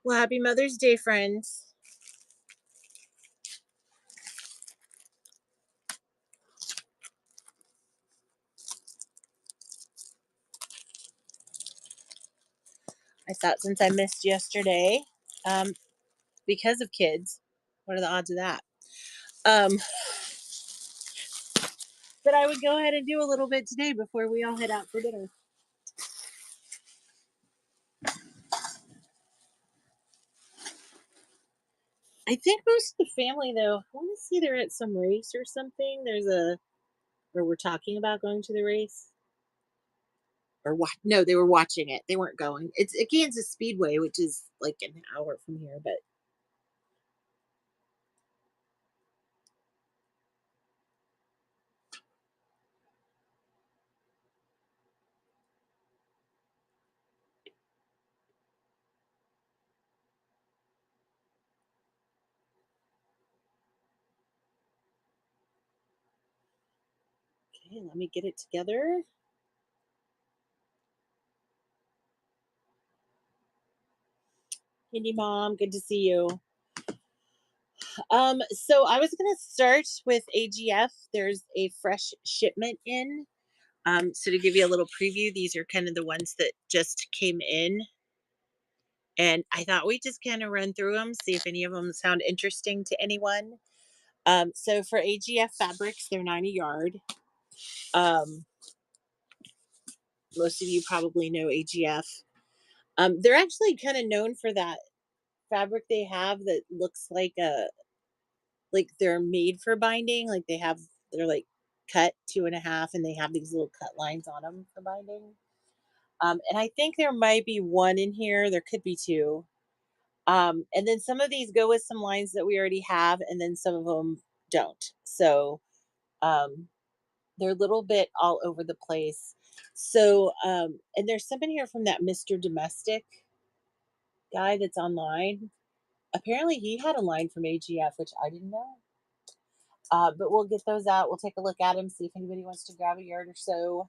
Well, happy Mother's Day, friends. I thought since I missed yesterday, um, because of kids, what are the odds of that? Um, that I would go ahead and do a little bit today before we all head out for dinner. I think most of the family, though, I want to see they're at some race or something. Or we're talking about going to the race. Or what? No, they were watching it. They weren't going. It's at Kansas Speedway, which is like an hour from here. But okay, let me get it together. Hindi mom, good to see you. So I was gonna start with AGF. There's a fresh shipment in. So to give you a little preview, these are kind of the ones that just came in. And I thought we'd just kind of run through them, see if any of them sound interesting to anyone. So for AGF fabrics, they're 9 a yard. Um, most of you probably know AGF. They're actually kind of known for that fabric they have that looks like they're made for binding. Like they're like cut 2.5, and they have these little cut lines on them for binding. And I think there might be one in here. There could be two. And then some of these go with some lines that we already have, and then some of them don't. So um, they're a little bit all over the place. So, and there's somebody here from that Mr. Domestic guy that's online. Apparently, he had a line from AGF, which I didn't know. But we'll get those out. We'll take a look at them, see if anybody wants to grab a yard or so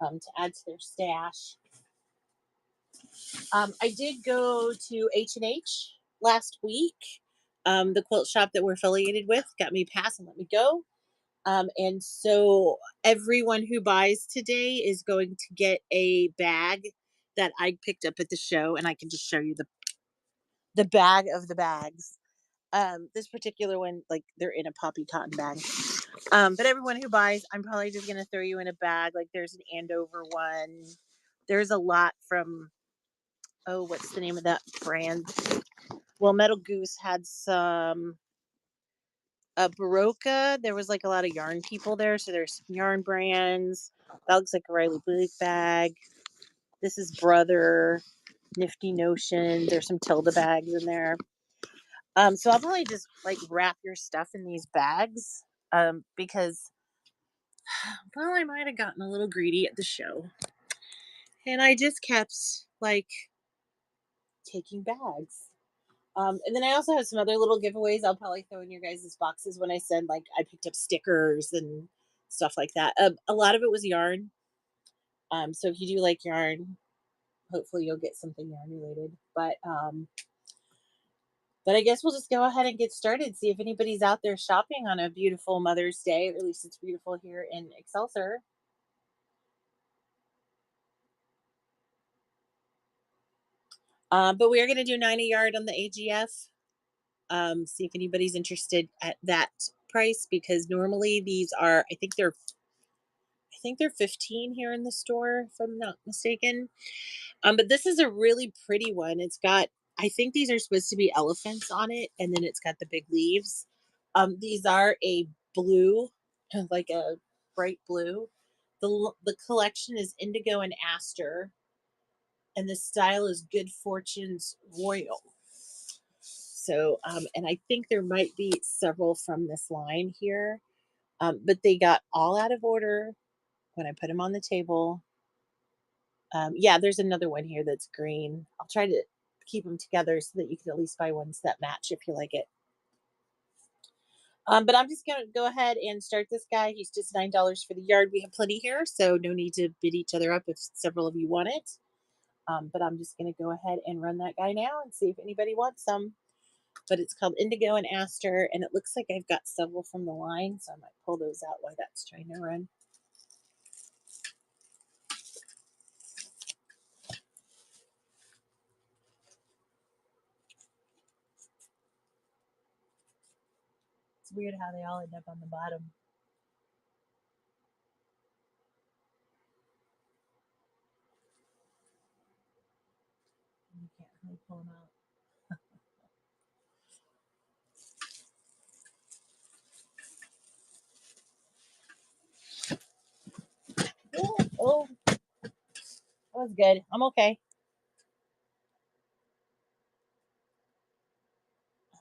to add to their stash. I did go to H&H last week. The quilt shop that we're affiliated with got me pass and let me go. And so everyone who buys today is going to get a bag that I picked up at the show, and I can just show you the bag of the bags. This particular one, like they're in a poppy cotton bag. But everyone who buys, I'm probably just gonna throw you in a bag. Like there's an Andover one. There's a lot from what's the name of that brand? Well, Metal Goose had some Baroka. There was like a lot of yarn people there, so there's some yarn brands. That looks like a Riley Blake bag. This is Brother, Nifty Notion. There's some Tilda bags in there. So I'll probably just like wrap your stuff in these bags. Because well, I might have gotten a little greedy at the show. And I just kept like taking bags. And then I also have some other little giveaways I'll probably throw in your guys' boxes when I said like I picked up stickers and stuff like that. A lot of it was yarn. So if you do like yarn, hopefully you'll get something yarn related. But I guess we'll just go ahead and get started. See if anybody's out there shopping on a beautiful Mother's Day. Or at least it's beautiful here in Excelsior. But we are going to do 9 a yard on the AGF. See if anybody's interested at that price, because normally these are, I think they're 15 here in the store, if I'm not mistaken. But this is a really pretty one. I think these are supposed to be elephants on it, and then it's got the big leaves. These are a blue, like a bright blue. The collection is indigo and aster, and the style is Good Fortune's Royal. So, and I think there might be several from this line here, but they got all out of order when I put them on the table. Yeah, there's another one here that's green. I'll try to keep them together so that you can at least buy ones that match if you like it. But I'm just going to go ahead and start this guy. He's just $9 for the yard. We have plenty here, so no need to bid each other up if several of you want it. But I'm just going to go ahead and run that guy now and see if anybody wants some. But it's called Indigo and Aster, and it looks like I've got several from the line, so I might pull those out while that's trying to run. It's weird how they all end up on the bottom. You can't really pull them out. Oh, that was good. I'm okay.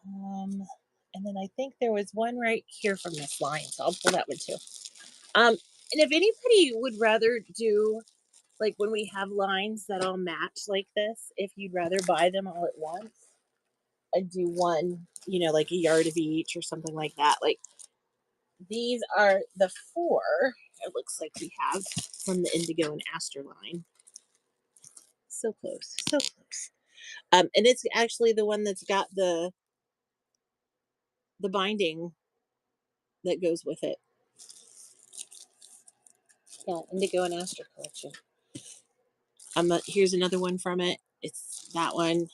And then I think there was one right here from this line, so I'll pull that one too. And if anybody would rather do like when we have lines that all match like this, if you'd rather buy them all at once and do one, like a yard of each or something like that. Like these are the four it looks like we have from the Indigo and Aster line. So close, so close. And it's actually the one that's got the binding that goes with it. Yeah, Indigo and Aster collection. Here's another one from it. It's that one.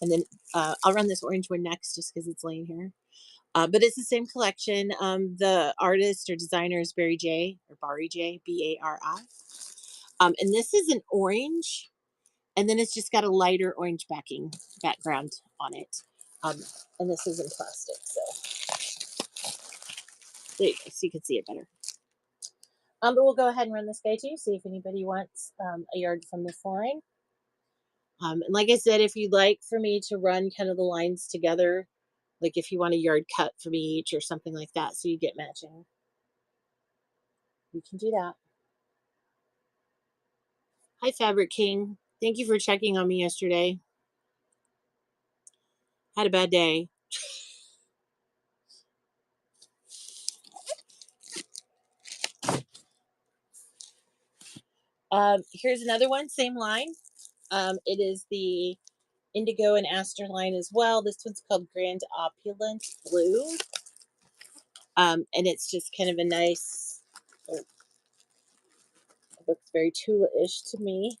And then I'll run this orange one next just because it's laying here. But it's the same collection. The artist or designer is Barry J. or Barry J. Bari. And this is an orange, and then it's just got a lighter orange background on it. Um, and this is in plastic, there you go, so you can see it better. But we'll go ahead and run this guy too, see if anybody wants a yard from this line. And like I said, if you'd like for me to run kind of the lines together, like if you want a yard cut from each or something like that, so you get matching, you can do that. Hi, Fabric King. Thank you for checking on me yesterday. Had a bad day. Here's another one, same line. It is the Indigo and Aster line as well. This one's called Grand Opulent Blue. And it's just kind of a nice, it looks very Tula-ish to me.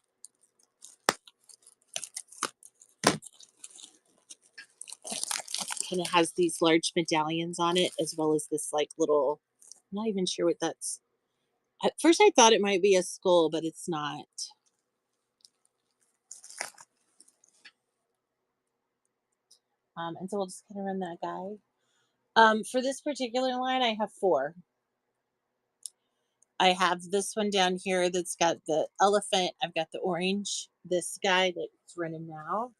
Kind of has these large medallions on it, as well as this like little, I'm not even sure what that's. At first I thought it might be a skull, but it's not. And so we'll just kind of run that guy. For this particular line, I have four. I have this one down here that's got the elephant. I've got the orange, this guy that's running now.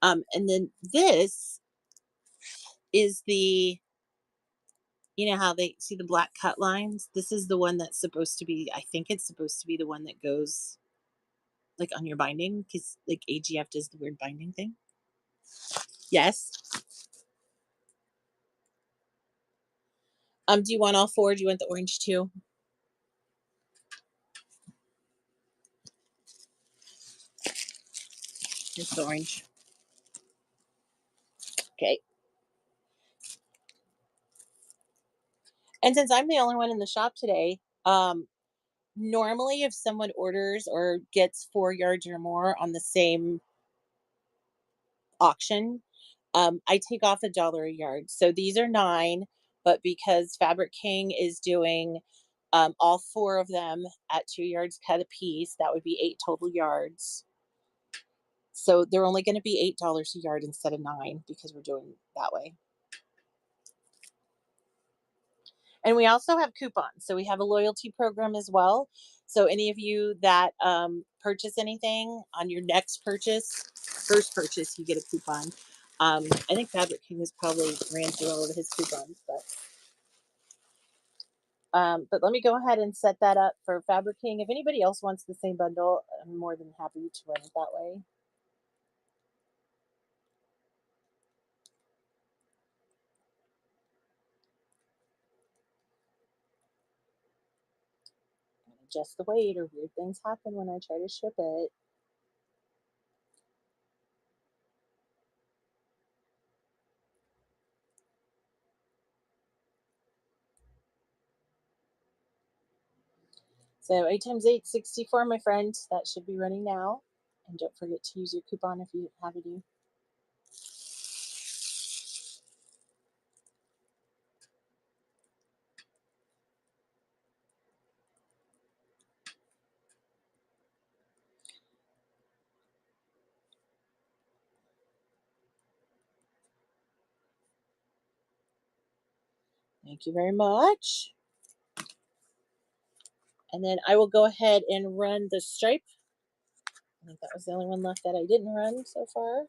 And then this is how they see the black cut lines? This is the one that's supposed to be, I think it's supposed to be the one that goes like on your binding, because like AGF does the weird binding thing. Yes. Do you want all four? Do you want the orange too? It's the orange. Okay. And since I'm the only one in the shop today, normally if someone orders or gets 4 yards or more on the same auction, I take off $1 a yard. So these are 9, but because Fabric King is doing all 4 of them at 2 yards cut a piece, that would be 8 total yards. So they're only going to be $8 a yard instead of 9 because we're doing that way. And we also have coupons. So we have a loyalty program as well. So any of you that purchase anything on your next purchase, first purchase, you get a coupon. I think Fabric King has probably ran through all of his coupons, but let me go ahead and set that up for Fabric King. If anybody else wants the same bundle, I'm more than happy to run it that way. Adjust the weight, or weird things happen when I try to ship it. So 8 times 8, 64, my friend. That should be running now. And don't forget to use your coupon if you have any. Thank you very much. And then I will go ahead and run the stripe. I think that was the only one left that I didn't run so far.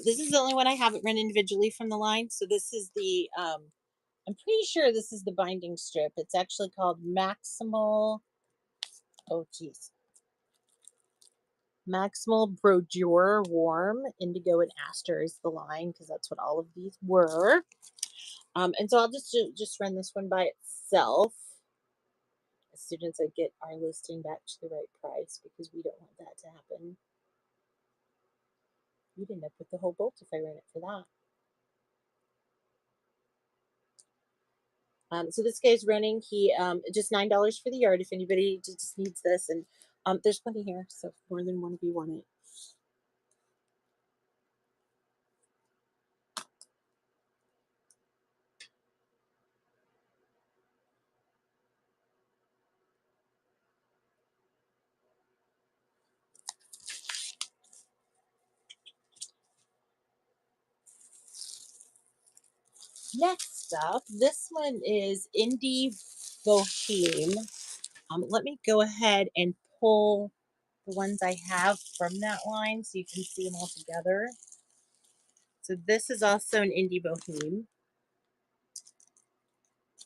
This is the only one I haven't run individually from the line. So this is the, I'm pretty sure this is the binding strip. It's actually called Maximal, oh geez, Maximal Brodure Warm. Indigo and Aster is the line because that's what all of these were. And so I'll just run this one by itself as soon as I get our listing back to the right price, because we don't want that to happen. You'd end up with the whole bolt if I ran it for that. So this guy's running. He just $9 for the yard if anybody just needs this, and there's plenty here, so more than one of you want it. Next up, this one is Indie Boheme. Let me go ahead and pull the ones I have from that line so you can see them all together. So this is also an Indie Boheme.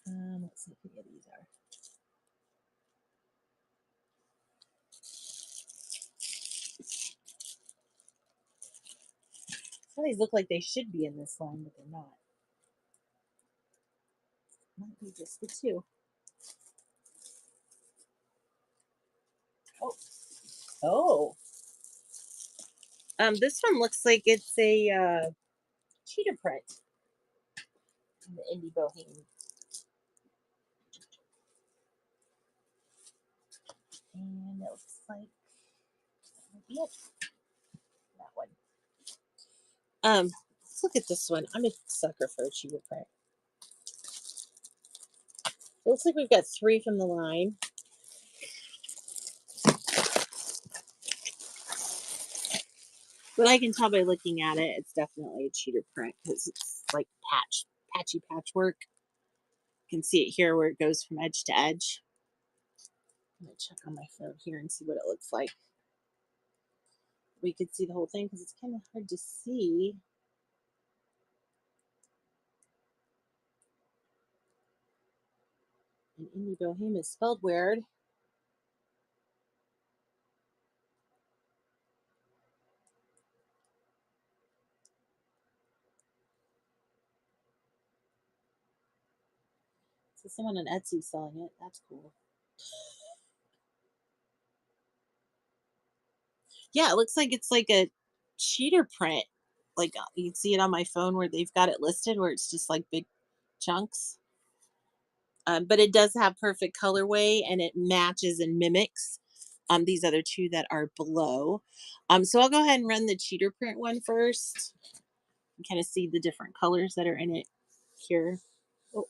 Let's see what these are. Some of these look like they should be in this line, but they're not. Might be just the two. Oh. Oh. This one looks like it's a cheetah print. The Indie Boheme. And it looks like that might be it. That one. Let's look at this one. I'm a sucker for a cheetah print. It looks like we've got 3 from the line. But I can tell by looking at it, it's definitely a cheater print because it's like patchy patchwork. You can see it here where it goes from edge to edge. I'm going to check on my phone here and see what it looks like. We could see the whole thing because it's kind of hard to see. And Indie Boheme is spelled weird. So someone on Etsy selling it. That's cool. Yeah, it looks like it's like a cheater print. Like you can see it on my phone where they've got it listed where it's just like big chunks. But it does have perfect colorway and it matches and mimics these other 2 that are below. So I'll go ahead and run the cheater print one first and kind of see the different colors that are in it here. Oh.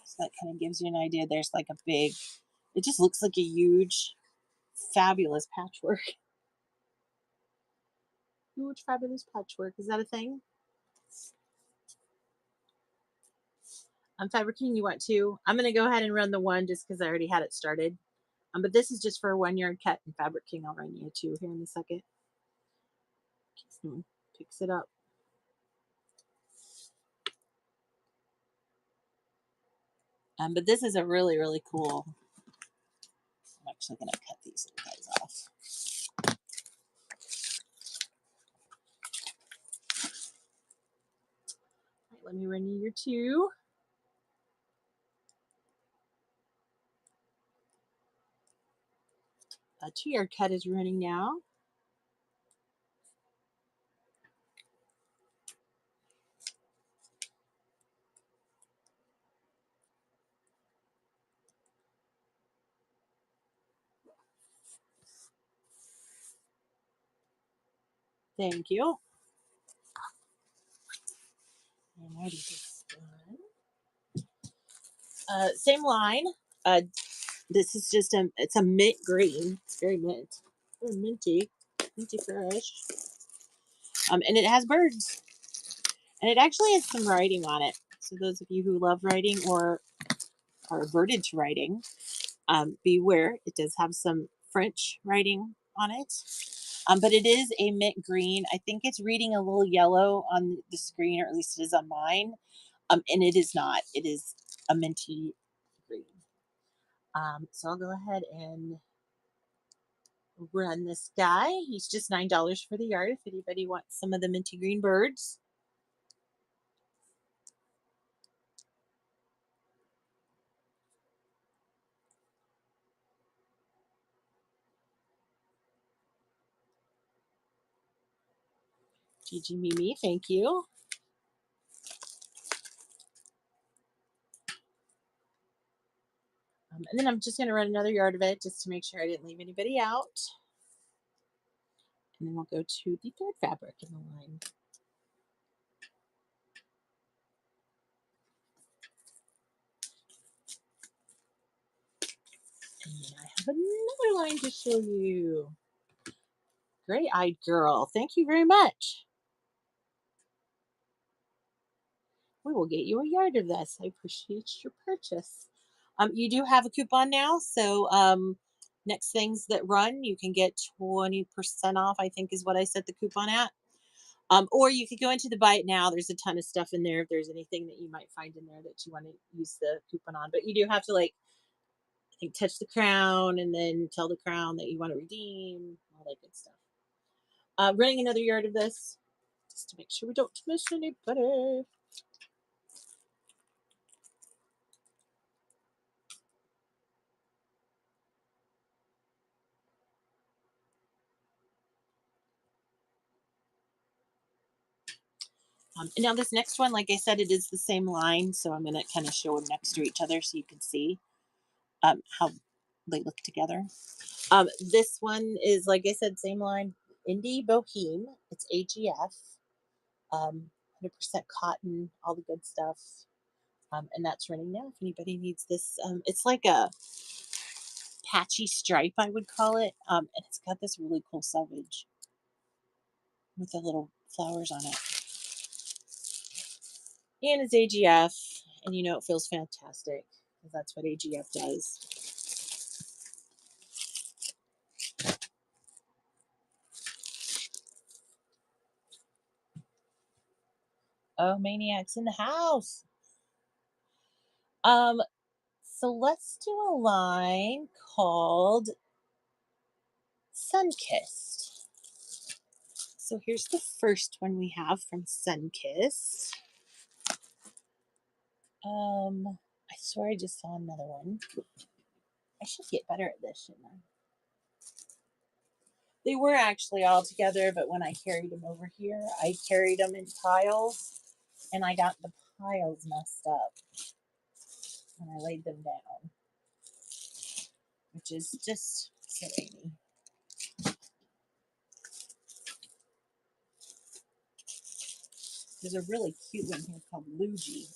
So that kind of gives you an idea. There's like a big, it just looks like a huge, fabulous patchwork. Huge, fabulous patchwork. Is that a thing? Fabric King, you want 2? I'm going to go ahead and run the one just because I already had it started. But this is just for a 1 yard cut. And Fabric King, I'll run you 2 here in a second. Picks it up. But this is a really, really cool. I'm actually going to cut these little guys off. All right, let me run you your two. A 2-yard cut is running now. Thank you. And I do this one. Same line. This is just it's a mint green. It's very mint. Very minty. Minty fresh. And it has birds. And it actually has some writing on it. So those of you who love writing or are averted to writing, beware. It does have some French writing on it. But it is a mint green. I think it's reading a little yellow on the screen, or at least it is on mine. And it is not. It is a minty green. So I'll go ahead and run this guy. He's just $9 for the yard if anybody wants some of the minty green birds. Gigi Mimi, thank you. And then I'm just going to run another yard of it just to make sure I didn't leave anybody out. And then we'll go to the third fabric in the line. And I have another line to show you. Gray-eyed girl, thank you very much. We will get you a yard of this. I appreciate your purchase. You do have a coupon now, so next things that run, you can get 20% off, I think is what I set the coupon at. Or you could go into the buy it now. There's a ton of stuff in there if there's anything that you might find in there that you want to use the coupon on. But you do have to, like, I think, touch the crown and then tell the crown that you want to redeem, all that good stuff. Running another yard of this just to make sure we don't miss anybody. And now this next one, like I said, it is the same line, so I'm going to kind of show them next to each other so you can see how they look together. This one is, like I said, same line, Indie Boheme. It's AGF, 100% cotton, all the good stuff. And that's running now if anybody needs this. It's like a patchy stripe, I would call it. And it's got this really cool selvage with the little flowers on it. And it's AGF, and you know it feels fantastic because that's what AGF does. Oh, Maniacs in the house. So let's do a line called Sunkissed. So here's the first one we have from Sunkissed. I swear I just saw another one. I should get better at this, shouldn't I? They were actually all together, but when I carried them over here, I carried them in piles, and I got the piles messed up when I laid them down, which is just silly. There's a really cute one here called Luigi.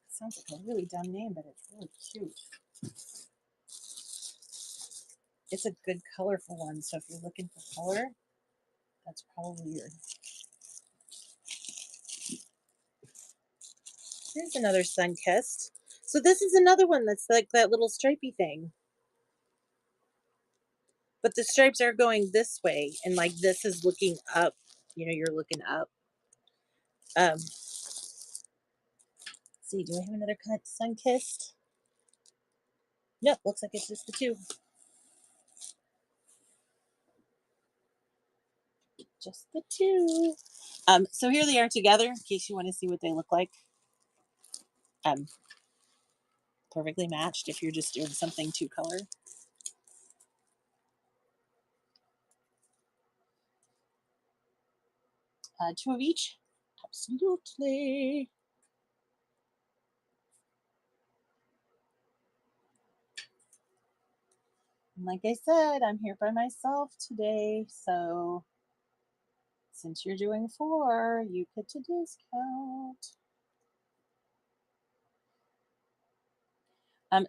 It sounds like a really dumb name, but it's really cute. It's a good colorful one, so if you're looking for color, that's probably your... Here's another Sunkissed. So this is another one that's like that little stripy thing. But the stripes are going this way, and like this is looking up. You know, you're looking up. See, do I have another sun-kissed? Nope, looks like it's just the two. Just the two. So here they are together, in case you want to see what they look like. Um, Perfectly matched if you're just doing something two color. Two of each? Absolutely. And like I said, I'm here by myself today, so since you're doing 4, you get to discount.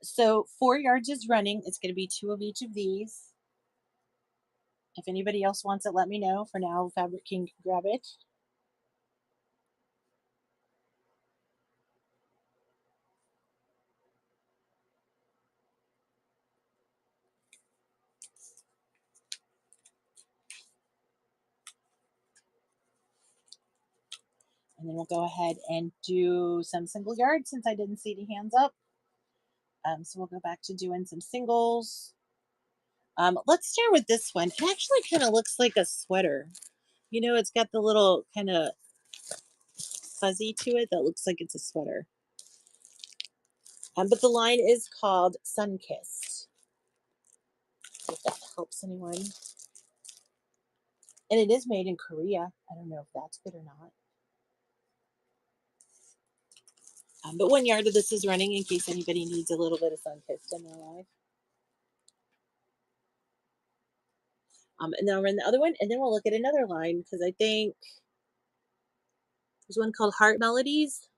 So 4 yards is running. It's going to be 2 of each of these. If anybody else wants it, let me know. For now, Fabric King can grab it. And then we'll go ahead and do some single yards since I didn't see any hands up. So we'll go back to doing some singles. Let's start with this one. It actually kind of looks like a sweater. You know, it's got the little kind of fuzzy to it that looks like it's a sweater. But the line is called Sun-Kissed, if that helps anyone. And it is made in Korea. I don't know if that's good or not. But 1 yard of this is running in case anybody needs a little bit of Sun-Kissed in their life. And then I'll run the other one, and then we'll look at another line because I think there's one called Heart Melodies.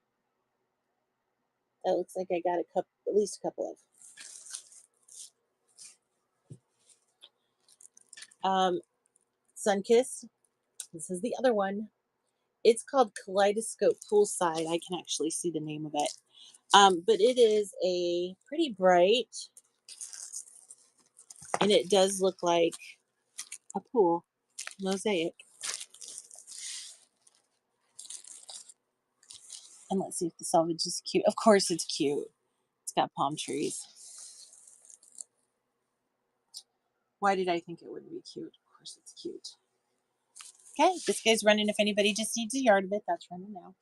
That looks like I got at least a couple of. Sun-Kissed. This is the other one. It's called Kaleidoscope Poolside. I can actually see the name of it. But it is a pretty bright, and it does look like a pool mosaic. And let's see if the selvage is cute. Of course it's cute. It's got palm trees. Why did I think it wouldn't be cute? Of course it's cute. Okay, this guy's running. If anybody just needs a yard of it, that's running now.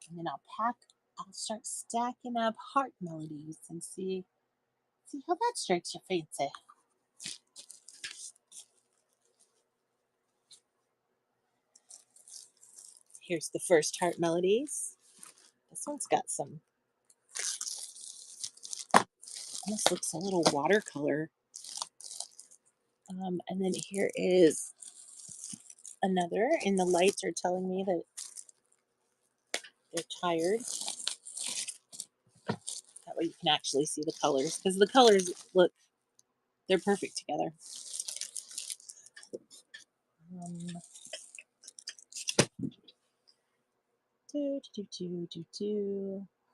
And then I'll start stacking up Heart Melodies and see how that strikes your fancy. Here's the first Heart Melodies. This one's got some, almost looks a little watercolor. And then here is another, and the lights are telling me that they're tired. That way you can actually see the colors, because the colors look, they're perfect together.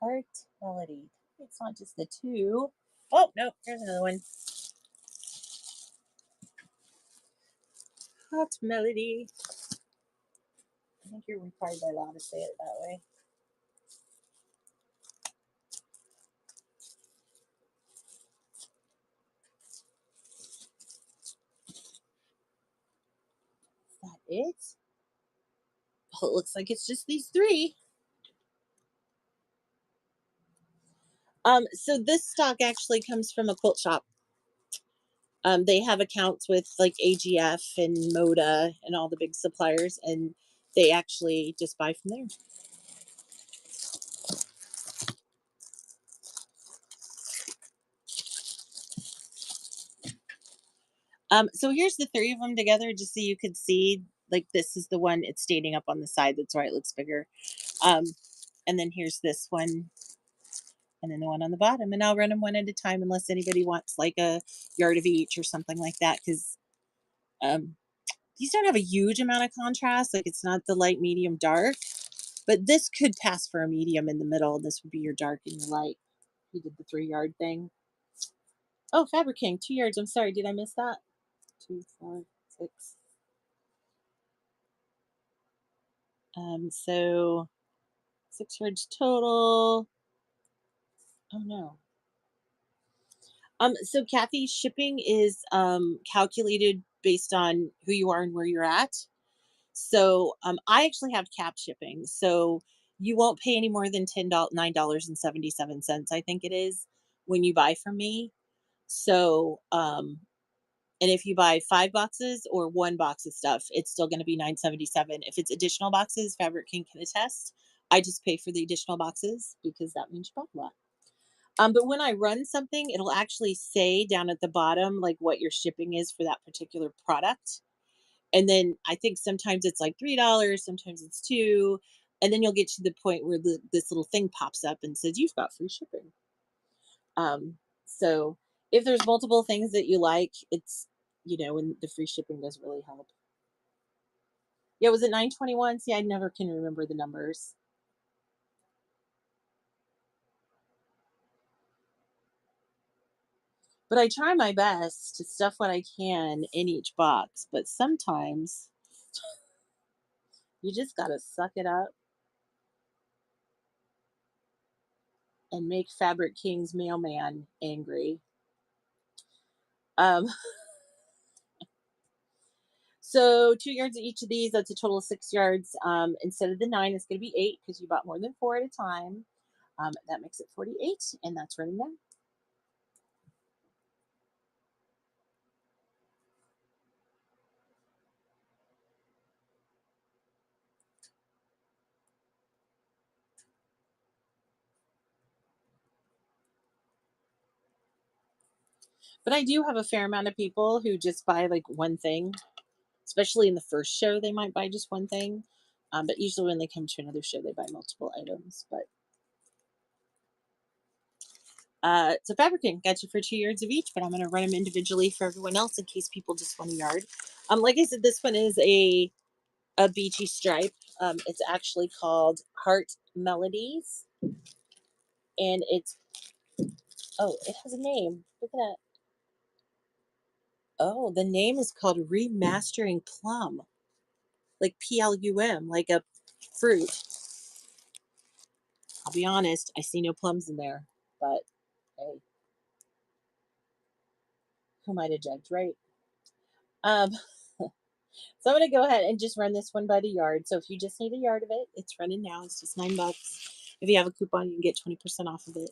Heart Melody. It's not just the two. Oh, no, here's another one. Heart Melody. I think you're required by law to say it that way. Is that it? Oh, it looks like it's just these 3. So this stock actually comes from a quilt shop. They have accounts with like AGF and Moda and all the big suppliers, and they actually just buy from there. So here's the 3 of them together, just so you could see. Like this is the one, it's standing up on the side. That's why it looks bigger. And then here's this one, and then the one on the bottom. And I'll run them one at a time, unless anybody wants like a yard of each or something like that, because these don't have a huge amount of contrast. Like it's not the light, medium, dark, but this could pass for a medium in the middle. This would be your dark and your light. You did the 3 yard thing. Oh, Fabric King, 2 yards. I'm sorry, did I miss that? 2, 4, 6. So 6 yards total. Oh no. So Kathy, shipping is calculated based on who you are and where you're at. So I actually have cap shipping. So you won't pay any more than $9.77, I think it is, when you buy from me. So and if you buy 5 boxes or 1 box of stuff, it's still going to be 9.77. If it's additional boxes, Fabric King can attest. I just pay for the additional boxes because that means you bought a lot. But when I run something, it'll actually say down at the bottom like what your shipping is for that particular product. And then I think sometimes it's like $3, sometimes it's 2, and then you'll get to the point where this little thing pops up and says you've got free shipping. So if there's multiple things that you like, it's and the free shipping does really help. Yeah, was it 921? See, I never can remember the numbers. But I try my best to stuff what I can in each box, but sometimes you just gotta suck it up and make Fabric King's mailman angry. Um, so 2 yards of each of these, that's a total of 6 yards. Instead of the 9, it's gonna be 8 because you bought more than 4 at a time. That makes it 48, and that's running down. But I do have a fair amount of people who just buy like one thing, especially in the first show, they might buy just one thing. But usually when they come to another show, they buy multiple items. But so Fabricking got you for 2 yards of each, but I'm going to run them individually for everyone else in case people just want a yard. Like I said, this one is a beachy stripe. It's actually called Heart Melodies, and it's it has a name. Look at that. Oh, the name is called Remastering Plum, like PLUM, like a fruit. I'll be honest, I see no plums in there, but hey, who might have judged, right? Um, so I'm gonna go ahead and just run this one by the yard. So if you just need a yard of it, it's running now. It's just $9. If you have a coupon, you can get 20% off of it.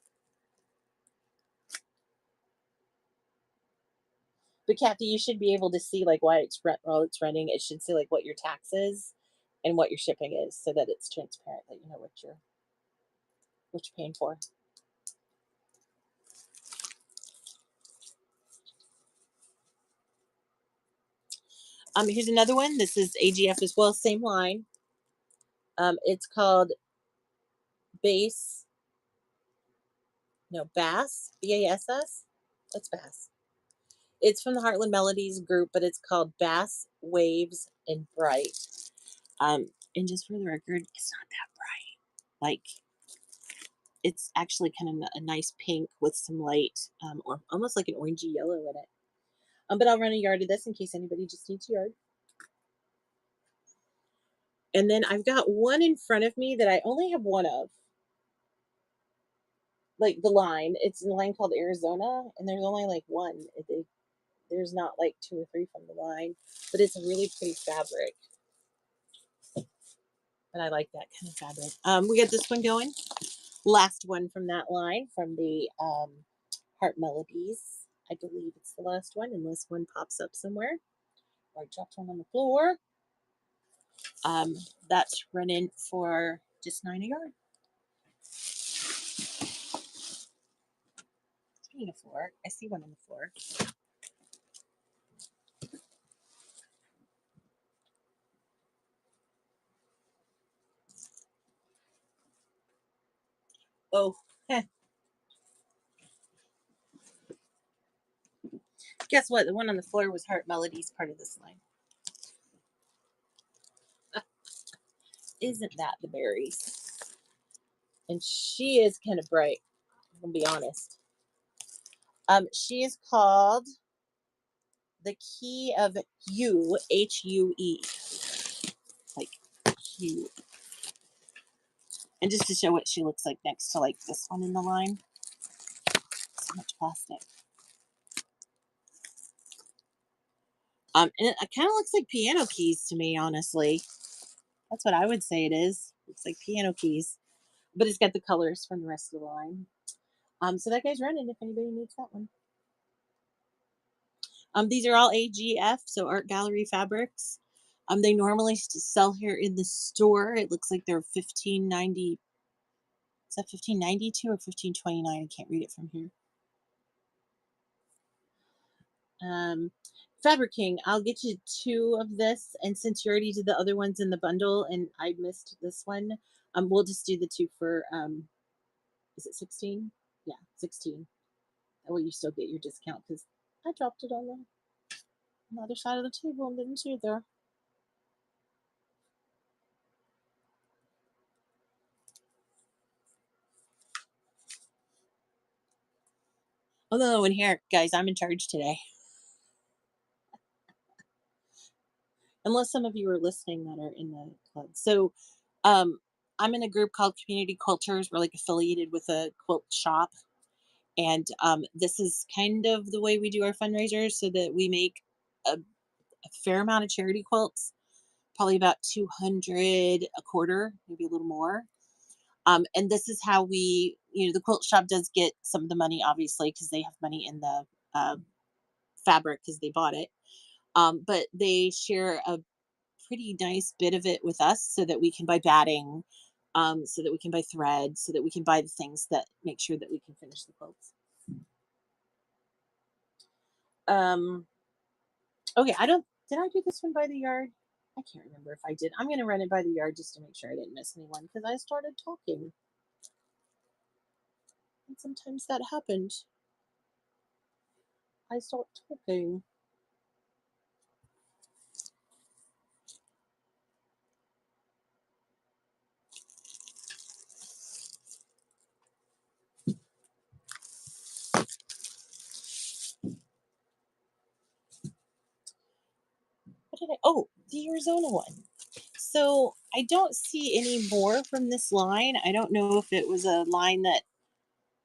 But Kathy, you should be able to see like why it's while it's running. It should say like what your tax is and what your shipping is, so that it's transparent, that you know what you're paying for. Here's another one. This is AGF as well, same line. It's called Bass, no Bass, Bass. That's Bass. It's from the Heartland Melodies group, but it's called Bass, Waves, and Bright. And just for the record, it's not that bright. Like, it's actually kind of a nice pink with some light, or almost like an orangey yellow in it. But I'll run a yard of this in case anybody just needs a yard. And then I've got one in front of me that I only have one of. Like the line, it's a line called Arizona, and there's only like one. There's not like 2 or 3 from the line, but it's a really pretty fabric. And I like that kind of fabric. We got this one going. Last one from that line from the Heart Melodies. I believe it's the last one, unless one pops up somewhere. Or I dropped one on the floor. That's running for just 9 a yard. Speaking of floor, I see one on the floor. Oh, guess what? The one on the floor was Heart Melodies, part of this line. Isn't that the berries? And she is kind of bright, I'm gonna be honest. She is called the Key of You, Hue, like Hue. And just to show what she looks like next to like this one in the line. So much plastic. And it kind of looks like piano keys to me, honestly. That's what I would say it is. Looks like piano keys. But it's got the colors from the rest of the line. So that guy's running if anybody needs that one. These are all AGF, so Art Gallery fabrics. They normally sell here in the store. It looks like they're 15.90. Is that 15.92 or 15.29? I can't read it from here. Fabric King, I'll get you 2 of this, and since you already did the other ones in the bundle and I missed this one, we'll just do the 2 for is it 16? Yeah, 16. That way you still get your discount because I dropped it on the other side of the table and didn't see it there. Oh no, in here, guys, I'm in charge today. Unless some of you are listening that are in the club. So I'm in a group called Community Quilters. We're like affiliated with a quilt shop. And this is kind of the way we do our fundraisers so that we make a fair amount of charity quilts, probably about 200 a quarter, maybe a little more. And this is how we, the quilt shop does get some of the money, obviously, because they have money in the fabric because they bought it. But they share a pretty nice bit of it with us so that we can buy batting, so that we can buy thread, so that we can buy the things that make sure that we can finish the quilts. Okay, did I do this one by the yard? I can't remember if I did. I'm going to run it by the yard just to make sure I didn't miss anyone because I started talking. And sometimes that happened. I start talking. What did I? Oh, the Arizona one. So I don't see any more from this line. I don't know if it was a line that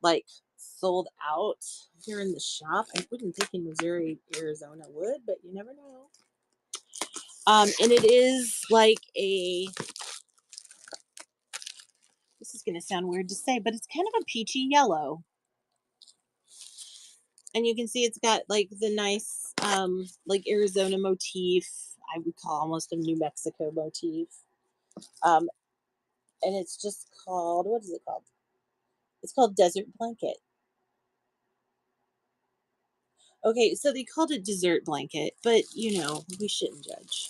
like sold out here in the shop. I wouldn't think in Missouri, Arizona would, but you never know. And it is like this is going to sound weird to say, but it's kind of a peachy yellow. And you can see it's got like the nice like Arizona motif. I would call almost a New Mexico motif. And it's just called, what is it called? It's called Desert Blanket. Okay, so they called it Dessert Blanket, but we shouldn't judge.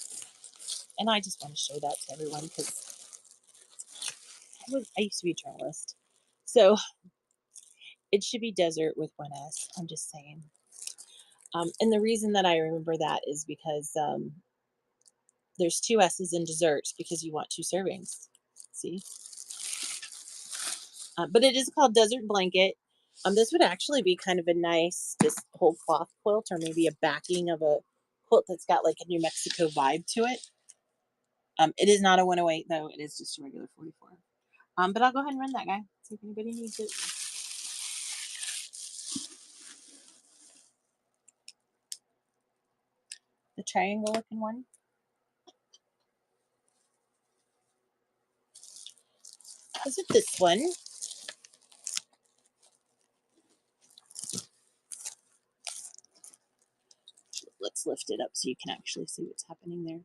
And I just want to show that to everyone because I used to be a journalist. So it should be desert with one S. I'm just saying. And the reason that I remember that is because there's 2 S's in desserts because you want 2 servings. See? But it is called Desert Blanket. This would actually be kind of a nice just whole cloth quilt or maybe a backing of a quilt that's got like a New Mexico vibe to it. It is not a 108 though. It is just a regular 44. But I'll go ahead and run that guy. See if anybody needs it. The triangle looking one. Is it this one? Let's lift it up so you can actually see what's happening there.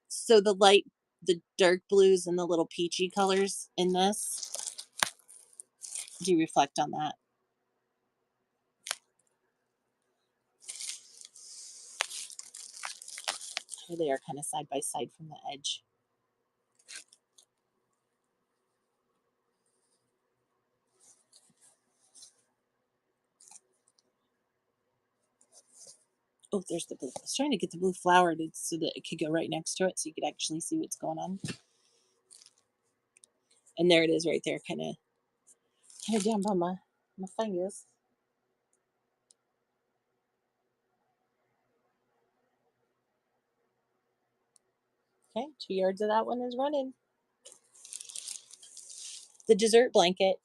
So the dark blues and the little peachy colors in this, do you reflect on that? Here they are kind of side by side from the edge. Oh, there's the blue. I was trying to get the blue flower so that it could go right next to it so you could actually see what's going on. And there it is right there, kind of down by my fingers. Okay, 2 yards of that one is running. the dessert blanket.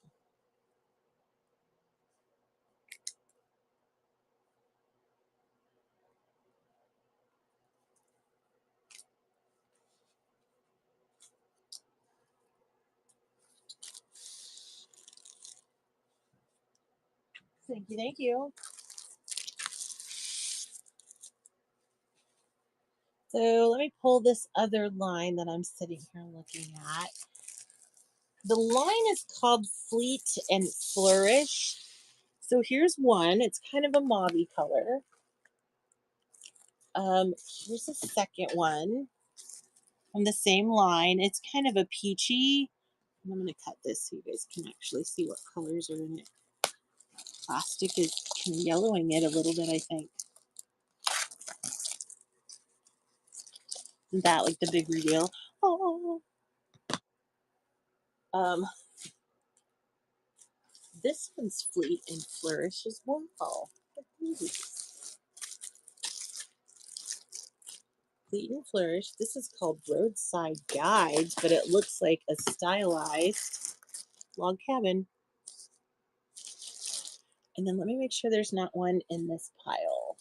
Thank you, thank you. So let me pull this other line that I'm sitting here looking at. The line is called Fleet and Flourish. So here's one. It's kind of a mauve color. Here's the second one on the same line. It's kind of a peachy. I'm going to cut this so you guys can actually see what colors are in it. Plastic is kind of yellowing it a little bit, I think. Isn't that like the big reveal? Oh. This one's Fleet and Flourish as well. Fleet and Flourish. This is called Roadside Guides, but it looks like a stylized log cabin. And then let me make sure there's not one in this pile.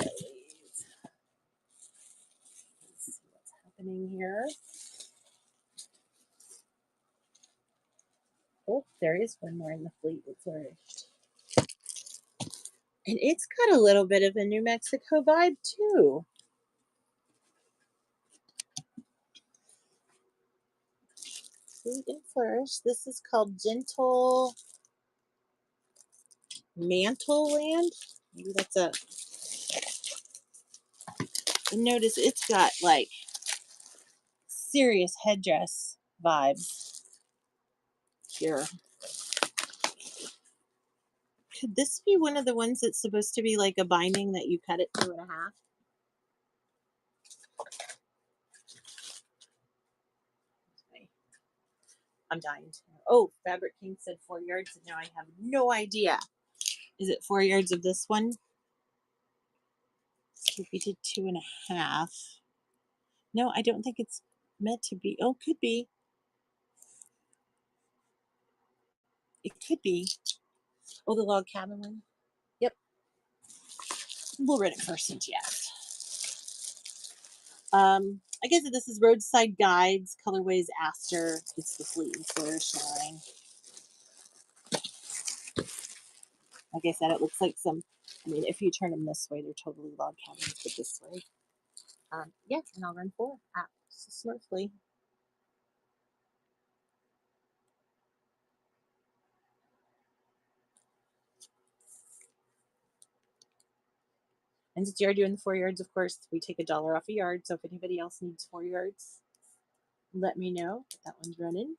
Let's see what's happening here. Oh, there is one more in the Fleet and Flourished. And it's got a little bit of a New Mexico vibe too. Fleet and Flourish. This is called Gentle Mantle Land. Maybe that's a. And notice it's got like serious headdress vibes here. Could this be one of the ones that's supposed to be like a binding that you cut it 2.5? I'm dying to know. Oh, Fabric King said 4 yards, and now I have no idea. Is it 4 yards of this one? So we did 2.5. No, I don't think it's meant to be. Oh, could be. It could be. Oh, the log cabin one. Yep. We'll read it first since yes. I guess this is Roadside Guides, colorways Aster. It's the Fleet and Flourish line. Like I said, it looks like some. I mean, if you turn them this way, they're totally log cabins, but this way. Yeah, and I'll run 4 smoothly. And since you're doing the 4 yards, of course, we take $1 off a yard. So if anybody else needs 4 yards, let me know. That one's running.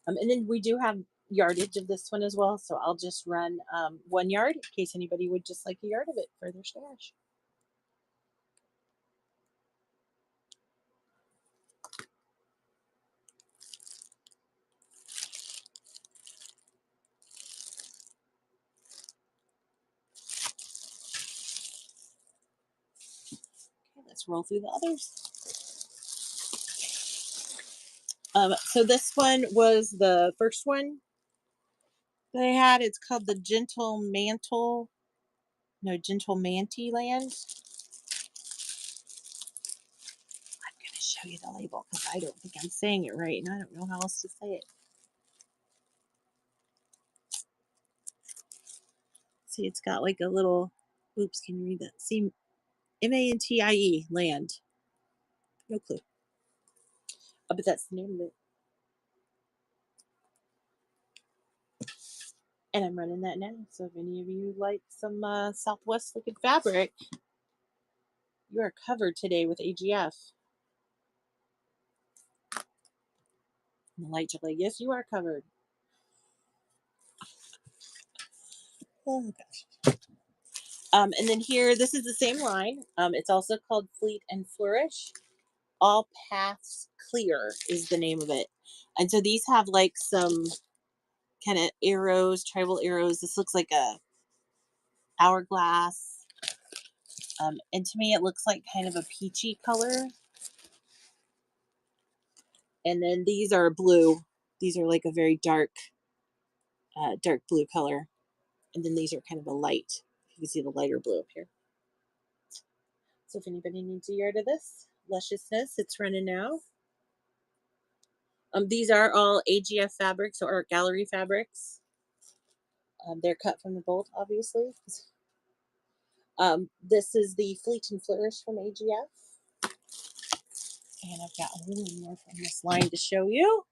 And then we do have yardage of this one as well. So I'll just run 1 yard in case anybody would just like a yard of it for their stash. Okay, let's roll through the others. So this one was the first one they had. It's called the Gentle Mantle. No, Gentle Manty Land. I'm going to show you the label because I don't think I'm saying it right and I don't know how else to say it. See, it's got like a little, oops, can you read that? See, M-A-N-T-I-E, land. No clue. Oh, but that's the name of it. And I'm running that now. So if any of you like some Southwest looking fabric, you are covered today with AGF. And the lights are like, yes, you are covered. Oh gosh. And then here, this is the same line. It's also called Fleet and Flourish. All Paths Clear is the name of it. And so these have like some kind of arrows, tribal arrows. This looks like a hourglass. And to me, it looks like kind of a peachy color. And then these are blue. These are like a very dark, dark blue color. And then these are kind of a light. You can see the lighter blue up here. So if anybody needs a yard of this, lusciousness, it's running now. These are all AGF fabrics or art gallery fabrics. They're cut from the bolt, obviously. This is the Fleet and Flourish from AGF. And I've got a little more from this line to show you.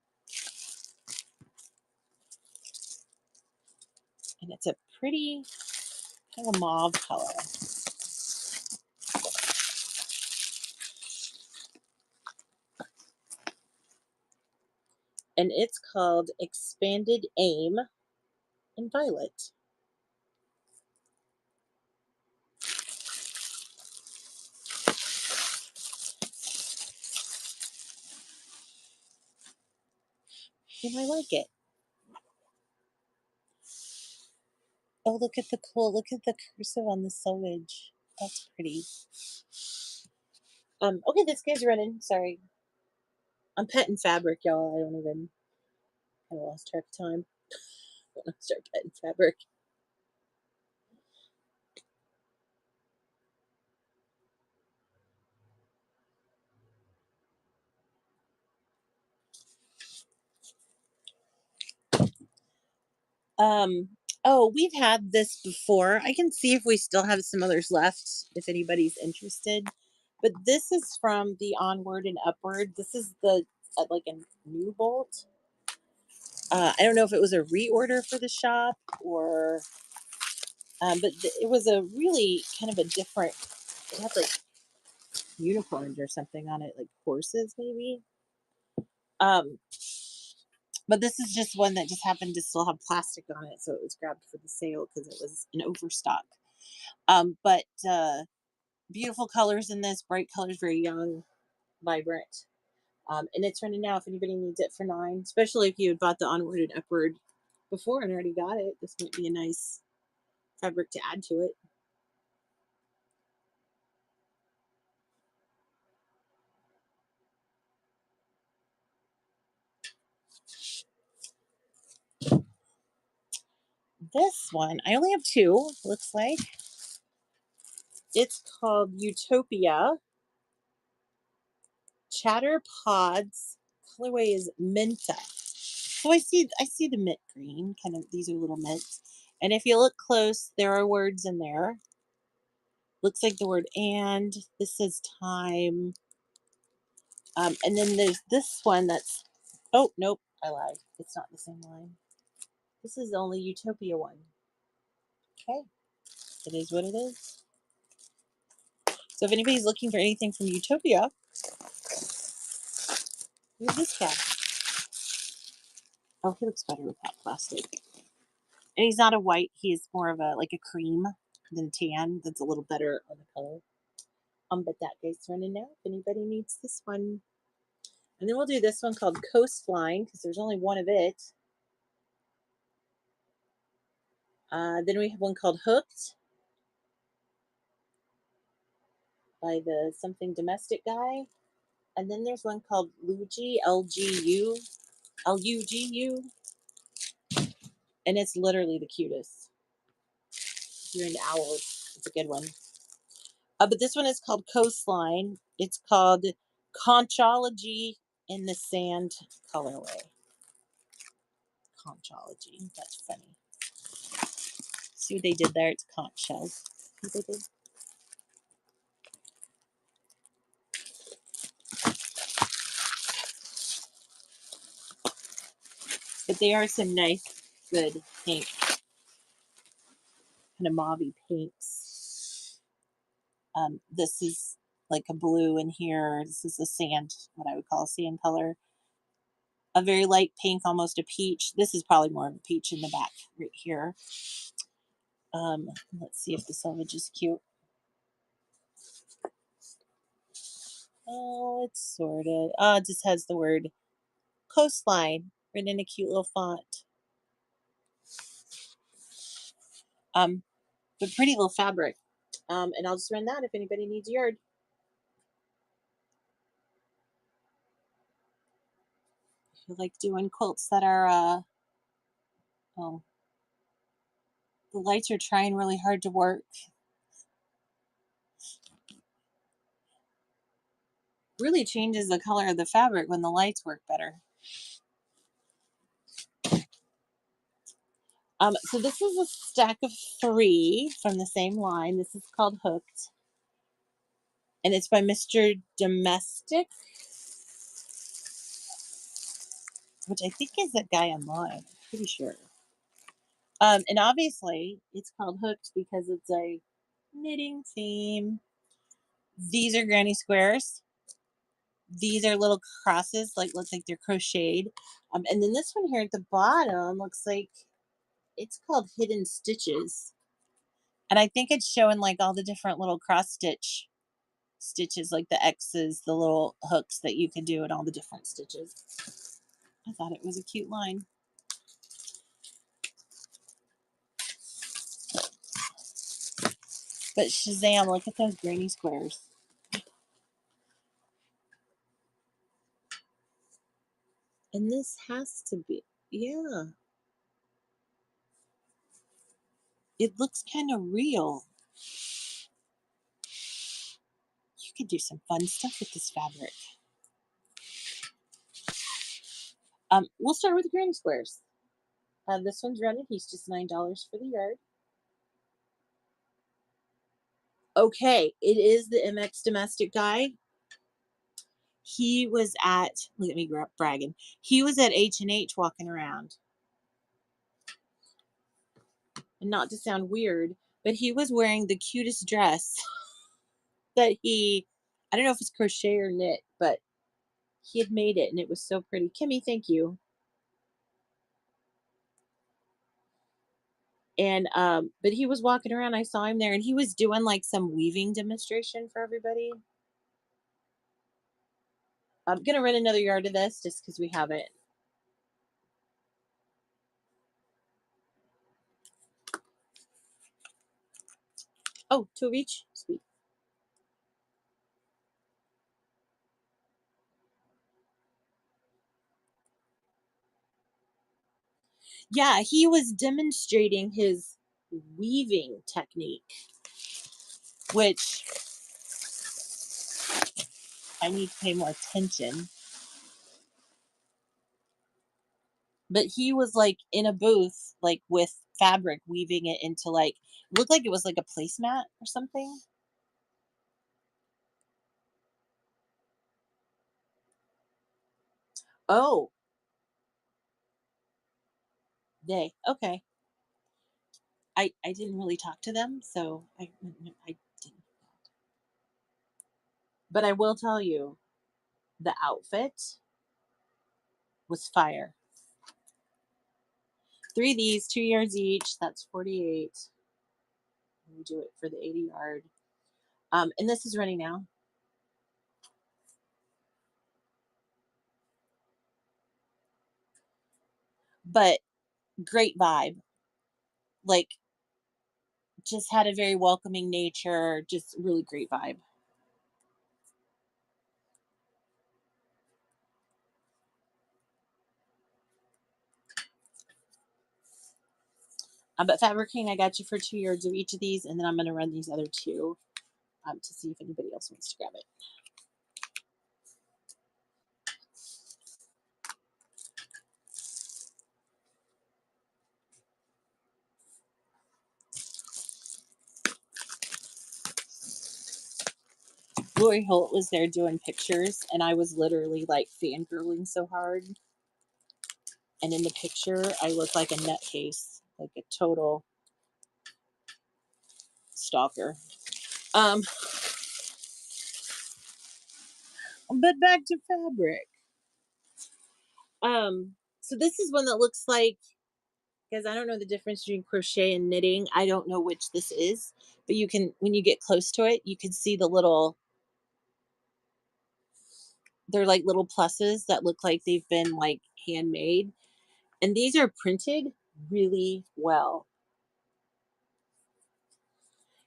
And it's a pretty kind of mauve color. And it's called Expanded Aim in Violet. You might like it. Oh, look at the cursive on the sewage. That's pretty. Okay, this guy's running. Sorry. I'm petting fabric, y'all. I don't even, I lost track of time when I start petting fabric. Um, oh, we've had this before. I can see if we still have some others left if anybody's interested. But this is from the Onward and Upward. This is the like a new bolt. I don't know if it was a reorder for the shop or, but it was a really kind of a different. It had like unicorns or something on it, like horses maybe. Um, but this is just one that just happened to still have plastic on it, so it was grabbed for the sale because it was an overstock. But beautiful colors in this, bright colors, very young, vibrant. And it's running now if anybody needs it for $9, especially if you had bought the Onward and Upward before and already got it. This might be a nice fabric to add to it. This one, I only have two, looks like. It's called Utopia. Chatter Pods. Colorway is Menta. So I see the mint green, kind of, these are little mints. And if you look close, there are words in there. Looks like the word and. This says time. And then there's this one that's, oh, nope, I lied. It's not the same line. This is the only Utopia one. Okay, it is what it is. So if anybody's looking for anything from Utopia, here's this cat. Oh, he looks better without plastic. And he's not a white, he's more of a like a cream than tan. That's a little better on the color. But that guy's running now if anybody needs this one. And then we'll do this one called Coastline because there's only one of it. Then we have one called Hooked by the something domestic guy. And then there's one called Luigi, L-G-U, L-U-G-U. And it's literally the cutest. If you're into owls, it's a good one. But this one is called Coastline. It's called Conchology in the Sand colorway. Conchology. That's funny. See what they did there? It's conch shells. See what they did? But they are some nice, good pink, kind of mauvey pinks. This is like a blue in here. This is a sand, what I would call a sand color. A very light pink, almost a peach. This is probably more of a peach in the back right here. Let's see if the selvage is cute. Oh, it's sorted. Oh, it just has the word coastline written in a cute little font. But pretty little fabric. And I'll just run that if anybody needs a yard. If you like doing quilts that are, oh, the lights are trying really hard to work. Really changes the color of the fabric when the lights work better. So this is a stack of 3 from the same line. This is called Hooked. And it's by Mr. Domestic, which I think is that guy online. I'm pretty sure. And obviously it's called Hooked because it's a knitting theme. These are granny squares. These are little crosses, like looks like they're crocheted. And then this one here at the bottom looks like it's called Hidden Stitches. And I think it's showing like all the different little cross stitches, like the X's, the little hooks that you can do, and all the different stitches. I thought it was a cute line. But Shazam, look at those granny squares. And this has to be, yeah. It looks kind of real. You could do some fun stuff with this fabric. We'll start with the granny squares. This one's running. He's just $9 for the yard. Okay, it is the MX Domestic guy. He was at, look at me bragging. He was at H&H walking around. And not to sound weird, but he was wearing the cutest dress that I don't know if it's crochet or knit, but he had made it and it was so pretty. Kimmy, thank you. And but he was walking around, I saw him there, and he was doing like some weaving demonstration for everybody. I'm gonna run another yard of this just because we have it. Oh, 2 of each? Sweet. Yeah, he was demonstrating his weaving technique, which I need to pay more attention. But he was like in a booth, like with fabric, weaving it into like, looked like it was like a placemat or something. Oh, okay. I didn't really talk to them, so I didn't. But I will tell you, the outfit was fire. 3 of these, 2 yards each. That's 48. We do it for the 80 yard. And this is running now. But great vibe. Like, just had a very welcoming nature, just really great vibe. But Fabric King, I got you for 2 yards of each of these, and then I'm going to run these other 2 to see if anybody else wants to grab it. Lori Holt was there doing pictures, and I was literally like fangirling so hard. And in the picture, I look like a nutcase, like a total stalker. Um, but back to fabric. So this is one that looks like because I don't know the difference between crochet and knitting. I don't know which this is, but you can, when you get close to it, you can see the little, they're like little pluses that look like they've been like handmade. And these are printed really well.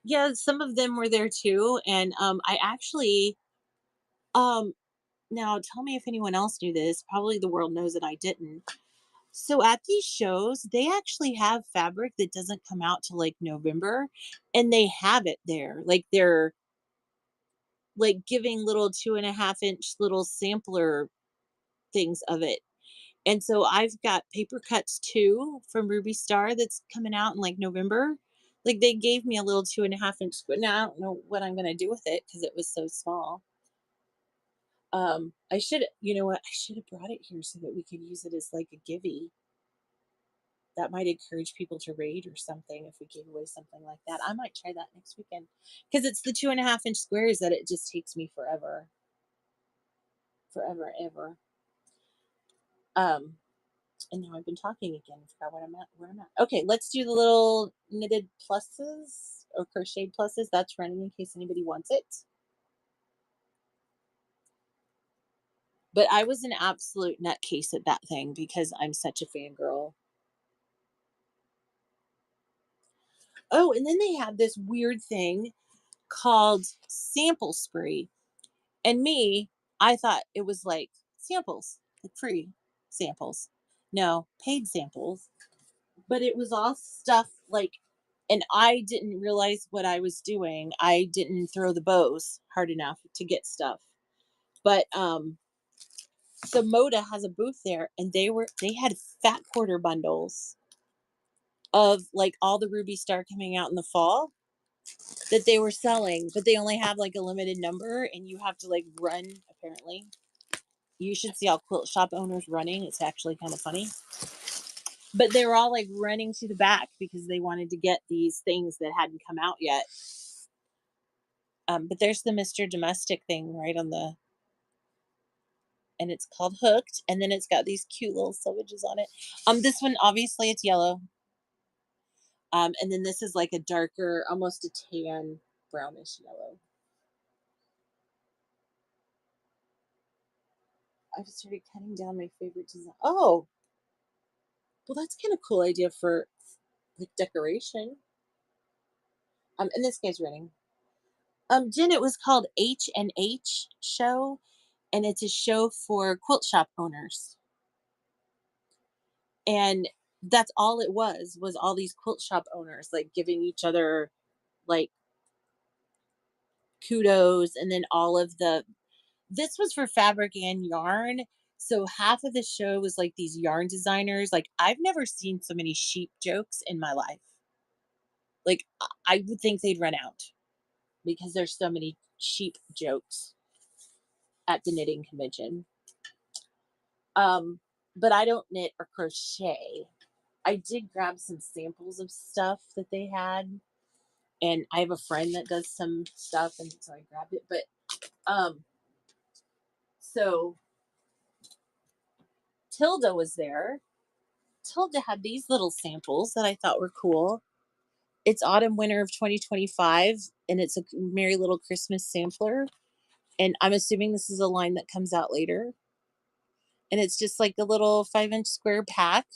Yeah, some of them were there too. And I actually, um, now tell me if anyone else knew this. Probably the world knows that I didn't. So at these shows, they actually have fabric that doesn't come out till like November, and they have it there. Like they're like giving little 2.5 inch little sampler things of it. And so I've got paper cuts too from Ruby Star that's coming out in like November. Like they gave me a little 2.5 inch square. Now I don't know what I'm gonna do with it because it was so small. I should, you know what, I should have brought it here so that we could use it as like a givey. That might encourage people to raid or something if we gave away something like that. I might try that next weekend because it's the 2.5 inch squares that it just takes me forever, forever, ever. Um, and now I've been talking again. I forgot what I'm at. Where I'm at. Okay, let's do the little knitted pluses or crocheted pluses. That's running in case anybody wants it. But I was an absolute nutcase at that thing because I'm such a fangirl. Oh, and then they have this weird thing called sample spree. And me, I thought it was like samples, like free samples. No, paid samples. But it was all stuff like, and I didn't realize what I was doing. I didn't throw the bows hard enough to get stuff. But so Moda has a booth there and they had fat quarter bundles of like all the Ruby Star coming out in the fall that they were selling, but they only have like a limited number and you have to like run apparently. You should see all quilt shop owners running. It's actually kind of funny. But they were all like running to the back because they wanted to get these things that hadn't come out yet. But there's the Mr. Domestic thing right on the, and it's called Hooked, and then it's got these cute little sylvages on it. This one obviously it's yellow. And then this is like a darker, almost a tan, brownish yellow. I've started cutting down my favorite design. Oh, well, that's kind of cool idea for like decoration. And this guy's running. Jen, it was called H&H Show, and it's a show for quilt shop owners. And that's all it was all these quilt shop owners like giving each other like kudos, and then all of the, this was for fabric and yarn. So half of the show was like these yarn designers. Like I've never seen so many sheep jokes in my life. Like I would think they'd run out because there's so many sheep jokes at the knitting convention. Um, but I don't knit or crochet. I did grab some samples of stuff that they had, and I have a friend that does some stuff, and so I grabbed it. But so Tilda was there. Tilda had these little samples that I thought were cool. It's autumn winter of 2025, and it's a Merry Little Christmas sampler. And I'm assuming this is a line that comes out later. And it's just like a little 5 inch square pack.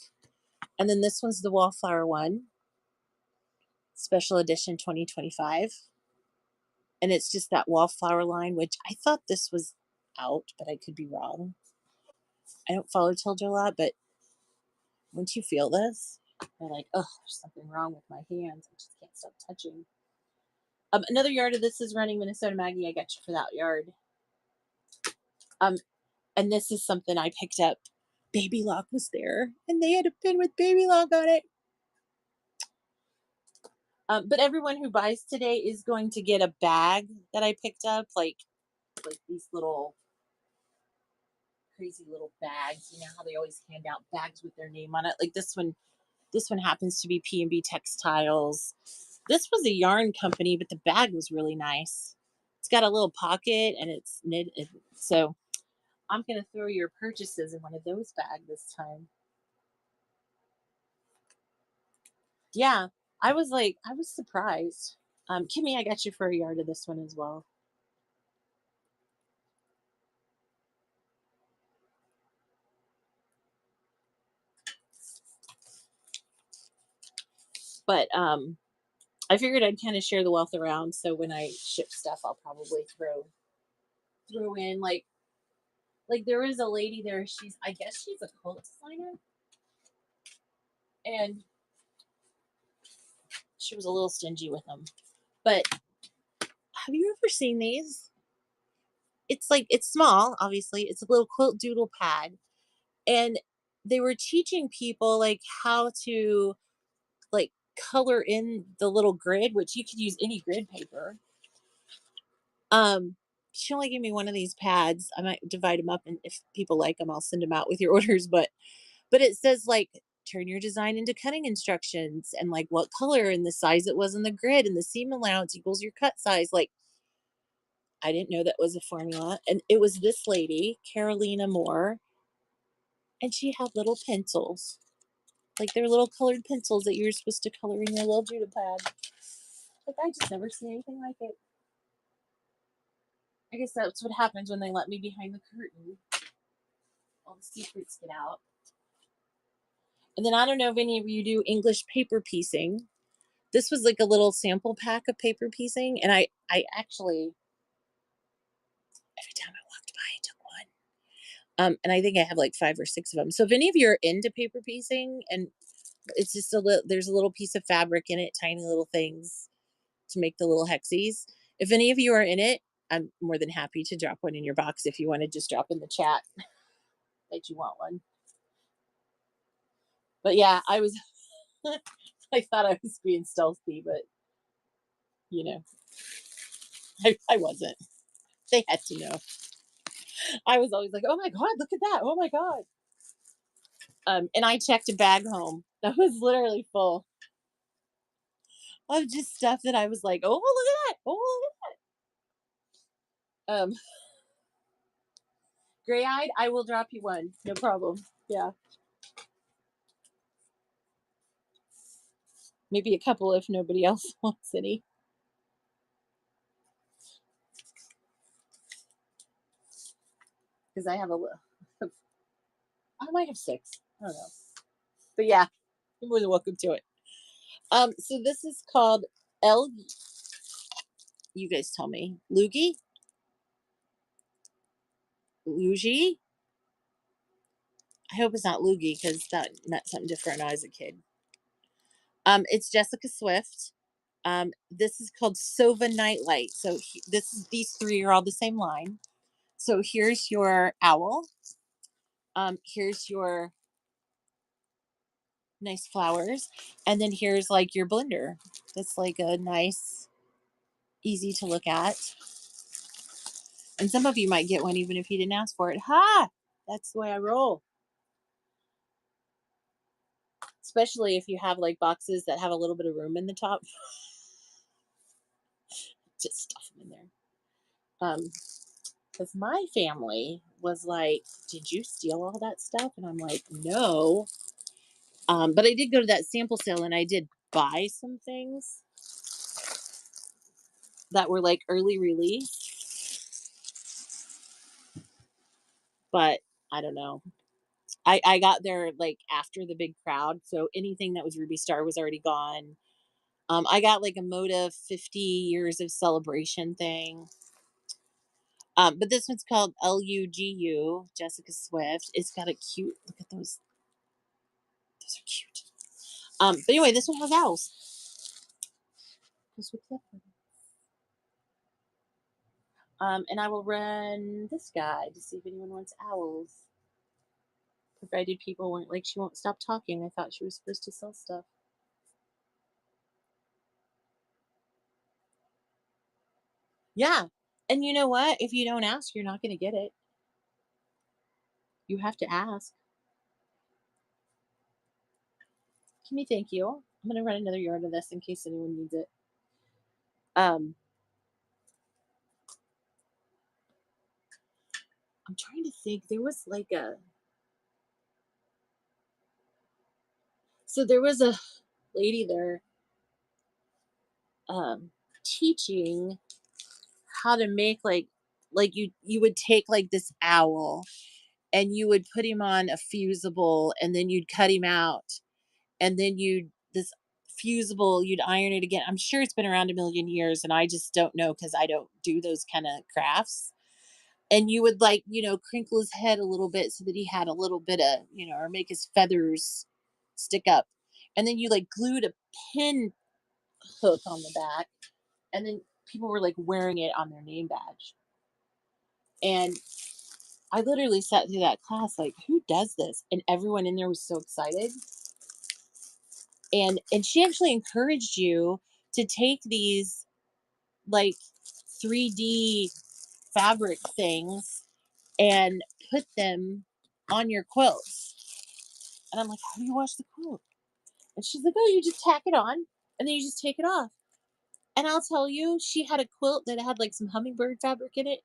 And then this one's the wallflower one, special edition 2025. And it's just that wallflower line, which I thought this was out, but I could be wrong. I don't follow Tilda a lot, but once you feel this, you're like, oh, there's something wrong with my hands. I just can't stop touching. Another yard of this is running Minnesota Maggie. I got you for that yard. Um, and this is something I picked up. Baby Lock was there, and they had a pin with Baby Lock on it. But everyone who buys today is going to get a bag that I picked up, like these little crazy little bags. You know how they always hand out bags with their name on it. Like this one happens to be P&B Textiles. This was a yarn company, but the bag was really nice. It's got a little pocket and it's knit. So I'm gonna throw your purchases in one of those bags this time. Yeah. I was surprised. Kimmy, I got you for a yard of this one as well. But I figured I'd kind of share the wealth around. So when I ship stuff, I'll probably throw in like there is a lady there. I guess she's a quilt designer, and she was a little stingy with them. But have you ever seen these? It's like it's small, obviously. It's a little quilt doodle pad, and they were teaching people like how to like color in the little grid, which you could use any grid paper. Um, she only gave me one of these pads. I might divide them up, and if people like them, I'll send them out with your orders. But it says like turn your design into cutting instructions and like what color and the size it was in the grid and the seam allowance equals your cut size. Like I didn't know that was a formula, and it was this lady, Carolina Moore, and she had little pencils. Like they're little colored pencils that you're supposed to color in your little Judah pad. Like I just never seen anything like it. I guess that's what happens when they let me behind the curtain. All the secrets get out. And then I don't know if any of you do English paper piecing. This was like a little sample pack of paper piecing, and I actually every time I walked by I took one. And I think I have like 5 or 6 of them. So if any of you are into paper piecing, and it's just a little, there's a little piece of fabric in it, tiny little things to make the little hexies. If any of you are in it, I'm more than happy to drop one in your box if you want to just drop in the chat that you want one. But yeah, I was I thought I was being stealthy, but you know, I wasn't. They had to know. I was always like, oh my God, look at that. Oh my God. And I checked a bag home that was literally full of just stuff that I was like, oh, look at that. Oh, look at that. Gray eyed, I will drop you one. No problem. Yeah. Maybe a couple if nobody else wants any. Because I have I might have 6. I don't know. But yeah, you're more than welcome to it. So this is called L. You guys tell me. Loogie? Luigi? I hope it's not Loogie because that meant something different when I was a kid. It's Jessica Swift. This is called Sova Nightlight. So these 3 are all the same line. So here's your owl. Here's your nice flowers, and then here's like your blender. That's like a nice, easy to look at. And some of you might get one even if you didn't ask for it. Ha! That's the way I roll. Especially if you have like boxes that have a little bit of room in the top. Just stuff them in there. Because my family was like, "Did you steal all that stuff?" And I'm like, "No." But I did go to that sample sale and I did buy some things that were like early release. But I don't know. I got there like after the big crowd, so anything that was Ruby Star was already gone. I got like a Moda 50 years of celebration thing. But this one's called Lugu, Jessica Swift. It's got a cute look at those. Those are cute. But anyway, this one has owls. And I will run this guy to see if anyone wants owls. Provided people weren't like she won't stop talking. I thought she was supposed to sell stuff. Yeah. And you know what? If you don't ask, you're not going to get it. You have to ask. Kimmy, thank you. I'm going to run another yard of this in case anyone needs it. I'm trying to think. There was like a. So there was a lady there um teaching how to make like you would take like this owl and you would put him on a fusible and then you'd cut him out and then you'd this fusible you'd iron it again. I'm sure it's been around a million years and I just don't know because I don't do those kind of crafts. And you would like, crinkle his head a little bit so that he had a little bit of, or make his feathers stick up. And then you like glued a pin hook on the back and then people were like wearing it on their name badge. And I literally sat through that class like, who does this? And everyone in there was so excited. And she actually encouraged you to take these like 3D fabric things and put them on your quilts. And I'm like, how do you wash the quilt? And she's like, oh, you just tack it on and then you just take it off. And I'll tell you, she had a quilt that had like some hummingbird fabric in it.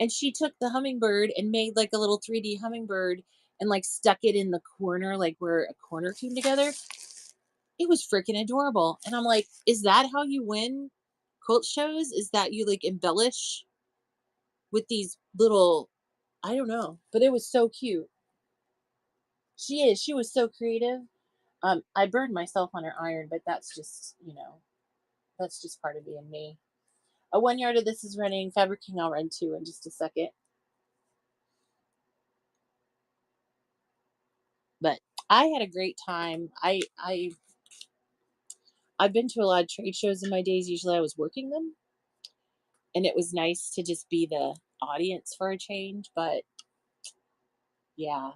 And she took the hummingbird and made like a little 3D hummingbird and like stuck it in the corner, like where a corner came together. It was freaking adorable. And I'm like, is that how you win quilt shows? Is that you like embellish with these little, I don't know, but it was so cute. She is. She was so creative. I burned myself on her iron, but that's just part of being me. A 1 yard of this is running. Fabric King I'll run two in just a second. But I had a great time. I've been to a lot of trade shows in my days. Usually I was working them, and it was nice to just be the audience for a change. But yeah.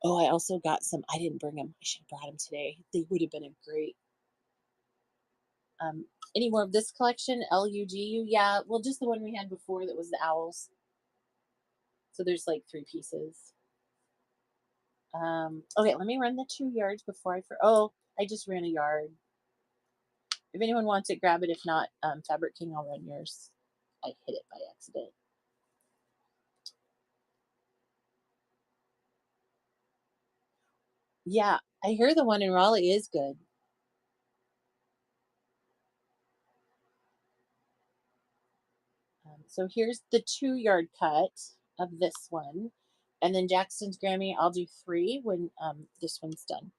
Oh, I also got some. I didn't bring them. I should have brought them today. They would have been a great. Um, any more of this collection? LUGU? Yeah. Well, just the one we had before that was the owls. So there's like three pieces. Okay, let me run the 2 yards before oh, I just ran a yard. If anyone wants it, grab it. If not, Fabric King, I'll run yours. I hit it by accident. Yeah, I hear the one in Raleigh is good. So here's the 2 yard cut of this one. And then Jackson's Grammy, I'll do three when this one's done.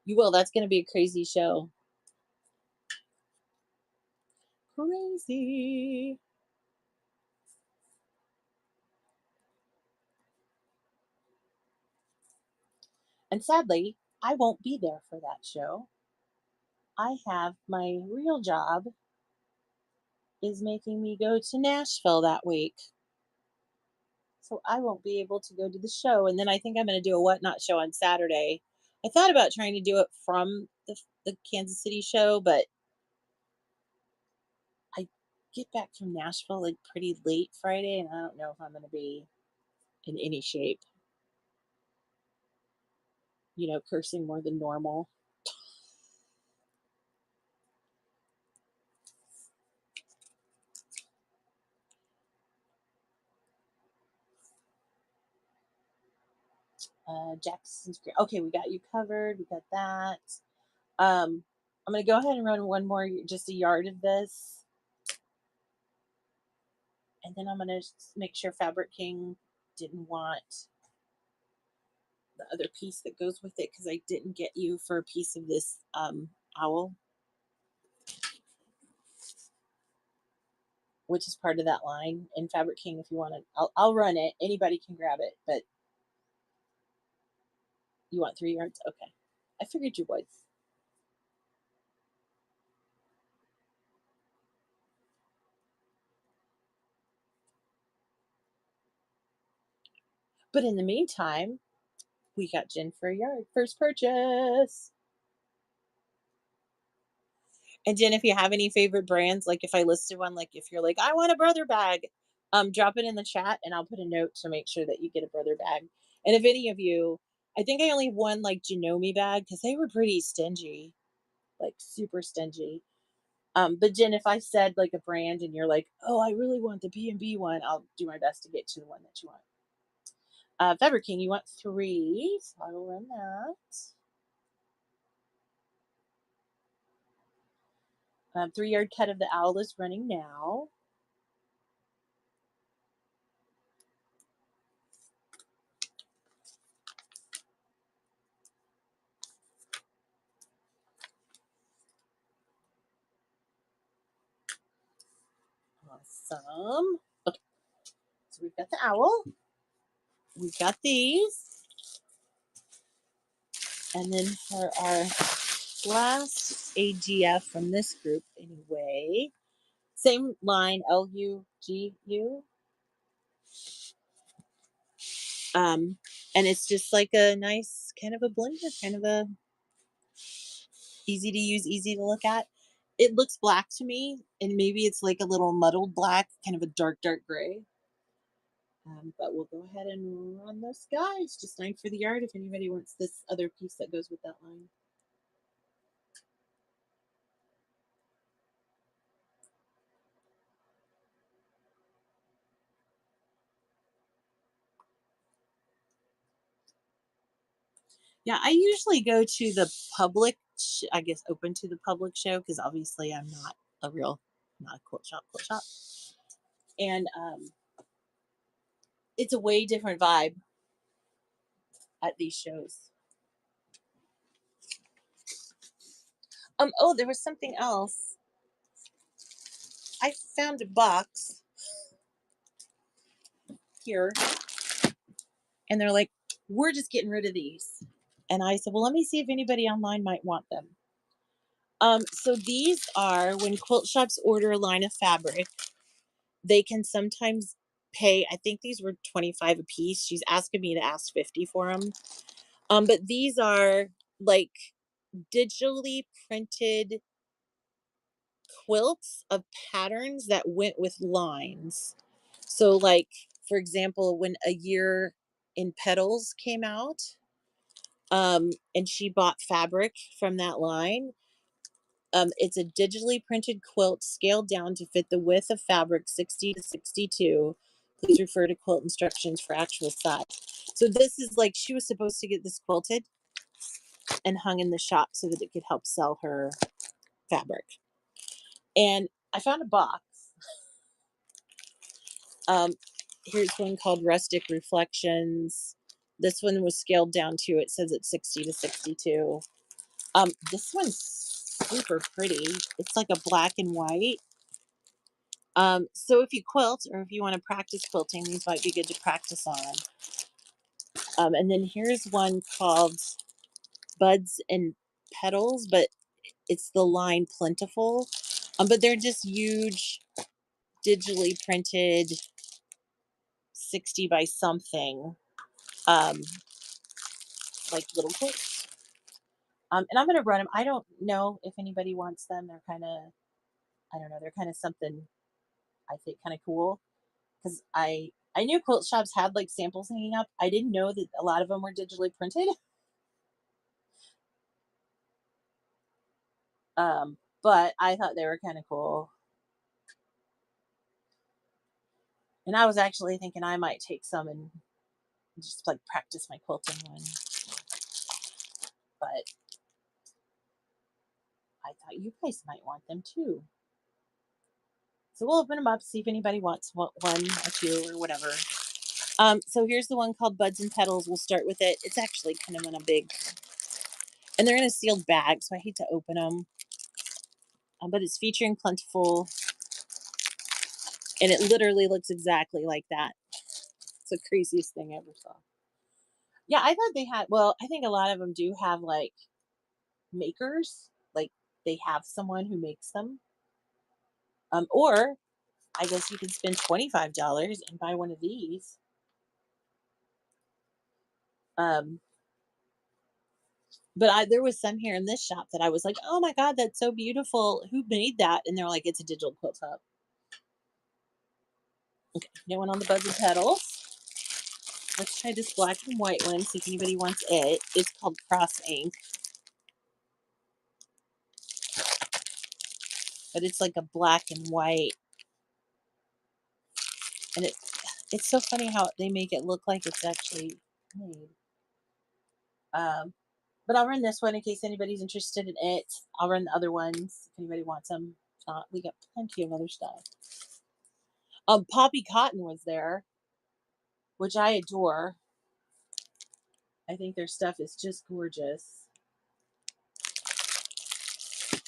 You will. That's going to be a crazy show. Crazy. And sadly, I won't be there for that show. I have my real job is making me go to Nashville that week. So I won't be able to go to the show. And then I think I'm going to do a whatnot show on Saturday. I thought about trying to do it from the Kansas City show, but I get back from Nashville like pretty late Friday, and I don't know if I'm going to be in any shape, cursing more than normal. Jackson's great. Okay, we got you covered. We got that. I'm going to go ahead and run one more, just a yard of this. And then I'm going to make sure Fabric King didn't want the other piece that goes with it because I didn't get you for a piece of this owl, which is part of that line. And Fabric King, if you want to, I'll run it. Anybody can grab it, but you want 3 yards? Okay. I figured you would. But in the meantime, we got Jen for a yard. First purchase. And Jen, if you have any favorite brands, like if I listed one, like if you're like, I want a brother bag, drop it in the chat and I'll put a note to make sure that you get a brother bag. And if any of you, I think I only have one like Janome bag because they were pretty stingy, like super stingy. But Jen, if I said like a brand and you're like, oh, I really want the B&B one, I'll do my best to get to the one that you want. Fabric King, you want 3, so I will run that. 3-yard cut of the owl is running now. Awesome. Okay, so we've got the owl. We've got these. And then for our last AGF from this group anyway, same line, LUGU. And it's just like a nice kind of a blender, kind of a easy to use, easy to look at. It looks black to me, and maybe it's like a little muddled black, kind of a dark, dark gray. But we'll go ahead and run this guy. It's just 9 for the yard if anybody wants this other piece that goes with that line. Yeah, I usually go to the public, I guess, open to the public show because obviously I'm not not a quilt shop. And it's a way different vibe at these shows. Oh, there was something else. I found a box here, and they're like, we're just getting rid of these. And I said, well, let me see if anybody online might want them. So these are when quilt shops order a line of fabric, they can sometimes pay, I think these were 25 a piece. She's asking me to ask 50 for them. But these are like digitally printed quilts of patterns that went with lines. So like, for example, when A Year in Petals came out, and she bought fabric from that line, it's a digitally printed quilt scaled down to fit the width of fabric 60 to 62. Please refer to quilt instructions for actual size. So this is like she was supposed to get this quilted and hung in the shop so that it could help sell her fabric. And I found a box. Here's one called Rustic Reflections. This one was scaled down to, it says it's 60 to 62. This one's super pretty. It's like a black and white. So if you quilt or if you want to practice quilting, these might be good to practice on. And then here's one called Buds and Petals, but it's the line Plentiful. But they're just huge, digitally printed 60 by something, um, like little quilts. And I'm going to run them. I don't know if anybody wants them. They're kind of, I don't know, they're kind of something I think kind of cool. Because I knew quilt shops had like samples hanging up. I didn't know that a lot of them were digitally printed. But I thought they were kind of cool. And I was actually thinking I might take some and just like practice my quilting one. But I thought you guys might want them too. So we'll open them up, see if anybody wants one or two or whatever. So here's the one called Buds and Petals. We'll start with it. It's actually kind of in a big, and they're in a sealed bag, so I hate to open them. But it's featuring Plentiful, and it literally looks exactly like that. It's the craziest thing I ever saw. Yeah, I thought they had, well, I think a lot of them do have like makers, like they have someone who makes them. Or I guess you can spend $25 and buy one of these. But there was some here in this shop that I was like, oh my God, that's so beautiful. Who made that? And they're like, it's a digital quilt top. Okay, new one on the Buds and Petals. Let's try this black and white one, see if anybody wants it. It's called Cross Ink. but it's like a black and white, and it's so funny how they make it look like it's actually made. Um, but I'll run this one in case anybody's interested in it. I'll run the other ones if anybody wants them. If not, we got plenty of other stuff. Poppy Cotton was there, which I adore. I think their stuff is just gorgeous.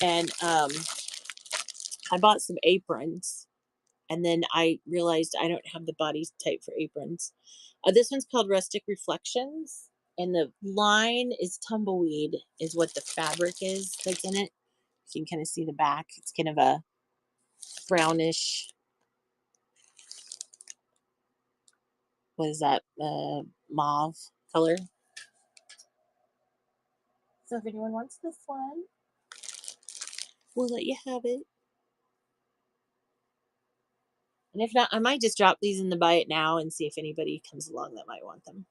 And I bought some aprons, and then I realized I don't have the body type for aprons. This one's called Rustic Reflections, and the line is tumbleweed, is what the fabric is that's in it. You can kind of see the back. It's kind of a brownish. What is that? Mauve color. So if anyone wants this one, we'll let you have it. And if not, I might just drop these in the buy it now and see if anybody comes along that might want them.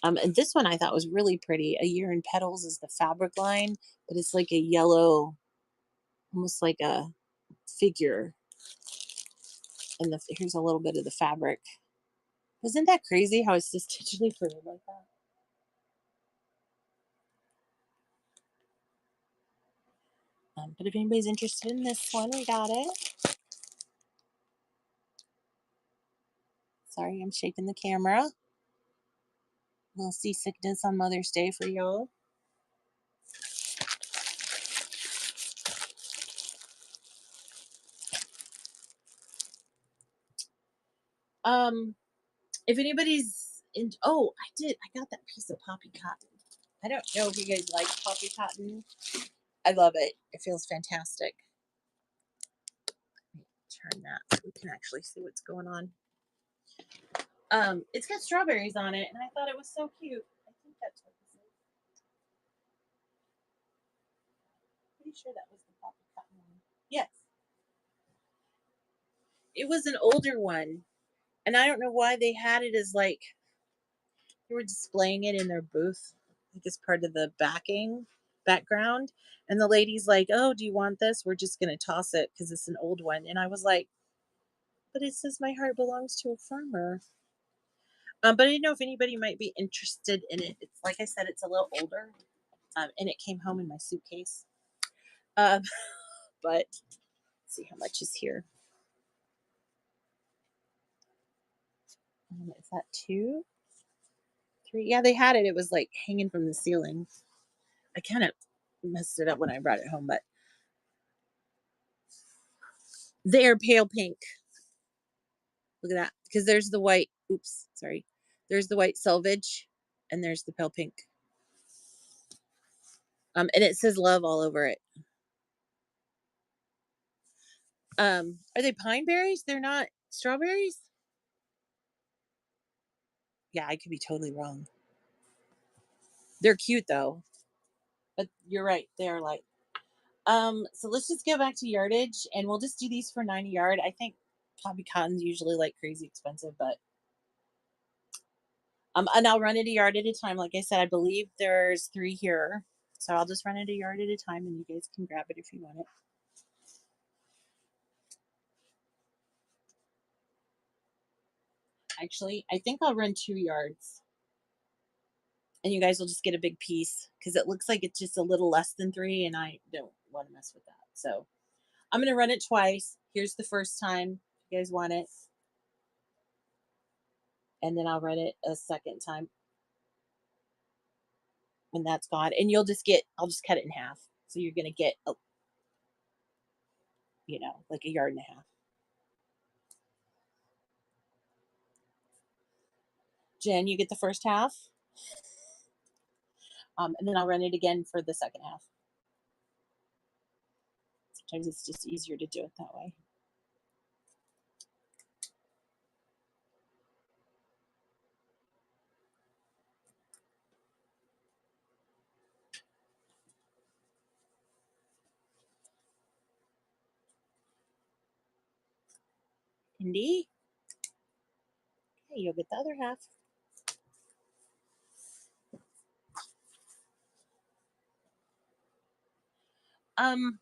And this one I thought was really pretty. A Year in Petals is the fabric line, but it's like a yellow, almost like a figure. And here's a little bit of the fabric. Isn't that crazy how it's just digitally printed like that? But if anybody's interested in this one, we got it. Sorry, I'm shaking the camera. A little seasickness on Mother's Day for y'all. If anybody's in, oh, I got that piece of poppy cotton. I don't know if you guys like poppy cotton. I love it. It feels fantastic. Turn that so we can actually see what's going on. It's got strawberries on it, and I thought it was so cute. I think that's what this is. Pretty sure that was the poppy cotton one. Yes, it was an older one, and I don't know why they had it as like they were displaying it in their booth, like as part of the background. And the lady's like, "Oh, do you want this? We're just gonna toss it because it's an old one." And I was like, "But it says my heart belongs to a farmer." But I didn't know if anybody might be interested in it. It's like I said, it's a little older, and it came home in my suitcase. Um, but let's see how much is here. Is that 2, 3? Yeah, they had it. It was like hanging from the ceiling. I kind of messed it up when I brought it home, but they're pale pink. Look at that, because there's the white. Oops, sorry. There's the white selvage, and there's the pale pink. And it says love all over it. Are they pine berries? They're not strawberries? Yeah, I could be totally wrong. They're cute though. But you're right, they are light. So let's just go back to yardage, and we'll just do these for 90 yard. I think poppy cotton's usually like crazy expensive, but and I'll run it a yard at a time. Like I said, I believe there's 3 here. So I'll just run it a yard at a time, and you guys can grab it if you want it. Actually, I think I'll run 2 yards. And you guys will just get a big piece because it looks like it's just a little less than 3, and I don't want to mess with that. So I'm going to run it twice. Here's the first time if you guys want it. And then I'll run it a second time when that's gone. And I'll just cut it in half. So you're going to get, like a yard and a half. Jen, you get the first half. And then I'll run it again for the second half. Sometimes it's just easier to do it that way. Indy, okay, you'll get the other half. Um,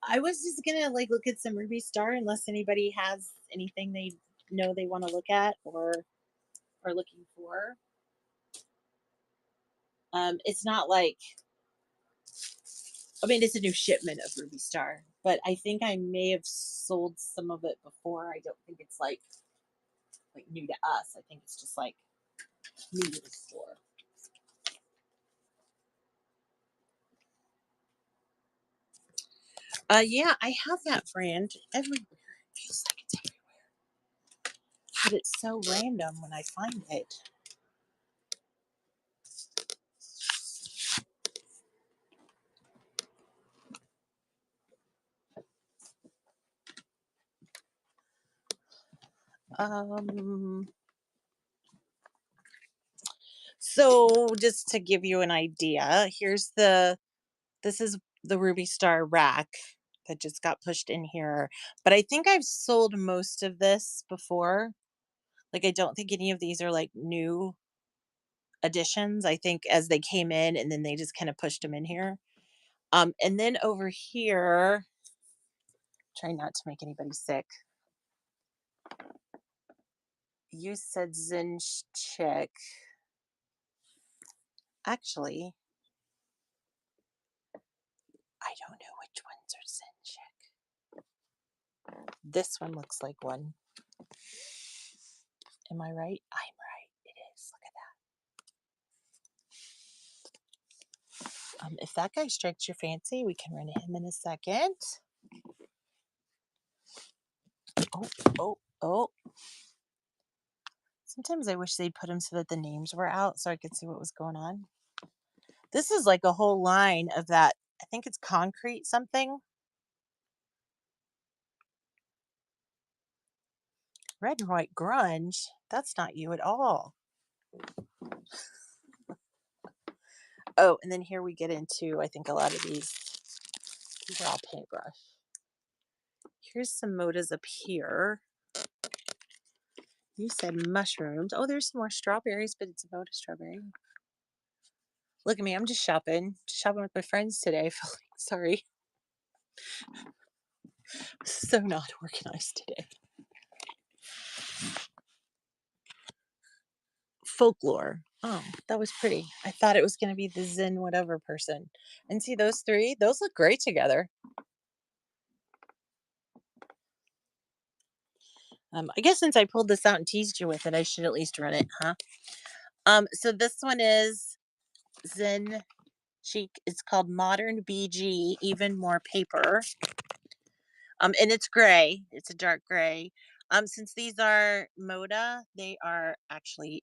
I was just gonna like look at some Ruby Star unless anybody has anything they know they want to look at or are looking for. It's not like I mean it's a new shipment of Ruby Star, but I think I may have sold some of it before. I don't think it's like new to us. I think it's just like new to the store. Yeah, I have that brand everywhere. It feels like it's everywhere, but it's so random when I find it. Um, so just to give you an idea, this is the Ruby Star rack that just got pushed in here. But I think I've sold most of this before. Like I don't think any of these are like new additions. I think as they came in and then they just kind of pushed them in here. And then over here, try not to make anybody sick. You said Chick. Actually, I don't know which ones are Zen Chick. This one looks like one. Am I right? I'm right. It is. Look at that. If that guy strikes your fancy, we can run him in a second. Oh, oh, oh. Sometimes I wish they'd put them so that the names were out so I could see what was going on. This is like a whole line of that. I think it's concrete something. Red and white grunge. That's not you at all. Oh, and then here we get into, I think a lot of these are all paintbrush. Here's some modas up here. You said mushrooms. Oh, there's some more strawberries, but it's a moda strawberry. Look at me, I'm just shopping. Just shopping with my friends today. Sorry. So not organized today. Folklore. Oh, that was pretty. I thought it was going to be the Zen whatever person. And see those three? Those look great together. I guess since I pulled this out and teased you with it, I should at least run it, huh? So this one is Zen Chic. It's called Modern BG, even more paper. And it's gray. It's a dark gray. Since these are Moda, they are actually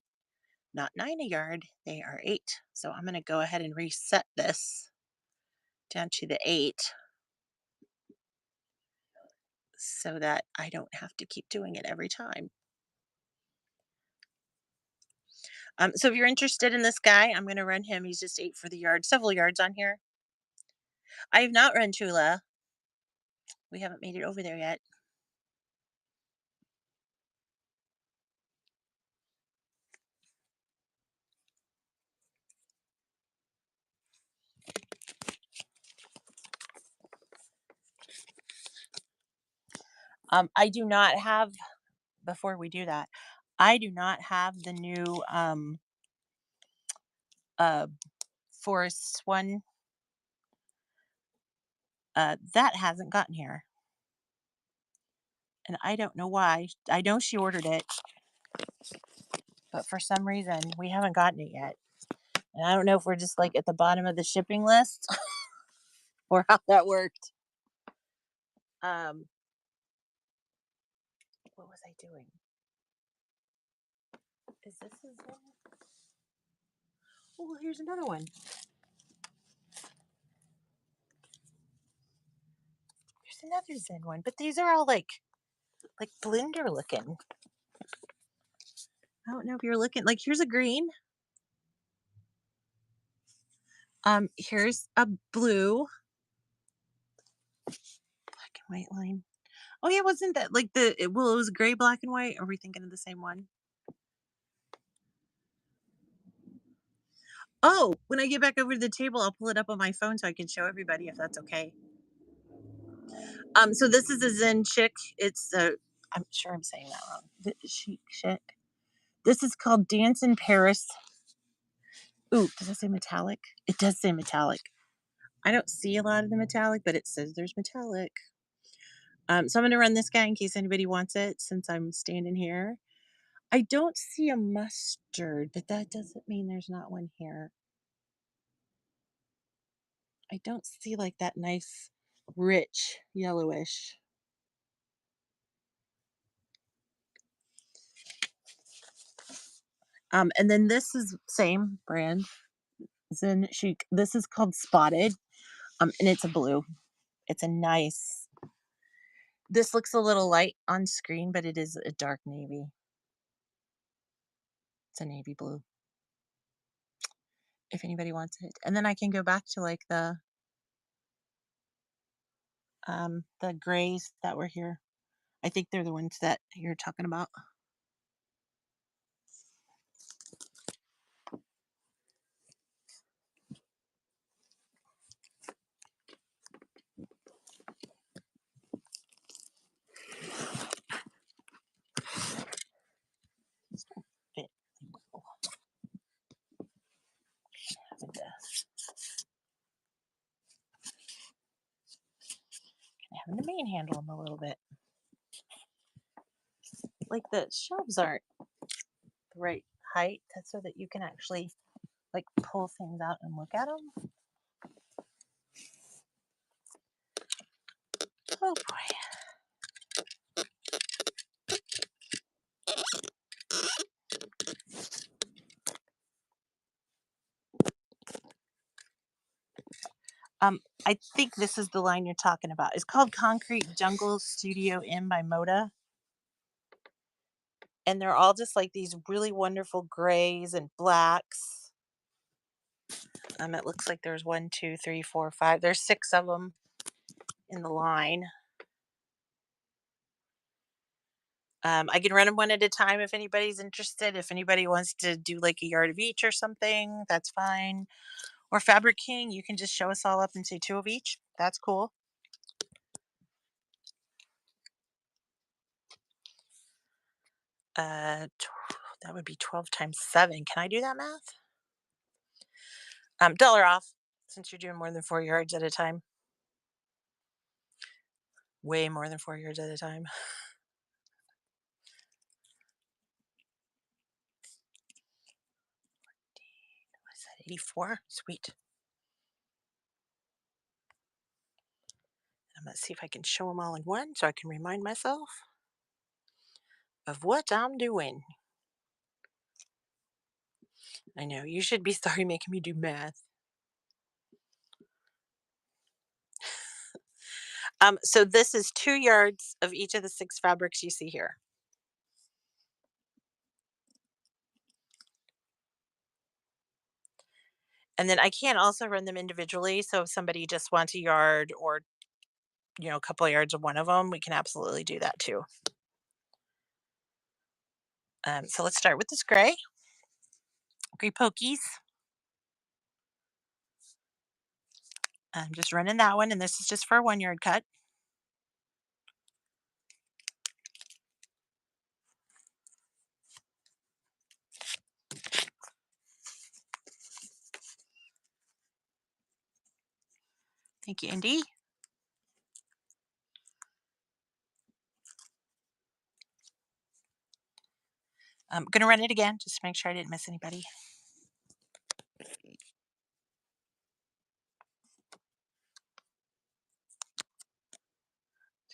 not 9 a yard, they are 8. So I'm going to go ahead and reset this down to the 8 so that I don't have to keep doing it every time. So if you're interested in this guy, I'm going to run him. He's just 8 for the yard, several yards on here. I have not run Tula. We haven't made it over there yet. I do not have, before we do that, I do not have the new uh, forest one. That hasn't gotten here. And I don't know why. I know she ordered it, but for some reason we haven't gotten it yet. And I don't know if we're just like at the bottom of the shipping list or how that worked. Um, what was I doing? Is this his one? Oh, here's another one. There's another Zen one, but these are all like blender looking. I don't know if you're looking. Like here's a green. Here's a blue, black and white line. Oh yeah, wasn't that like well, it was gray, black and white? Are we thinking of the same one? Oh, when I get back over to the table, I'll pull it up on my phone so I can show everybody if that's okay. So this is a Zen chick. It's a, I'm sure I'm saying that wrong. Chic chick. This is called Dance in Paris. Ooh, does it say metallic? It does say metallic. I don't see a lot of the metallic, but it says there's metallic. So I'm gonna run this guy in case anybody wants it since I'm standing here. I don't see a mustard, but that doesn't mean there's not one here. I don't see like that nice, rich yellowish. And then this is same brand, Zen Chic. This is called Spotted, and it's a blue. It's a nice. This looks a little light on screen, but it is a dark navy. It's a navy blue. If anybody wants it, and then I can go back to like the grays that were here. I think they're the ones that you're talking about. Fit really well. Having to manhandle them a little bit. Like the shelves aren't the right height. That's so that you can actually like pull things out and look at them. Oh boy. I think this is the line you're talking about. It's called Concrete Jungle Studio M by Moda. And they're all just like these really wonderful grays and blacks. It looks like there's one, two, three, four, five. There's six of them in the line. I can run them one at a time if anybody's interested. If anybody wants to do like a yard of each or something, that's fine. Or Fabric King, you can just show us all up and say two of each. That's cool. That would be 12 times 7. Can I do that math? Dollar off since you're doing more than 4 yards at a time. Way more than 4 yards at a time. What is that? 84? Sweet. I'm gonna see if I can show them all in one so I can remind myself of what I'm doing. I know you should be sorry making me do math. So this is 2 yards of each of the six fabrics you see here. And then I can also run them individually. So if somebody just wants a yard or a couple of yards of one of them, we can absolutely do that too. So let's start with this gray pokies. I'm just running that one, and this is just for a 1 yard cut. Thank you, Indy. I'm gonna run it again just to make sure I didn't miss anybody.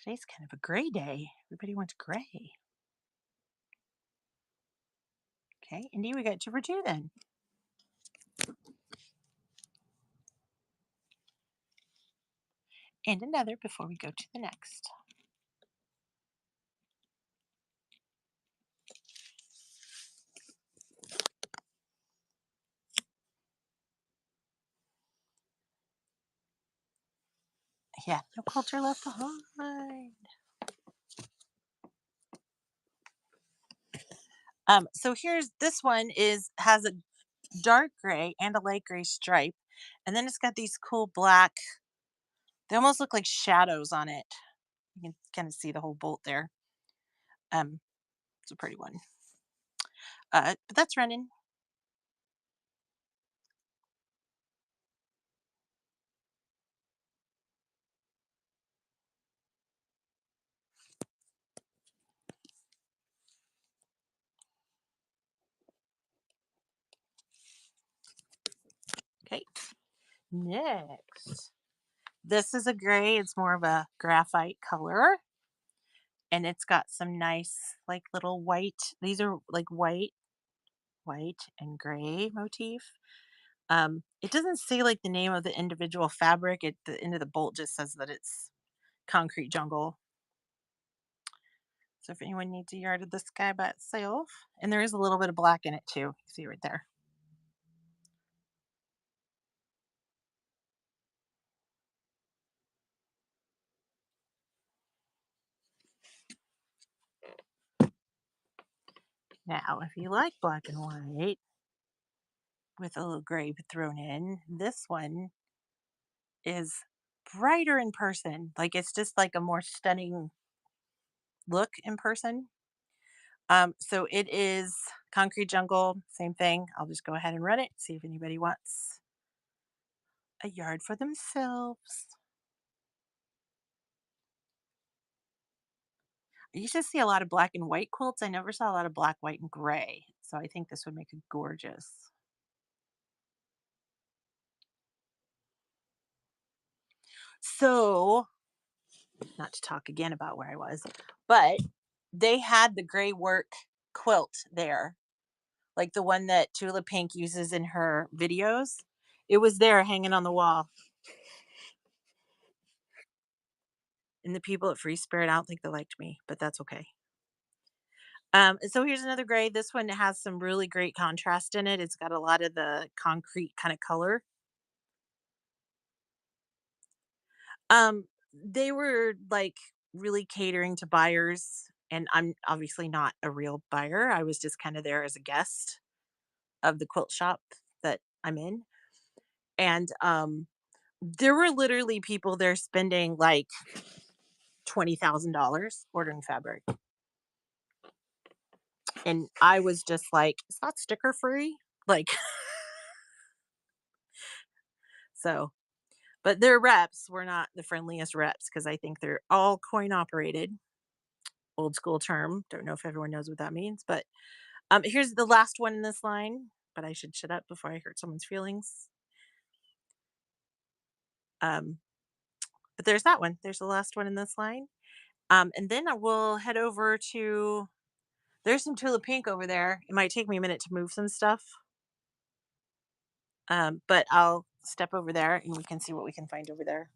Today's kind of a gray day. Everybody wants gray. Okay, Indy, we got 2 for 2 then. And another before we go to the next. Yeah, no culture left behind. So here's this one has a dark gray and a light gray stripe. And then it's got these cool black, they almost look like shadows on it. You can kind of see the whole bolt there. Um, it's a pretty one. But that's running. Okay. Next. This is a gray. It's more of a graphite color. And it's got some nice, like little white. These are like white, and gray motif. It doesn't say like the name of the individual fabric. At the end of the bolt just says that it's concrete jungle. So if anyone needs a yard of this guy by itself, and there is a little bit of black in it too. You see right there. Now, if you like black and white with a little gray thrown in, this one is brighter in person. Like it's just like a more stunning look in person. So it is concrete jungle, same thing. I'll just go ahead and run it, see if anybody wants a yard for themselves. I used to see a lot of black and white quilts. I never saw a lot of black, white, and gray. So I think this would make it gorgeous. So, not to talk again about where I was, but they had the gray work quilt there, like the one that Tula Pink uses in her videos. It was there hanging on the wall. And the people at Free Spirit, I don't think they liked me, but that's okay. So here's another gray. This one has some really great contrast in it. It's got a lot of the concrete kind of color. They were like really catering to buyers, and I'm obviously not a real buyer. I was just kind of there as a guest of the quilt shop that I'm in. And there were literally people there spending like $20,000 ordering fabric. And I was just like, "Is that sticker free?" Like, so, but their reps were not the friendliest reps because I think they're all coin operated. Old school term. Don't know if everyone knows what that means, but here's the last one in this line. But I should shut up before I hurt someone's feelings. Um, but there's that one. There's the last one in this line. And then I will head over to. There's some Tula Pink over there. It might take me a minute to move some stuff, but I'll step over there and we can see what we can find over there.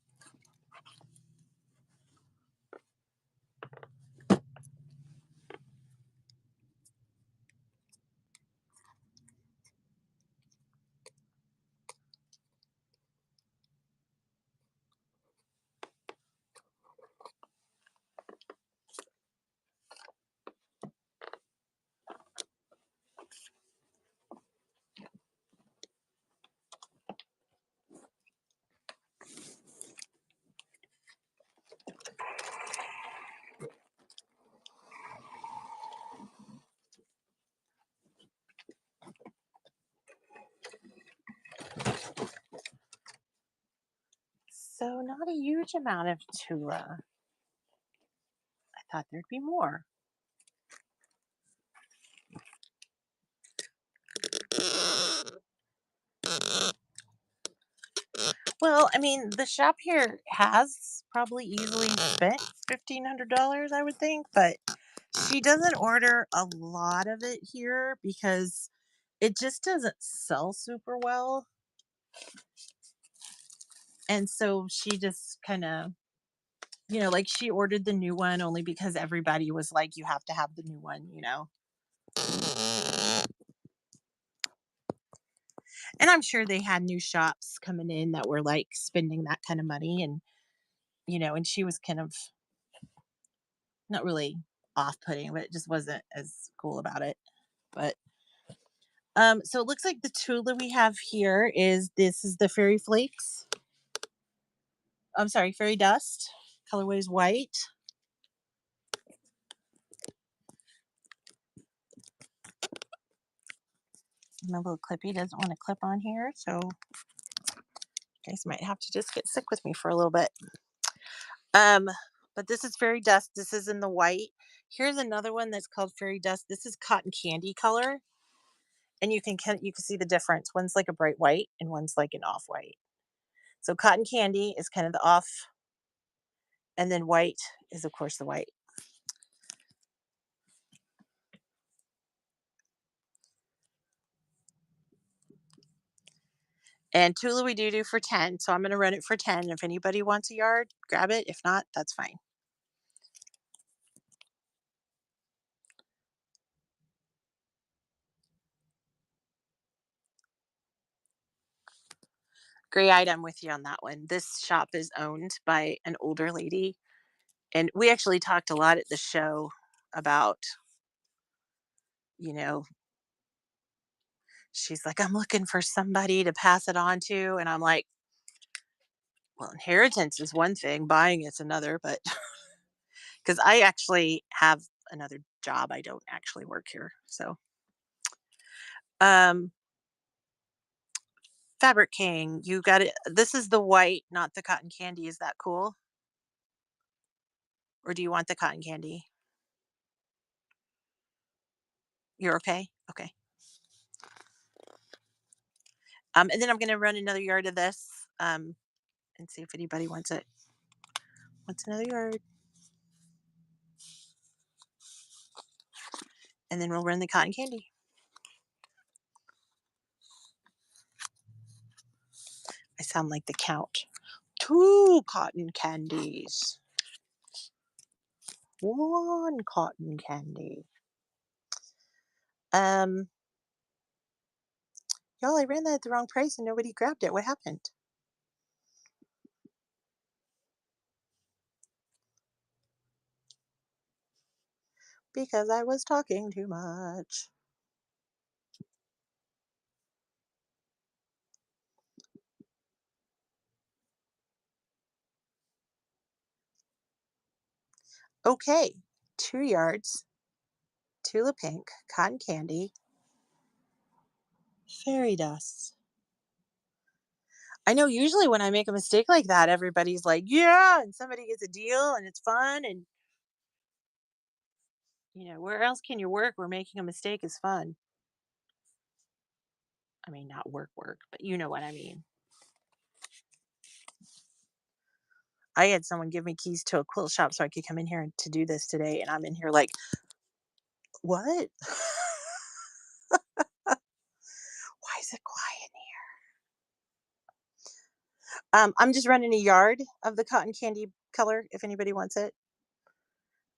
So not a huge amount of Tula. I thought there'd be more. Well, I mean, the shop here has probably easily spent $1,500, I would think, but she doesn't order a lot of it here because it just doesn't sell super well. And so she just kind of, like she ordered the new one only because everybody was like, you have to have the new one. And I'm sure they had new shops coming in that were like spending that kind of money. And she was kind of not really off putting, but it just wasn't as cool about it. But So it looks like the Tula we have here is this is the Fairy Flakes. I'm sorry, Fairy Dust. Colorway is white. My little clippy doesn't want to clip on here, so you guys might have to just get sick with me for a little bit. Um, but this is Fairy Dust. This is in the white. Here's another one that's called Fairy Dust. This is cotton candy color, and you can see the difference. One's like a bright white, and one's like an off white. So cotton candy is kind of the off, and then white is of course the white. And Tula we do for 10, so I'm going to run it for 10. If anybody wants a yard, grab it. If not, that's fine. Great item with you on that one. This shop is owned by an older lady, and we actually talked a lot at the show about, you know, she's like, I'm looking for somebody to pass it on to. And I'm like, well, inheritance is one thing, buying it's another. But because I actually have another job, I don't actually work here. So, um, Fabric King, you got it. This is the white, not the cotton candy. Is that cool? Or do you want the cotton candy? You're okay? Okay. And then I'm going to run another yard of this and see if anybody wants it. Wants another yard. And then we'll run the cotton candy. I sound like the count. 2 cotton candies. 1 cotton candy. Um, y'all, I ran that at the wrong price and nobody grabbed it. What happened? Because I was talking too much. Okay, 2 yards, Tula Pink, cotton candy, fairy dust. I know usually when I make a mistake like that, everybody's like, yeah, and somebody gets a deal and it's fun. And, where else can you work where making a mistake is fun? I mean, not work, but you know what I mean. I had someone give me keys to a quilt shop so I could come in here to do this today. And I'm in here like, what? Why is it quiet in here? I'm just running a yard of the cotton candy color if anybody wants it.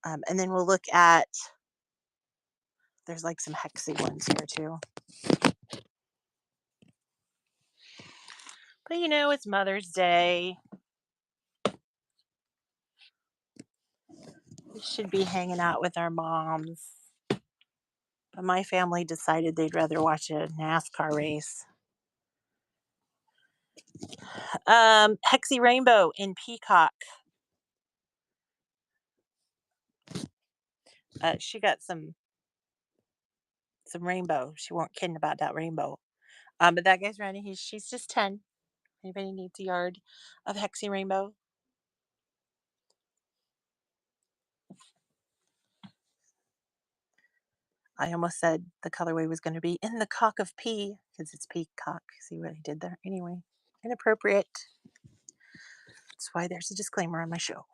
And then we'll look at, there's like some hexy ones here too. But it's Mother's Day. We should be hanging out with our moms. But my family decided they'd rather watch a NASCAR race. Hexy Rainbow in Peacock. She got some rainbow. She weren't kidding about that rainbow. But that guy's running. She's just 10. Anybody needs a yard of Hexy Rainbow? I almost said the colorway was going to be in the cock of pea because it's peacock. See what I did there? Anyway, inappropriate. That's why there's a disclaimer on my show.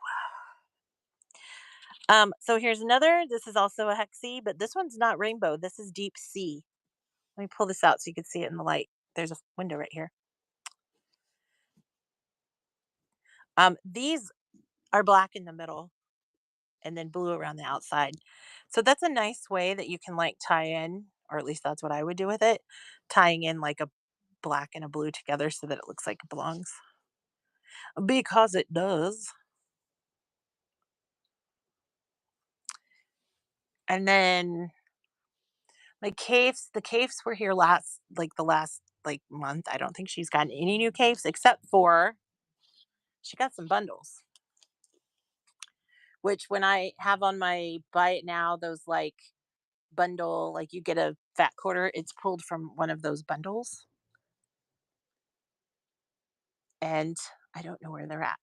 So here's another. This is also a hexy, but this one's not rainbow. This is deep sea. Let me pull this out so you can see it in the light. There's a window right here. These are black in the middle and then blue around the outside. So that's a nice way that you can like tie in, or at least that's what I would do with it, tying in like a black and a blue together so that it looks like it belongs. Because it does. And then The caves were here the last like month. I don't think she's gotten any new caves except for she got some bundles, which when I have on my buy it now, those like bundle, like you get a fat quarter, it's pulled from one of those bundles. And I don't know where they're at.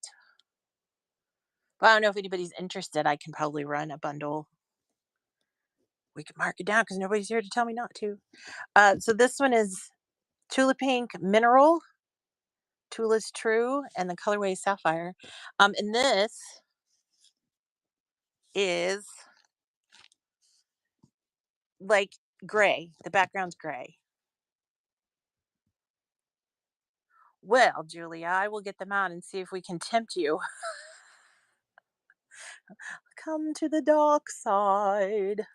But I don't know if anybody's interested. I can probably run a bundle. We can mark it down because nobody's here to tell me not to. So this one is Tula Pink Mineral, Tula's True, and the colorway is Sapphire. And this is like gray. The background's gray. Well, Julia, I will get them out and see if we can tempt you. Come to the dark side.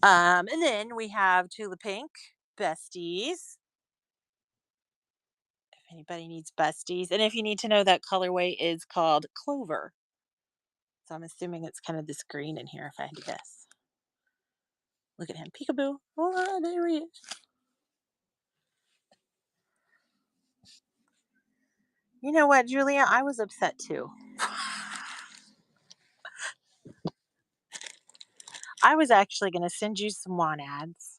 And then we have Tula Pink Besties. If anybody needs besties, and if you need to know, that colorway is called Clover. So I'm assuming it's kind of this green in here, if I had to guess. Look at him, peekaboo! Oh, there he is. You know what, Julia? I was upset too. I was actually going to send you some want ads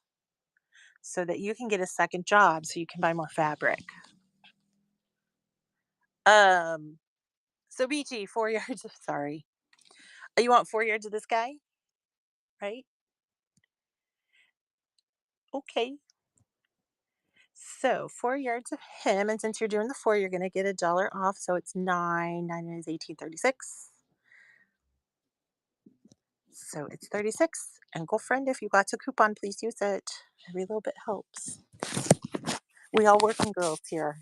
so that you can get a second job, so you can buy more fabric. Um. So BT, 4 yards. Sorry, you want 4 yards of this guy, right? Okay. So 4 yards of him, and since you're doing the four, you're gonna get $1 off. So it's 9 is 18.36. So it's 36. And girlfriend, if you got a coupon, please use it. Every little bit helps. We all working girls here.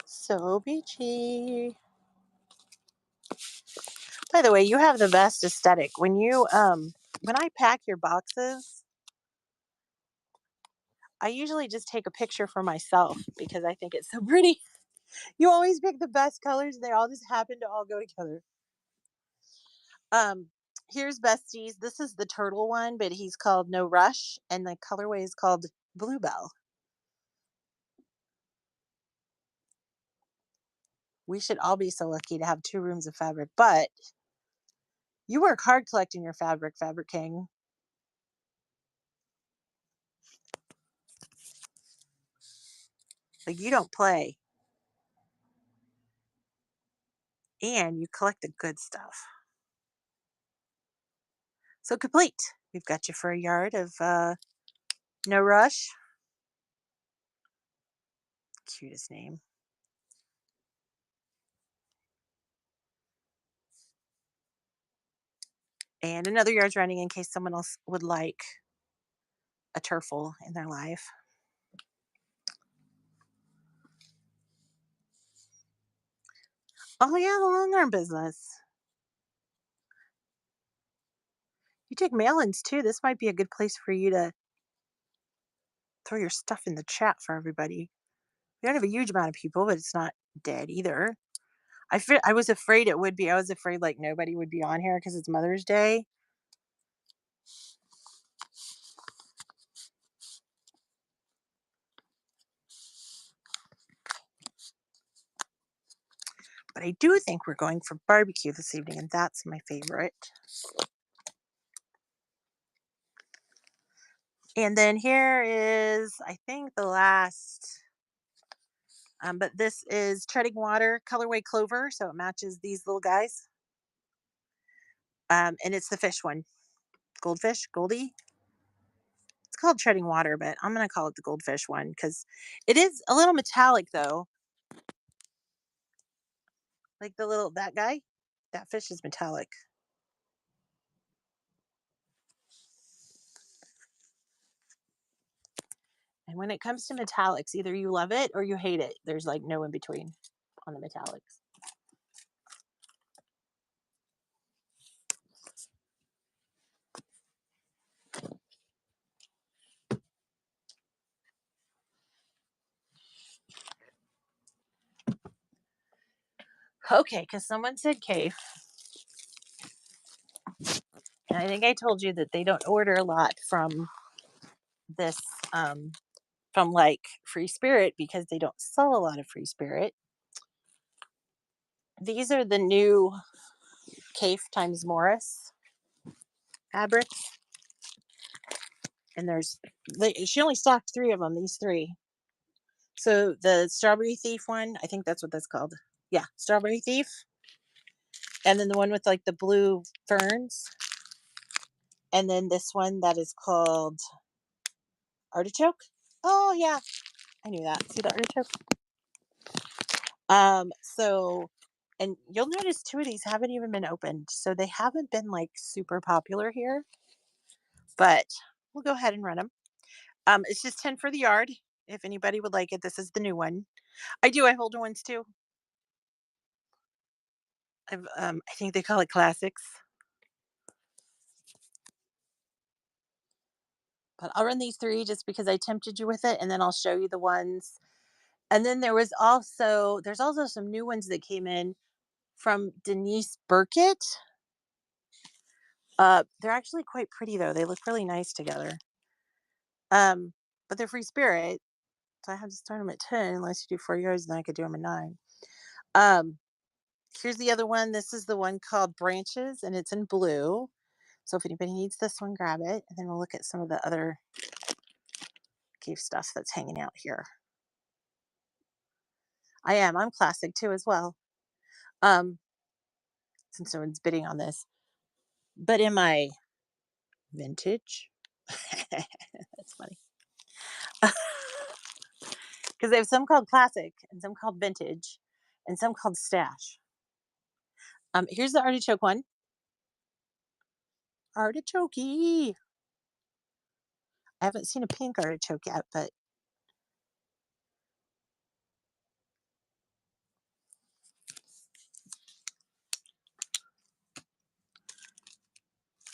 So beachy. By the way, you have the best aesthetic. When I pack your boxes, I usually just take a picture for myself because I think it's so pretty. You always pick the best colors and they all just happen to all go together. Um, Here's Besties. This is the turtle one, but he's called No Rush, and the colorway is called Bluebell. We should all be so lucky to have 2 rooms of fabric, but you work hard collecting your fabric, Fabric King. Like you don't play, and you collect the good stuff. So complete. We've got you for a yard of No Rush. Cutest name. And another yard's running in case someone else would like a turfle in their life. Oh yeah, the long arm business. You take mail-ins too. This might be a good place for you to throw your stuff in the chat for everybody. We don't have a huge amount of people, but it's not dead either. I was afraid it would be. I was afraid like nobody would be on here because it's Mother's Day. But I do think we're going for barbecue this evening, and that's my favorite. And then here is, I think, the last. But this is Treading Water colorway Clover, so it matches these little guys. And it's the fish one, goldfish, Goldie. It's called Treading Water, but I'm gonna call it the goldfish one because it is a little metallic though. Like that guy, that fish is metallic. And when it comes to metallics, either you love it or you hate it. There's like no in between on the metallics. Okay, because someone said cave, and I think I told you that they don't order a lot from this, um, from like Free Spirit because they don't sell a lot of Free Spirit. These are the new Cafe times Morris fabrics, and she only stocked three of them. These three. So the Strawberry Thief one, I think that's what that's called. Yeah, Strawberry Thief, and then the one with like the blue ferns, and then this one that is called Artichoke. Oh yeah, I knew that. See the artichoke? So, and you'll notice two of these haven't even been opened, so they haven't been like super popular here. But we'll go ahead and run them. It's just 10 for the yard. If anybody would like it, this is the new one. I hold ones too. I think they call it classics. But I'll run these three just because I tempted you with it, and then I'll show you the ones. And then there's also some new ones that came in from Denise Burkett. They're actually quite pretty though. They look really nice together. But they're Free Spirit, so I have to start them at 10 unless you do 4 yards, and I could do them at 9. Um, Here's the other one. This is the one called Branches, and it's in blue. So if anybody needs this one, grab it, and then we'll look at some of the other cave stuff that's hanging out here. I'm classic too as well. Um, since no one's bidding on this, but in my vintage, that's funny, because they have some called classic and some called vintage, and some called stash. Here's the artichoke one. Artichoke. I haven't seen a pink artichoke yet, but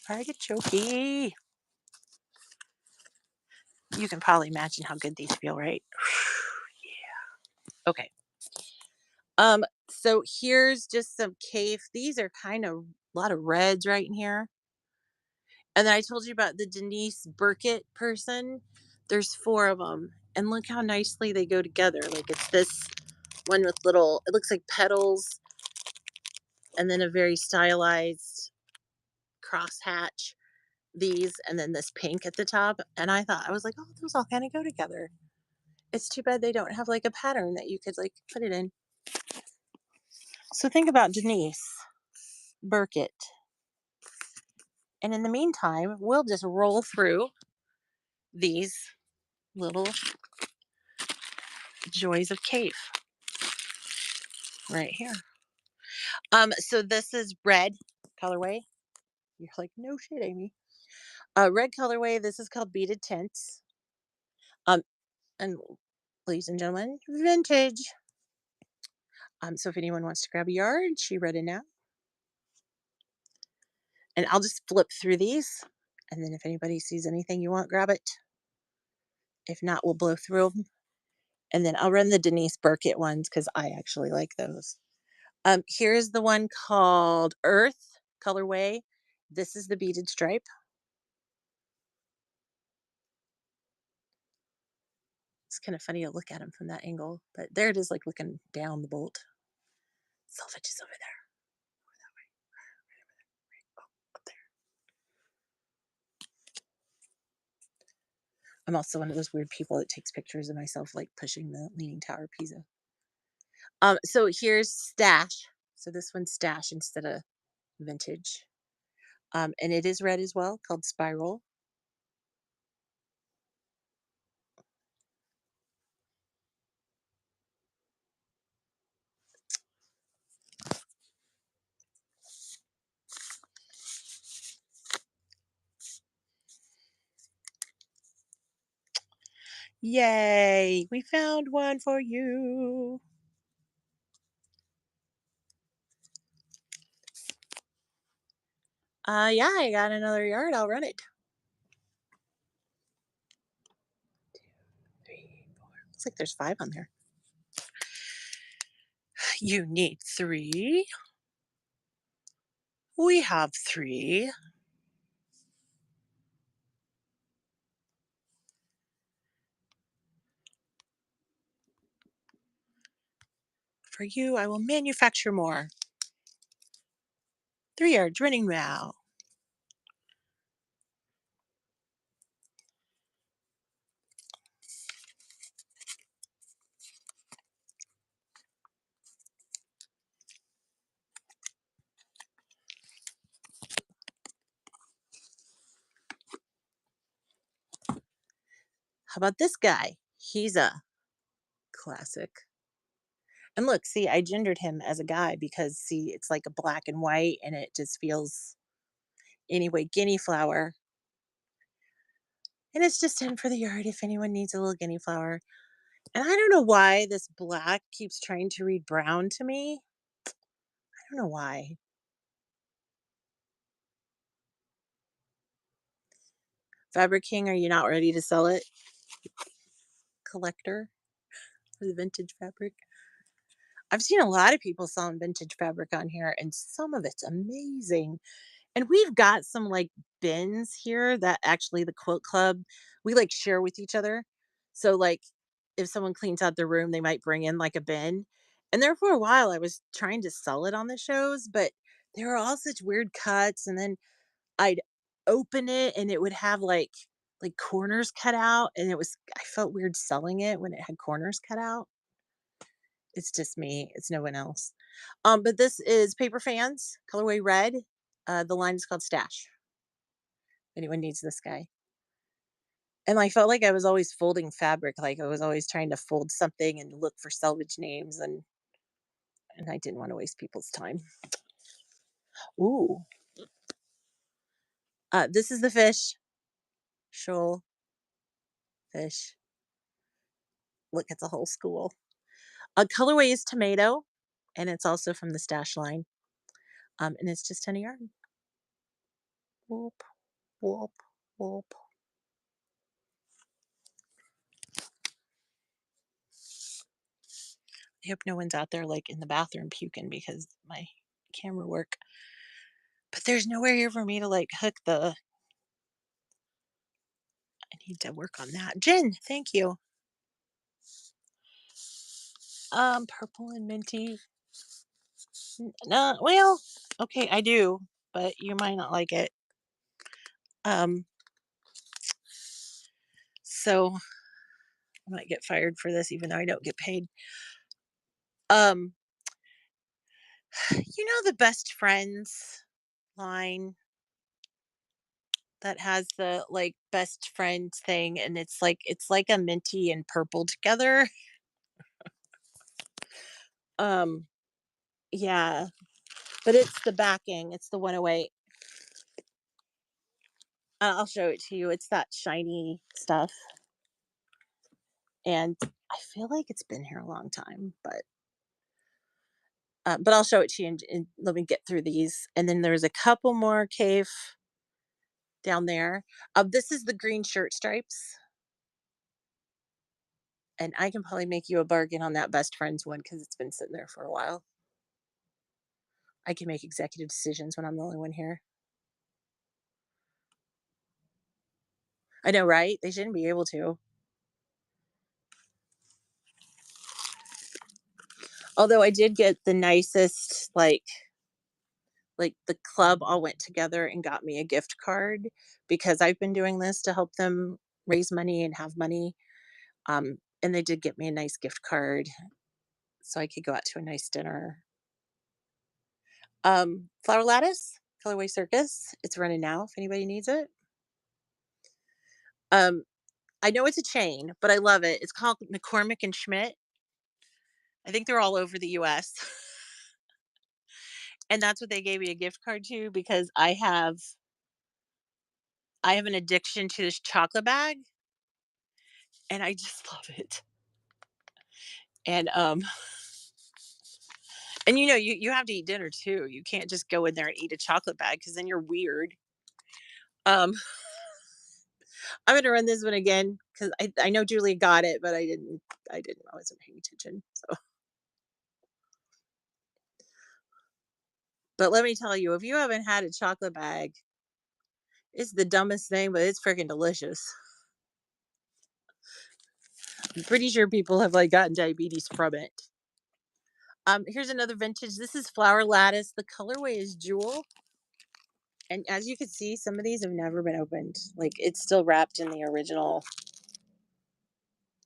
artichoke. You can probably imagine how good these feel, right? Okay. So here's just some cave. These are kind of a lot of reds right in here. And then I told you about the Denise Burkett person. There's four of them. And look how nicely they go together. Like it's this one with little, it looks like petals, and then a very stylized crosshatch. These, and then this pink at the top. And I was like, oh, those all kind of go together. It's too bad they don't have like a pattern that you could like put it in. So think about Denise Burkett. And in the meantime, we'll just roll through these little joys of cave right here. So this is red colorway. You're like, no shit, Amy. Red colorway. This is called Beaded Tints. Um, and ladies and gentlemen, vintage. So if anyone wants to grab a yard, she ready now. And I'll just flip through these. And then if anybody sees anything you want, grab it. If not, we'll blow through them. And then I'll run the Denise Burkett ones because I actually like those. Here's the one called Earth colorway. This is the beaded stripe. It's kind of funny to look at them from that angle, but there it is, like looking down the bolt. Selfridge is over there. Over that way. Right over there. Right. Oh, up there. I'm also one of those weird people that takes pictures of myself like pushing the Leaning Tower of Pisa. So here's Stash. So this one's Stash instead of Vintage. And it is red as well, called Spiral. Yay! We found one for you. Yeah, I got another yard. I'll run it. 2, 3, 4. Looks like there's 5 on there. You need 3. We have 3. For you, I will manufacture more. 3 yards running now. How about this guy? He's a classic. And look, see, I gendered him as a guy because, see, it's like a black and white and it just feels anyway, guinea flower. And it's just in for the yard if anyone needs a little guinea flower. And I don't know why this black keeps trying to read brown to me. I don't know why. Fabric King, are you not ready to sell it? Collector for the vintage fabric. I've seen a lot of people selling vintage fabric on here, and some of it's amazing. And we've got some like bins here that actually the quilt club we like share with each other. So like if someone cleans out their room, they might bring in like a bin. And there for a while I was trying to sell it on the shows, but there were all such weird cuts and then I'd open it and it would have like corners cut out and it was I felt weird selling it when it had corners cut out. It's just me, it's no one else. But this is Paper Fans, colorway red. The line is called Stash. If anyone needs this guy. And I felt like I was always folding fabric, like I was always trying to fold something and look for salvage names and I didn't want to waste people's time. Ooh. This is the fish. Shoal fish. Look, it's a whole school. A colorway is tomato, and it's also from the Stash line. And it's just 10 a yard. Whoop, whoop, whoop. I hope no one's out there like in the bathroom puking because my camera work. But there's nowhere here for me to like hook the. I need to work on that. Jen, thank you. Purple and minty. No, well, okay, I do, but you might not like it. Um, so I might get fired for this, even though I don't get paid. Um, you know the best friends line that has the like best friends thing, and it's like a minty and purple together. Um, yeah, but it's the backing. It's the 108. I'll show it to you. It's that shiny stuff, and I feel like it's been here a long time, but I'll show it to you and let me get through these. And then there's a couple more cave down there. This is the green shirt stripes, and I can probably make you a bargain on that best friends one because it's been sitting there for a while. I can make executive decisions when I'm the only one here. I know, right? They shouldn't be able to. Although I did get the nicest, like the club all went together and got me a gift card because I've been doing this to help them raise money and have money. And they did get me a nice gift card so I could go out to a nice dinner. Flower Lattice, Colorway Circus. It's running now if anybody needs it. Um, I know it's a chain, but I love it. It's called McCormick and Schmidt. I think they're all over the US. And that's what they gave me a gift card to because I have an addiction to this chocolate bag and I just love it. And and you have to eat dinner too. You can't just go in there and eat a chocolate bag because then you're weird. Um I'm gonna run this one again because I know Julie got it, but I didn't. I wasn't paying attention. So But let me tell you, if you haven't had a chocolate bag, it's the dumbest thing, but it's freaking delicious. I'm pretty sure people have like gotten diabetes from it. Here's another vintage. This is flower lattice. The colorway is jewel. And as you can see, some of these have never been opened. Like it's still wrapped in the original.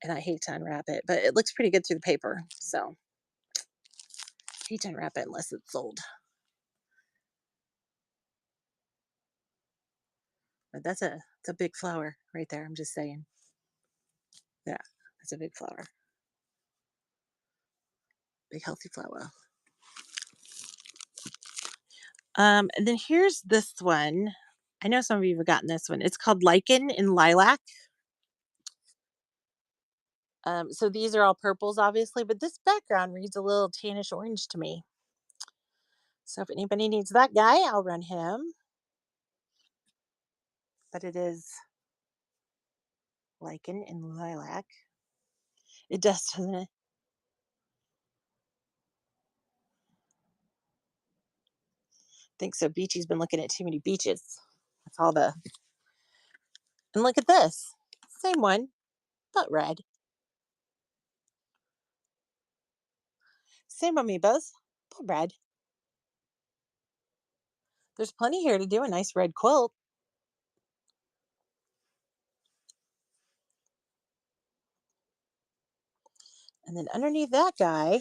And I hate to unwrap it, but it looks pretty good through the paper. So I hate to unwrap it unless it's sold. But it's a big flower right there. I'm just saying. Yeah, it's a big flower. Big healthy flower. And then here's this one. I know some of you have gotten this one. It's called Lichen in Lilac. So these are all purples, obviously, but this background reads a little tannish orange to me. So if anybody needs that guy, I'll run him. But it is Lichen in Lilac. It does, doesn't it? I think so. Beachy's been looking at too many beaches. That's all the. And look at this. Same one, but red. Same amoebas, but red. There's plenty here to do a nice red quilt. And then underneath that guy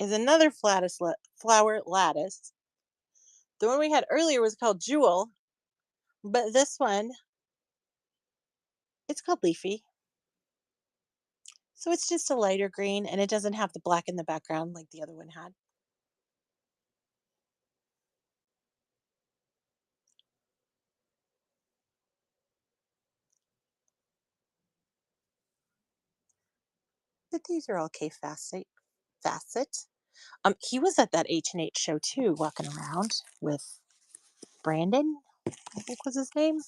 is another flower lattice. The one we had earlier was called Jewel, but this one, it's called Leafy. So it's just a lighter green and it doesn't have the black in the background like the other one had. But these are all K Facet. He was at that H&H show too, walking around with Brandon, I think was his name.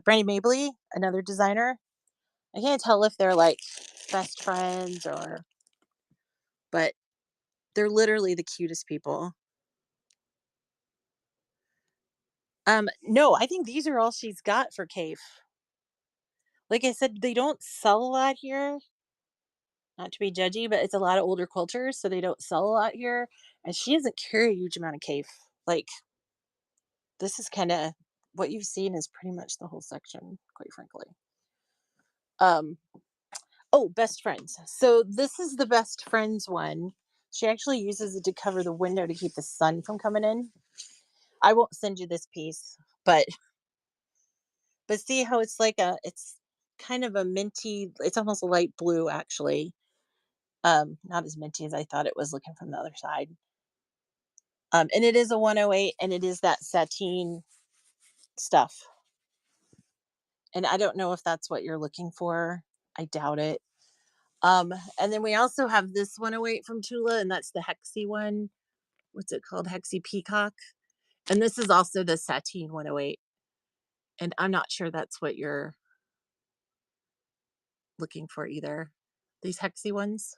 Brandon Mabley, another designer. I can't tell if they're like best friends or, but they're literally the cutest people. No, I think these are all she's got for Cave. Like I said, they don't sell a lot here. Not to be judgy, but it's a lot of older quilters, so they don't sell a lot here. And she doesn't carry a huge amount of Cave. Like this is kind of what you've seen is pretty much the whole section, quite frankly. Um, oh, best friends. So this is the best friends one. She actually uses it to cover the window to keep the sun from coming in. I won't send you this piece, but see how it's kind of a minty, it's almost a light blue actually. Not as minty as I thought it was looking from the other side. And it is a 108 and it is that sateen stuff. And I don't know if that's what you're looking for. I doubt it. And then we also have this 108 from Tula, and that's the Hexy one. What's it called? Hexy Peacock. And this is also the sateen 108. And I'm not sure that's what you're looking for either. These Hexy ones.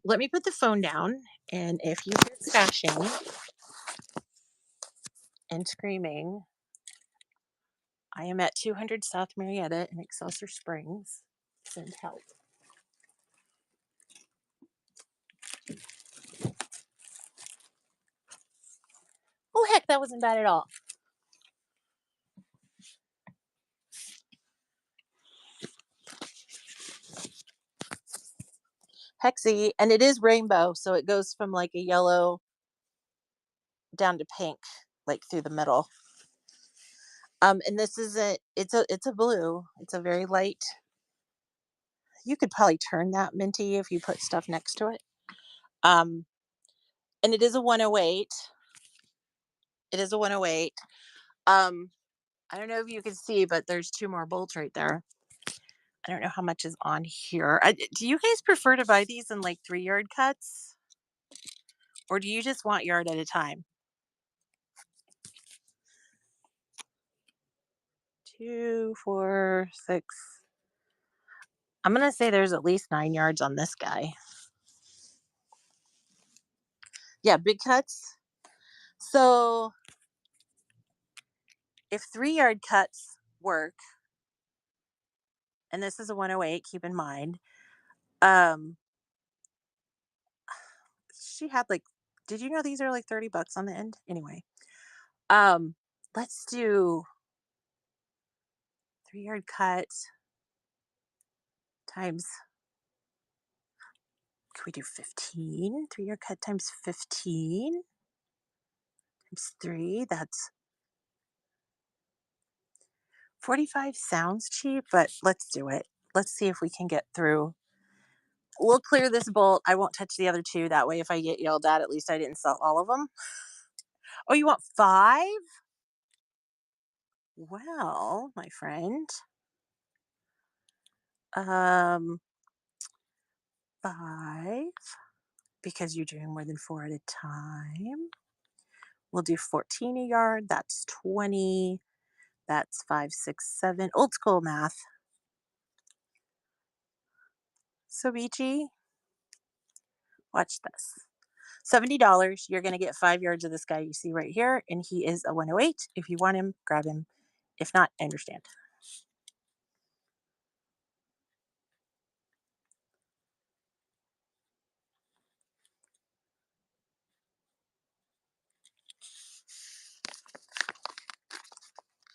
Let me put the phone down, and if you hear crashing and screaming, I am at 200 South Marietta in Excelsior Springs. Send help. Oh, heck, that wasn't bad at all. Hexy, and it is rainbow, so it goes from like a yellow down to pink, like through the middle. And this is it's a blue. It's a very light. You could probably turn that minty if you put stuff next to it. Um, and it is a 108. It is a 108. Um, I don't know if you can see, but there's two more bolts right there. I don't know how much is on here. Do you guys prefer to buy these in like 3-yard cuts? Or do you just want yard at a time? 2, 4, 6. I'm going to say there's at least 9 yards on this guy. Yeah, big cuts. So if 3-yard cuts work, and this is a 108, keep in mind, um, she had like, did you know these are like $30 on the end? Anyway, um, let's do 3-yard cut times, can we do 15? 3-yard cut times 15 times 3, that's 45 sounds cheap, but let's do it. Let's see if we can get through. We'll clear this bolt. I won't touch the other two. That way, if I get yelled at least I didn't sell all of them. Oh, you want 5? Well, my friend, um, 5, because you're doing more than 4 at a time. We'll do 14 a yard. That's 20. That's 5, 6, 7. Old school math. So, BG, watch this. $70. You're going to get 5 yards of this guy you see right here, and he is a 108. If you want him, grab him. If not, I understand.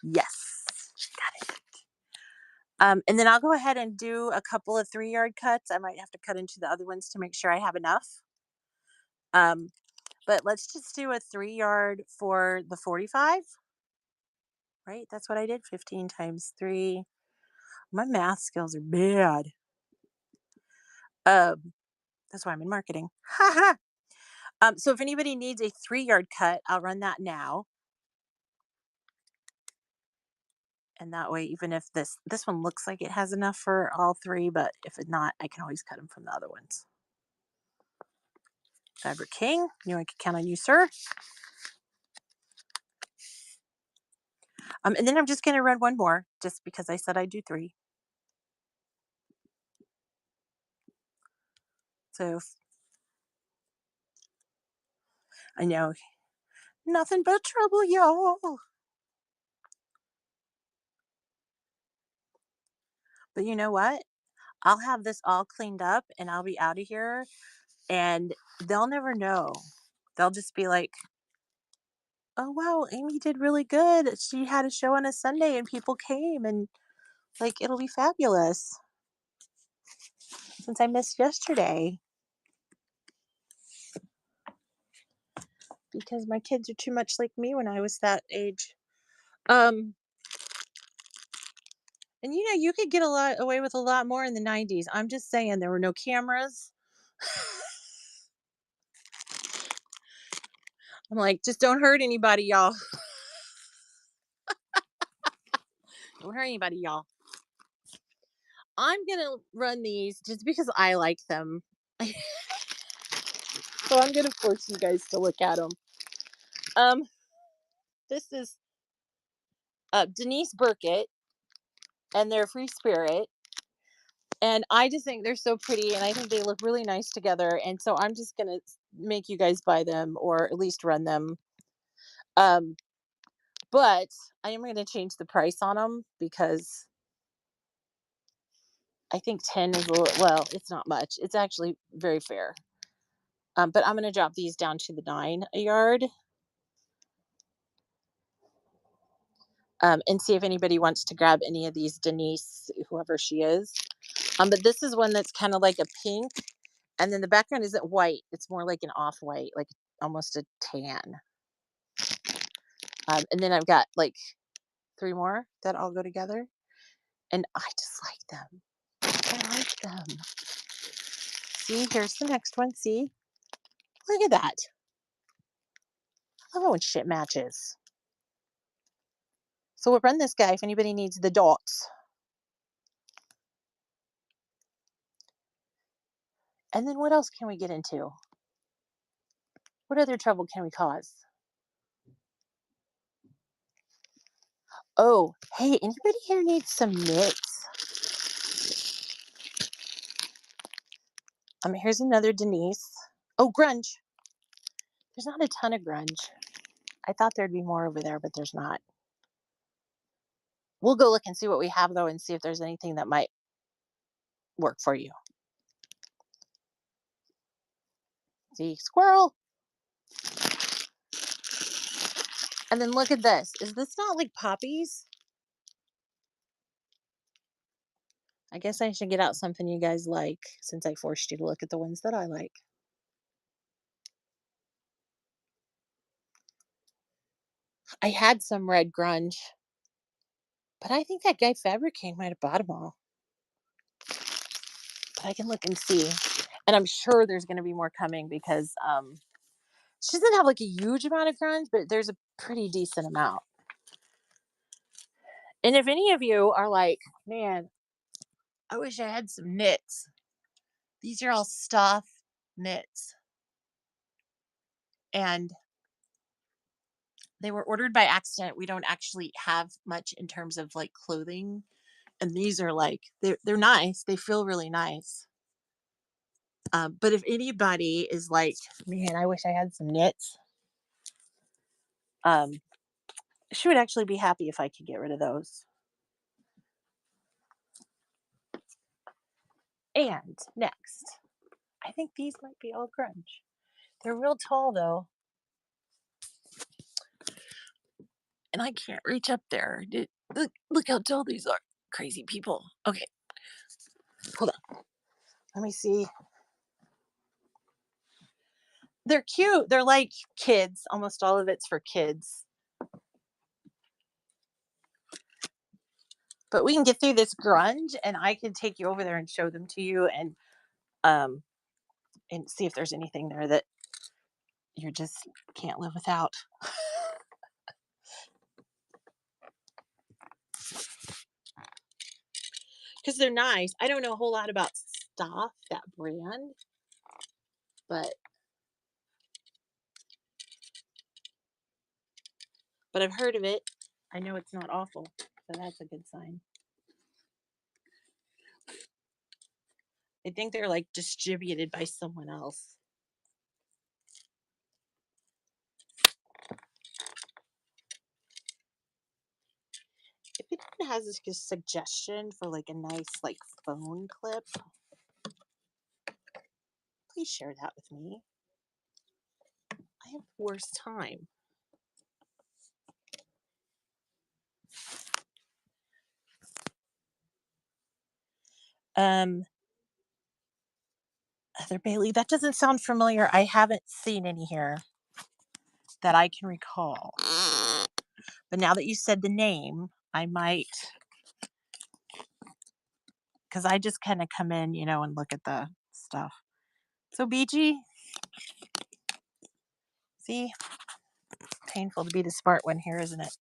Yes, got it. And then I'll go ahead and do a couple of 3-yard cuts. I might have to cut into the other ones to make sure I have enough. Um, but let's just do a 3-yard for the 45. Right? That's what I did. 15 times 3. My math skills are bad. That's why I'm in marketing. So if anybody needs a 3-yard cut, I'll run that now. And that way, even if this one looks like it has enough for all 3, but if it not, I can always cut them from the other ones. Fabric King, I can count on you, sir. And then I'm just going to run one more, just because I said I'd do 3. So I know, nothing but trouble, y'all. But you know what? I'll have this all cleaned up and I'll be out of here, and they'll never know. They'll just be like, "Oh wow, Amy did really good. She had a show on a Sunday and people came, and like it'll be fabulous." Since I missed yesterday because my kids are too much like me when I was that age. Um and you could get a lot away with a lot more in the 90s. I'm just saying there were no cameras. I'm like, just don't hurt anybody, y'all. Don't hurt anybody, y'all. I'm gonna run these just because I like them. So I'm gonna force you guys to look at them. Um, this is Denise Burkett, and they're Free Spirit, and I just think they're so pretty, and I think they look really nice together. And so I'm just gonna make you guys buy them, or at least run them. Um, but I am gonna change the price on them because I think 10 is a little, well, it's not much. It's actually very fair. But I'm gonna drop these down to the 9 a yard. And see if anybody wants to grab any of these Denise, whoever she is. But this is one that's kind of like a pink, and then the background isn't white. It's more like an off-white, like almost a tan. And then I've got like 3 more that all go together, and I just like them. I like them. See, here's the next one. See, look at that. I love it when shit matches. So we'll run this guy if anybody needs the dots. And then what else can we get into? What other trouble can we cause? Oh, hey, anybody here needs some knits? Here's another Denise. Oh, grunge. There's not a ton of grunge. I thought there'd be more over there, but there's not. We'll go look and see what we have though and see if there's anything that might work for you. See, squirrel. And then look at this. Is this not like poppies? I guess I should get out something you guys like since I forced you to look at the ones that I like. I had some red grunge, but I think that guy Fabricane might have bought them all. But I can look and see. And I'm sure there's going to be more coming because she doesn't have like a huge amount of grunge, but there's a pretty decent amount. And if any of you are like, man, I wish I had some knits. These are all stuff knits. And they were ordered by accident. We don't actually have much in terms of like clothing. And these are like they're nice. They feel really nice. But if anybody is like, man, I wish I had some knits, um, she would actually be happy if I could get rid of those. And next, I think these might be all grunge. They're real tall though. And I can't reach up there. Look how tall these are. Crazy people. Okay, hold on. Let me see. They're cute. They're like kids. Almost all of it's for kids. But we can get through this grunge and I can take you over there and show them to you um and see if there's anything there that you just can't live without. Because they're nice. I don't know a whole lot about Stuff, that brand, but I've heard of it. I know it's not awful, so that's a good sign. I think they're like distributed by someone else. If it has a suggestion for like a nice like phone clip, please share that with me. I have the worst time. Um, Heather Bailey, that doesn't sound familiar. I haven't seen any here that I can recall. But now that you said the name, I might, because I just kind of come in, and look at the stuff. So, BG, see, painful to be the smart one here, isn't it?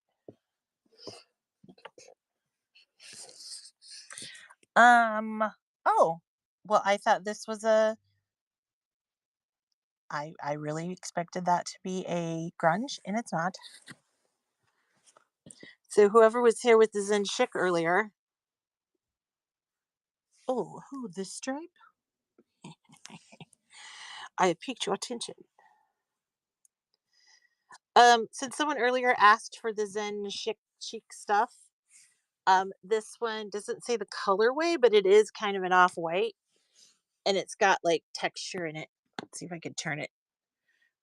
Oh, well, I thought this was I really expected that to be a grunge, and it's not. So whoever was here with the Zen Chic earlier. Oh, this stripe? I have piqued your attention. Since someone earlier asked for the Zen chic stuff, this one doesn't say the colorway, but it is kind of an off-white, and it's got like texture in it. Let's see if I can turn it.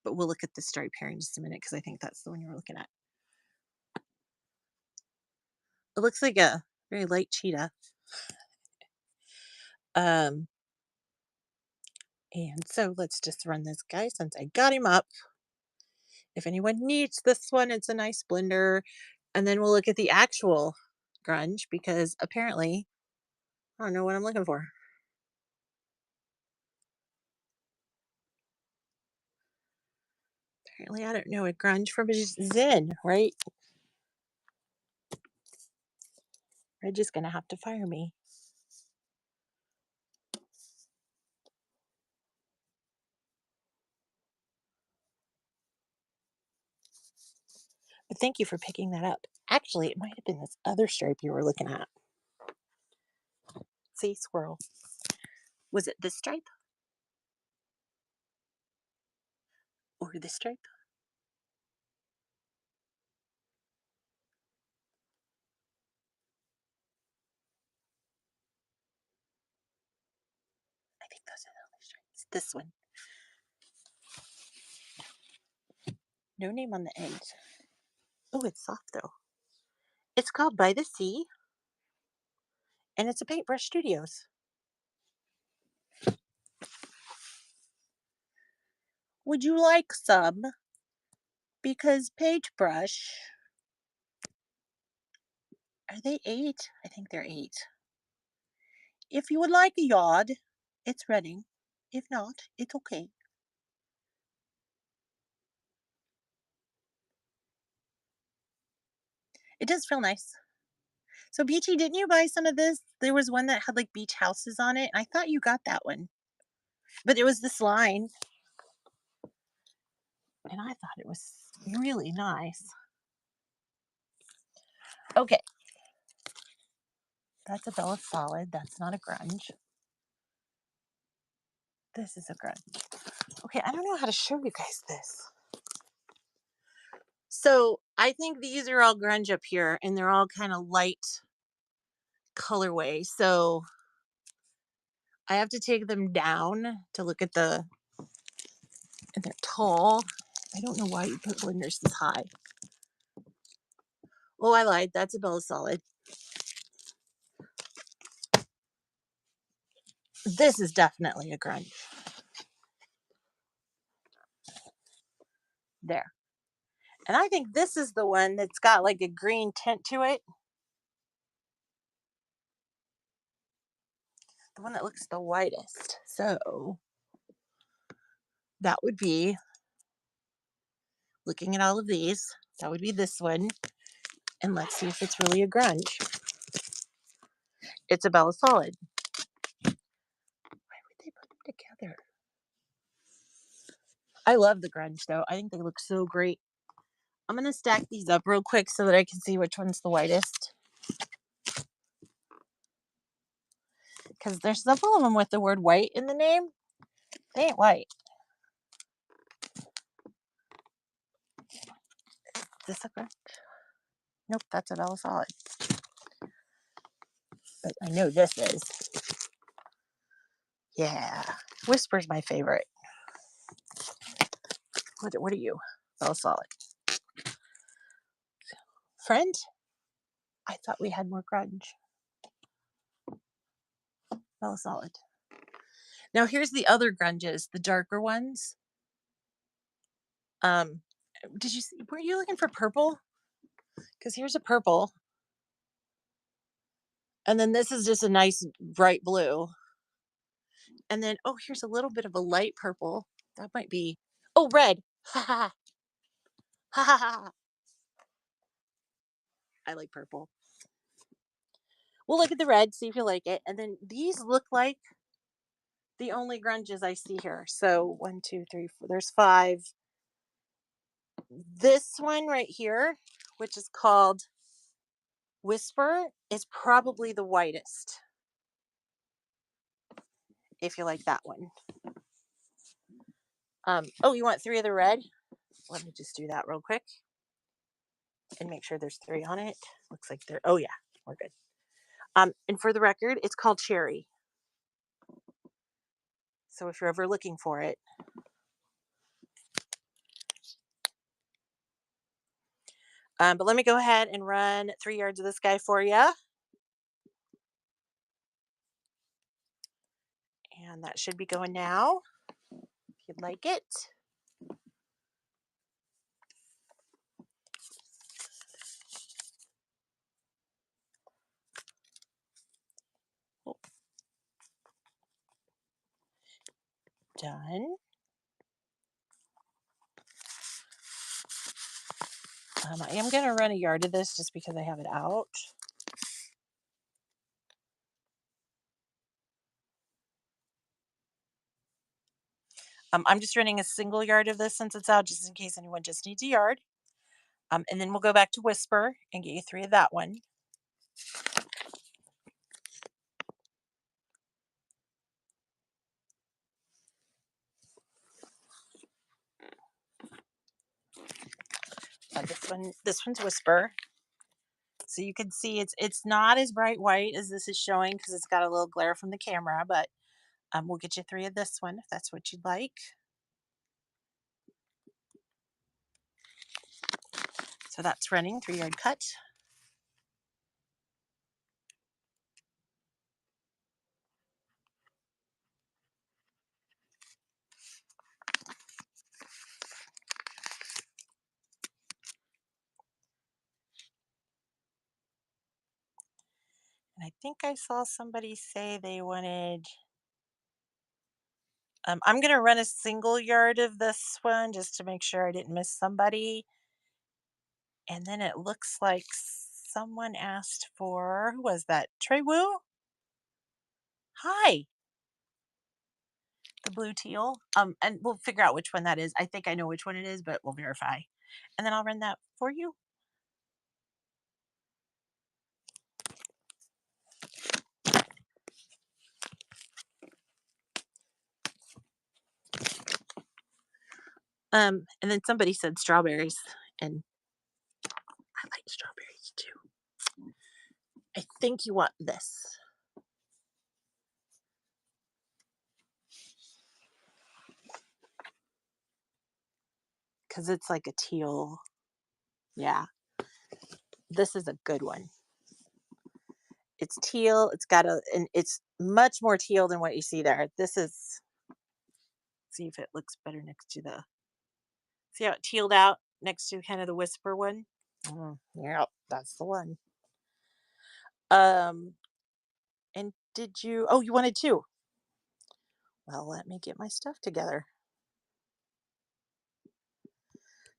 But we'll look at the stripe here in just a minute because I think that's the one you're looking at. It looks like a very light cheetah. And so let's just run this guy since I got him up. If anyone needs this one, it's a nice blender. And then we'll look at the actual grunge because apparently I don't know what I'm looking for. Apparently I don't know a grunge from a Zen, right? They're just gonna have to fire me. But thank you for picking that up. Actually, it might have been this other stripe you were looking at. See, squirrel. Was it this stripe? or the stripe. I think those are the only stripes. This one. No name on the end. Oh, it's soft though. It's called By the Sea, and it's a Paintbrush Studios. Would you like some? Because Paintbrush, are they 8? I think they're 8. If you would like a yard, it's running. If not, it's okay. It does feel nice. So, Beachy, didn't you buy some of this? There was one that had like beach houses on it. I thought you got that one, but it was this line, and I thought it was really nice. Okay, that's a Bella Solid. That's not a grunge. This is a grunge. Okay, I don't know how to show you guys this. So I think these are all grunge up here, and they're all kind of light colorway. So I have to take them down to look at the, and they're tall. I don't know why you put blenders this high. Oh, I lied. That's a Bella Solid. This is definitely a grunge. There. And I think this is the one that's got like a green tint to it. The one that looks the whitest. So that would be, looking at all of these, that would be this one. And let's see if it's really a grunge. It's a Bella Solid. Why would they put them together? I love the grunge though. I think they look so great. I'm going to stack these up real quick so that I can see which one's the whitest. Because there's several of them with the word white in the name. They ain't white. Is this a grunge? Nope, that's a Bella Solid. But I know this is. Yeah. Whisper's my favorite. What are you? Bella Solid. Friend? I thought we had more grunge. Bella Solid. Now here's the other grunges, the darker ones. Um, did you see, were you looking for purple? Because here's a purple. And then this is just a nice bright blue. And then, oh, here's a little bit of a light purple. That might be, oh, red. Ha ha ha ha ha. I like purple. We'll look at the red, see if you like it. And then these look like the only grunges I see here. So 1, 2, 3, 4. There's 5. This one right here, which is called Whisper, is probably the whitest. If you like that one. Oh, you want 3 of the red? Let me just do that real quick and make sure there's 3 on it. Looks like there. Oh yeah, we're good. And for the record, it's called Cherry. So if you're ever looking for it, but let me go ahead and run 3 yards of this guy for you. And that should be going now, if you'd like it. Oh, done. I am going to run a yard of this just because I have it out. I'm just running a single yard of this since it's out, just in case anyone just needs a yard. And then we'll go back to Whisper and get you 3 of that one. This one's Whisper. So you can see it's not as bright white as this is showing because it's got a little glare from the camera, but we'll get you 3 of this one if that's what you'd like. So that's running 3-yard cut. And I think I saw somebody say they wanted, I'm going to run a single yard of this one just to make sure I didn't miss somebody. And then it looks like someone asked for, who was that? Trey Wu? Hi, the blue teal. And we'll figure out which one that is. I think I know which one it is, but we'll verify. And then I'll run that for you. And then somebody said strawberries, and I like strawberries too. I think you want this because it's like a teal. Yeah, this is a good one. It's teal. And it's much more teal than what you see there. This is, see if it looks better next to the, see how it tealed out next to kind of the Whisper one? Yeah, that's the one. Um, and did you, oh, you wanted two? Well, let me get my stuff together.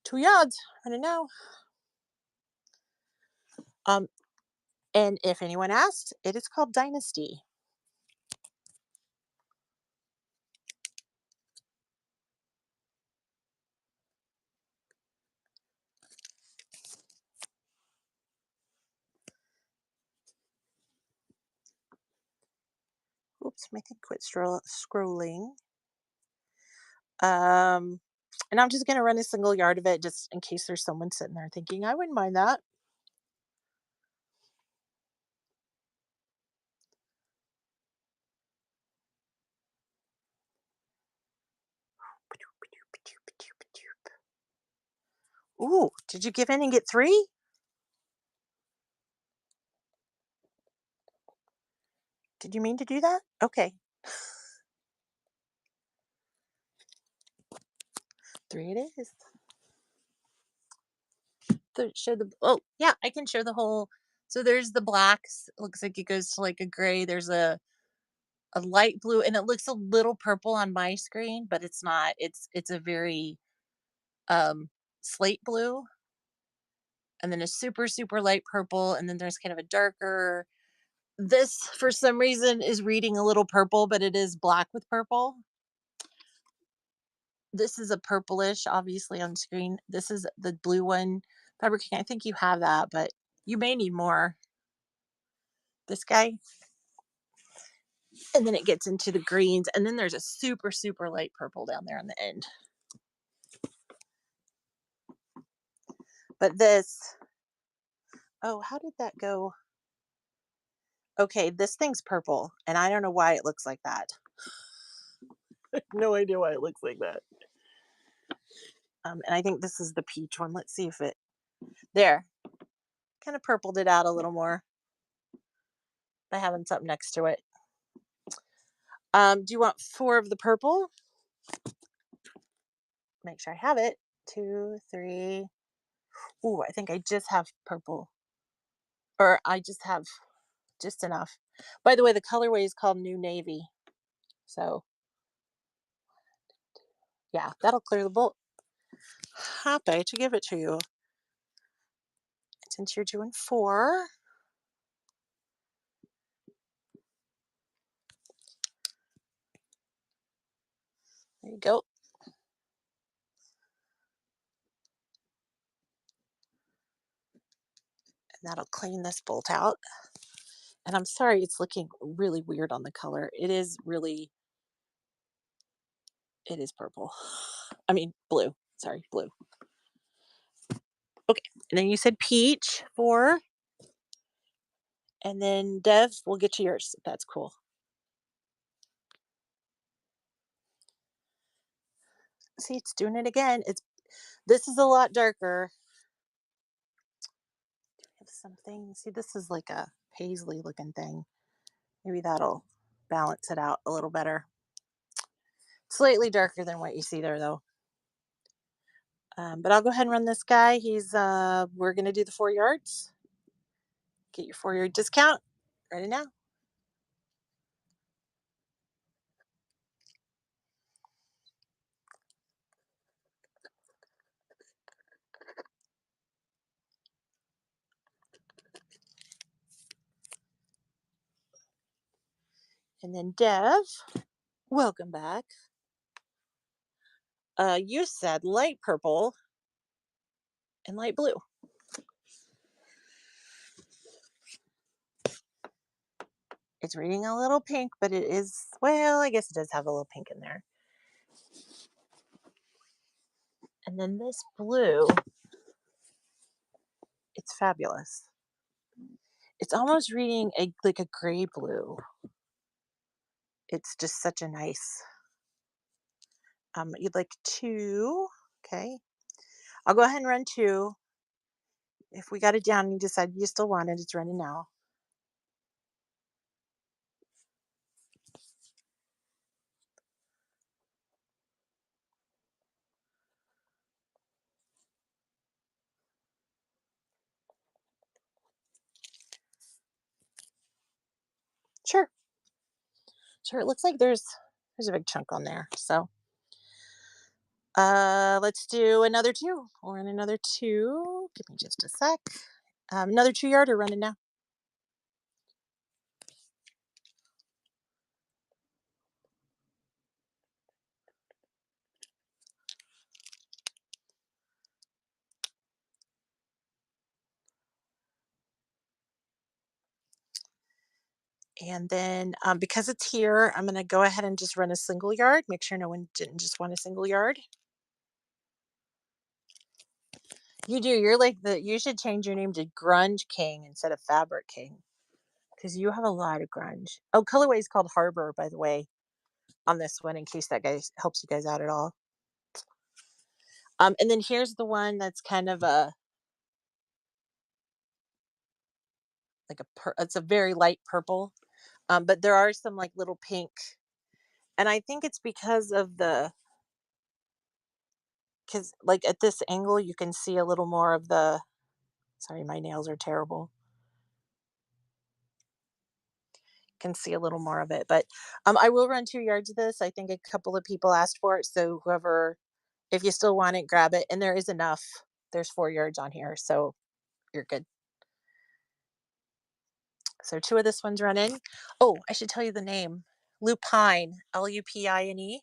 2 yards, I don't know. Um, and if anyone asked, it is called Dynasty. Oops, my thing quit scrolling. Um, and I'm just gonna run a single yard of it just in case there's someone sitting there thinking I wouldn't mind that. Ooh, did you give in and get 3? Did you mean to do that? Okay, 3 it is. Show the, oh yeah, I can show the whole. So there's the blacks. It looks like it goes to like a gray. There's a light blue, and it looks a little purple on my screen, but it's not. It's a very slate blue, and then a super super light purple, and then there's kind of a darker. This for some reason is reading a little purple, but it is black with purple. This is a purplish, obviously on screen. This is the blue one. Fabric King, I think you have that, but you may need more. This guy. And then it gets into the greens, and then there's a super, super light purple down there on the end. But this, oh, how did that go? Okay, this thing's purple, and I don't know why it looks like that. No idea why it looks like that. And I think this is the peach one. Let's see if it, there, kind of purpled it out a little more by having something next to it. Do you want 4 of the purple? Make sure I have it. 2, 3. Ooh, I think I just have purple, or I just have just enough. By the way, the colorway is called New Navy. So yeah, that'll clear the bolt. Happy to give it to you. Since you're doing 4, there you go. And that'll clean this bolt out. And I'm sorry it's looking really weird on the color. It is really, it is purple. I mean, blue. Sorry, blue. Okay, and then you said peach 4, and then Dev, we'll get to yours if that's cool. See, it's doing it again. This is a lot darker. Have something. See, this is like a paisley looking thing. Maybe that'll balance it out a little better. Slightly darker than what you see there, though. But I'll go ahead and run this guy. We're gonna do the 4 yards. Get your 4 yard discount. Ready now. And then Dev, welcome back. You said light purple and light blue. It's reading a little pink, but it is, well, I guess it does have a little pink in there. And then this blue, it's fabulous. It's almost reading like a gray blue. It's just such a nice. You'd like 2, okay? I'll go ahead and run 2. If we got it down and you decide you still want it, it's running now. Sure, sure. It looks like there's a big chunk on there. So, let's do another 2. We'll run another 2. Give me just a sec. Another 2 yarder running now. And then because it's here, I'm going to go ahead and just run a single yard. Make sure no one didn't just want a single yard. You do. You're like you should change your name to Grunge King instead of Fabric King because you have a lot of grunge. Oh, colorway is called Harbor, by the way, on this one, in case that guy helps you guys out at all. And then here's the one that's kind of it's a very light purple. But there are some like little pink, and I think it's because like at this angle you can see a little more of the. Sorry, my nails are terrible. Can see a little more of it, but I will run 2 yards of this. I think a couple of people asked for it, so whoever, if you still want it, grab it. And there is enough. There's 4 yards on here, so you're good. So 2 of this one's running. Oh, I should tell you the name. Lupine, Lupine.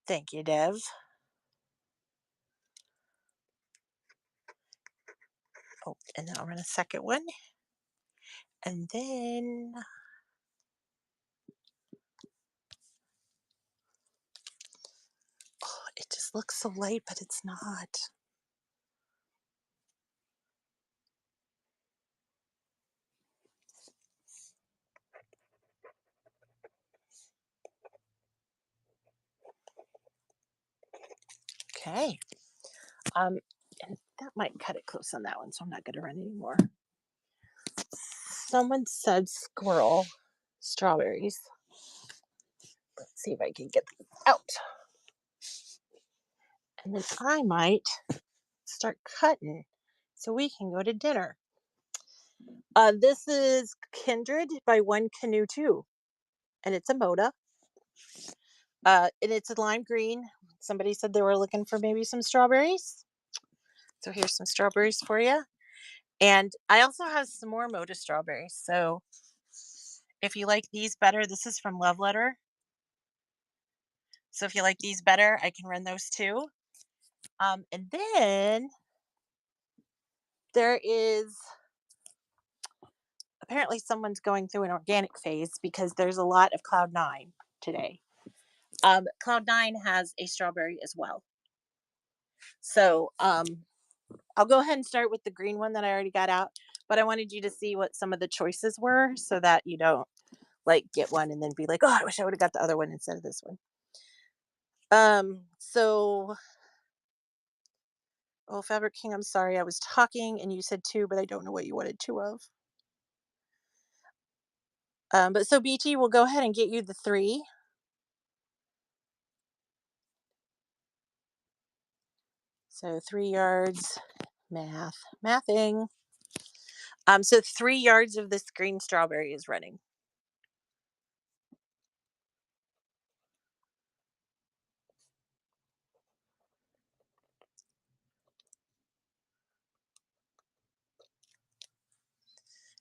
Thank you, Dev. Oh, and then I'll run a second one. And then oh, it just looks so light, but it's not. Okay. And that might cut it close on that one, so I'm not going to run anymore. Someone said squirrel strawberries. Let's see if I can get them out. And then I might start cutting so we can go to dinner. This is Kindred by One Canoe 2, and it's a Moda. And it's a lime green. Somebody said they were looking for maybe some strawberries. So here's some strawberries for you. And I also have some more Moda strawberries. So if you like these better, this is from Love Letter. So if you like these better, I can run those too. And then there is apparently someone's going through an organic phase because there's a lot of Cloud Nine today. Cloud Nine has a strawberry as well. So I'll go ahead and start with the green one that I already got out, but I wanted you to see what some of the choices were so that you don't like get one and then be like, oh, I wish I would have got the other one instead of this one. So oh, Fabric King, I'm sorry. I was talking and you said two, but I don't know what you wanted two of. But so BT will go ahead and get you the three. So 3 yards, mathing. So 3 yards of this green strawberry is running.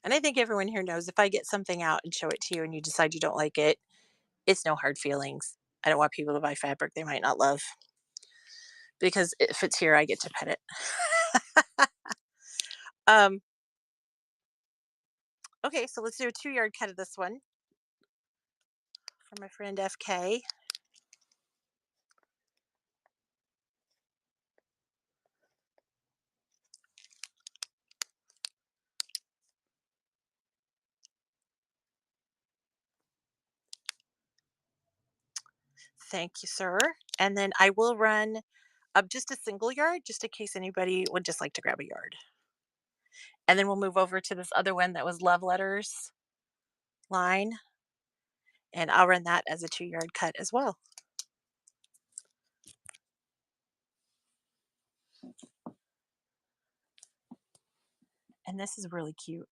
And I think everyone here knows if I get something out and show it to you and you decide you don't like it, it's no hard feelings. I don't want people to buy fabric they might not love because if it's here, I get to pet it. um, okay, so let's do a 2 yard cut of this one for my friend FK. Thank you, sir. And then I will run up just a single yard just in case anybody would just like to grab a yard. And then we'll move over to this other one that was love letters line. And I'll run that as a 2 yard cut as well. And this is really cute.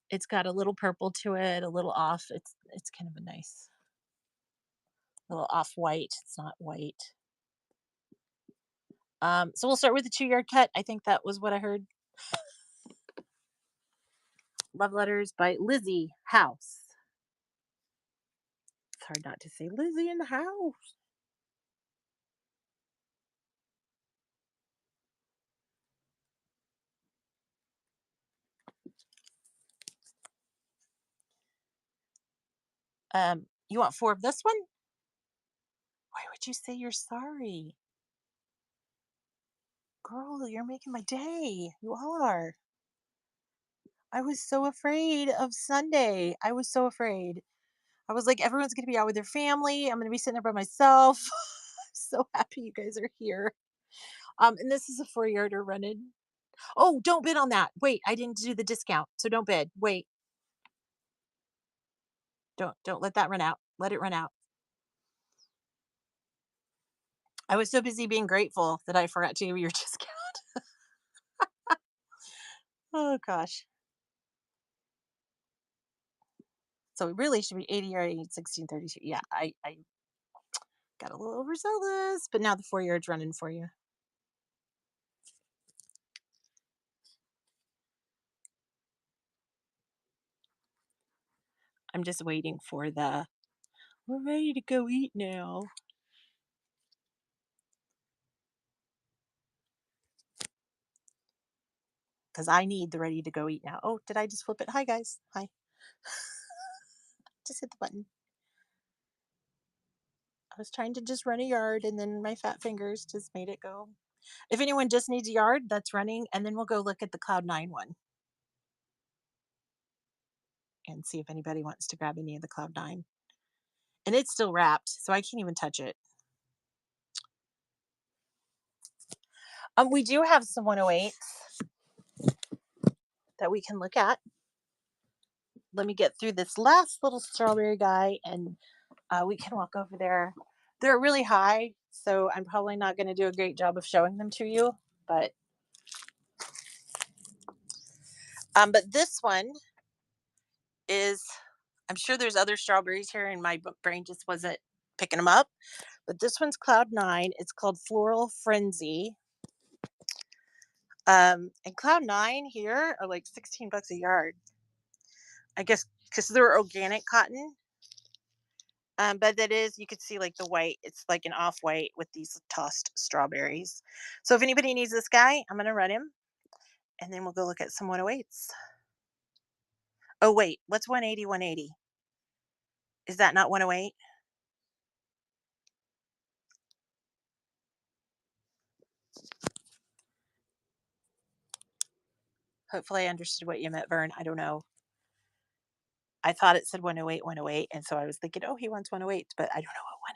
It's got a little purple to it, a little off. It's kind of a nice little off white. It's not white. So we'll start with the 2 yard cut. I think that was what I heard. Love letters by Lizzie House. It's hard not to say Lizzie in the house. You want 4 of this one? Why would you say you're sorry? Girl, you're making my day. You are. I was so afraid of Sunday. I was so afraid. I was like, everyone's going to be out with their family. I'm going to be sitting there by myself. I'm so happy you guys are here. And this is a 4 yarder running. Oh, don't bid on that. Wait, I didn't do the discount. So don't bid. Wait. Don't let that run out. Let it run out. I was so busy being grateful that I forgot to give you your discount. Oh gosh. So it really should be 80 or 80, 1632. Yeah, I got a little overzealous, but now the 4 yards running for you. I'm just waiting for the we're ready to go eat now. Because I need the ready to go eat now. Oh, did I just flip it? Hi guys. Hi. Just hit the button. I was trying to just run a yard and then my fat fingers just made it go. If anyone just needs a yard, that's running, and then we'll go look at the Cloud Nine one and see if anybody wants to grab any of the Cloud Nine. And it's still wrapped, so I can't even touch it. We do have some 108s that we can look at. Let me get through this last little strawberry guy, and we can walk over there. They're really high, so I'm probably not going to do a great job of showing them to you, but this one is, I'm sure there's other strawberries here, and my brain just wasn't picking them up. But this one's Cloud Nine. It's called Floral Frenzy. And Cloud Nine here are like $16 a yard. I guess because they're organic cotton. But that is, you could see like the white, it's like an off white with these tossed strawberries. So if anybody needs this guy, I'm going to run him and then we'll go look at some 108s. Oh, wait, what's 180, 180? Is that not 108? Hopefully I understood what you meant, Vern. I don't know. I thought it said 108, 108, and so I was thinking, oh, he wants 108, but I don't know what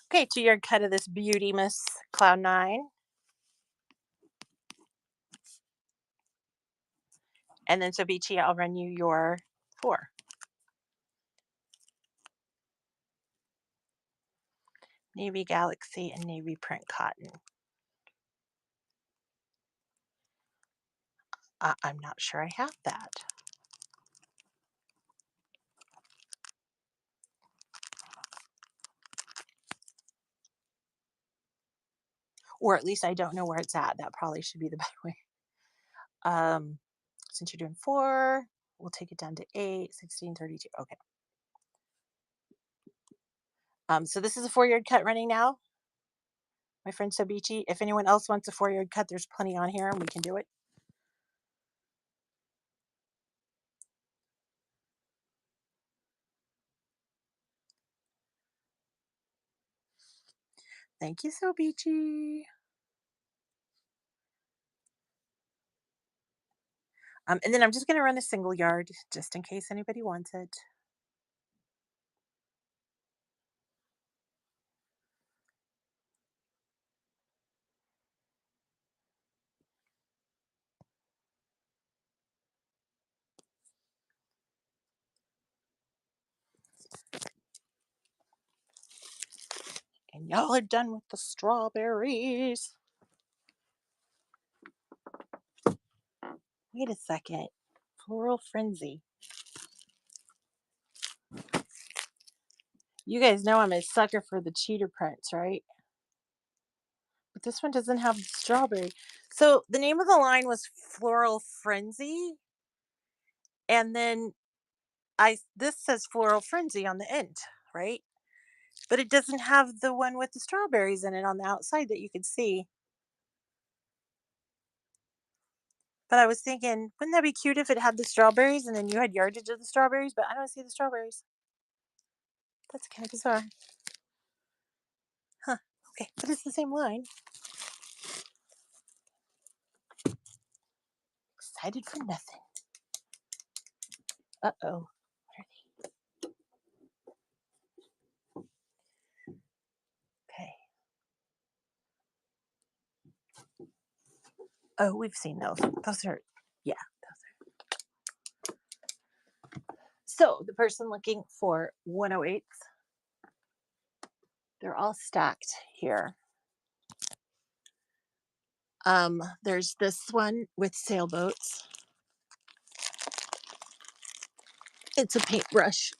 180 is. Okay, 2-yard cut of this beauty, Miss Cloud 9. And then so Beachy, I'll run you your 4. Navy Galaxy and Navy Print Cotton. I'm not sure I have that. Or at least I don't know where it's at. That probably should be the better way. Since you're doing 4, we'll take it down to 8, 16, 32. Okay. So this is a 4-yard cut running now. My friend Sobichi. If anyone else wants a 4-yard cut, there's plenty on here and we can do it. Thank you, Sobichi. And then I'm just going to run a single yard just in case anybody wants it. And y'all are done with the strawberries. Wait a second. Floral Frenzy. You guys know I'm a sucker for the cheater prints, right? But this one doesn't have the strawberry. So the name of the line was Floral Frenzy. And then this says Floral Frenzy on the end, right? But it doesn't have the one with the strawberries in it on the outside that you can see. But I was thinking, wouldn't that be cute if it had the strawberries and then you had yardage of the strawberries? But I don't see the strawberries. That's kind of bizarre. Huh. Okay, but it's the same line. Excited for nothing. Uh-oh. What are they? Okay. Oh, we've seen those. Those are, yeah, those are. So the person looking for 108s, they're all stacked here. There's this one with sailboats. It's a paintbrush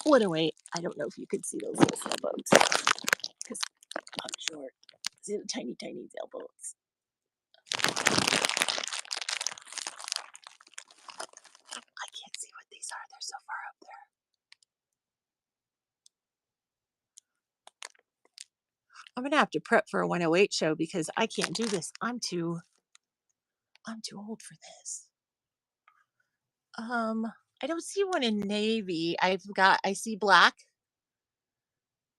108. I don't know if you could see those little sailboats because I'm short. See the tiny, tiny sailboats. I can't see what these are. They're so far up there. I'm gonna have to prep for a 108 show because I can't do this. I'm too old for this. I don't see one in navy. I see black.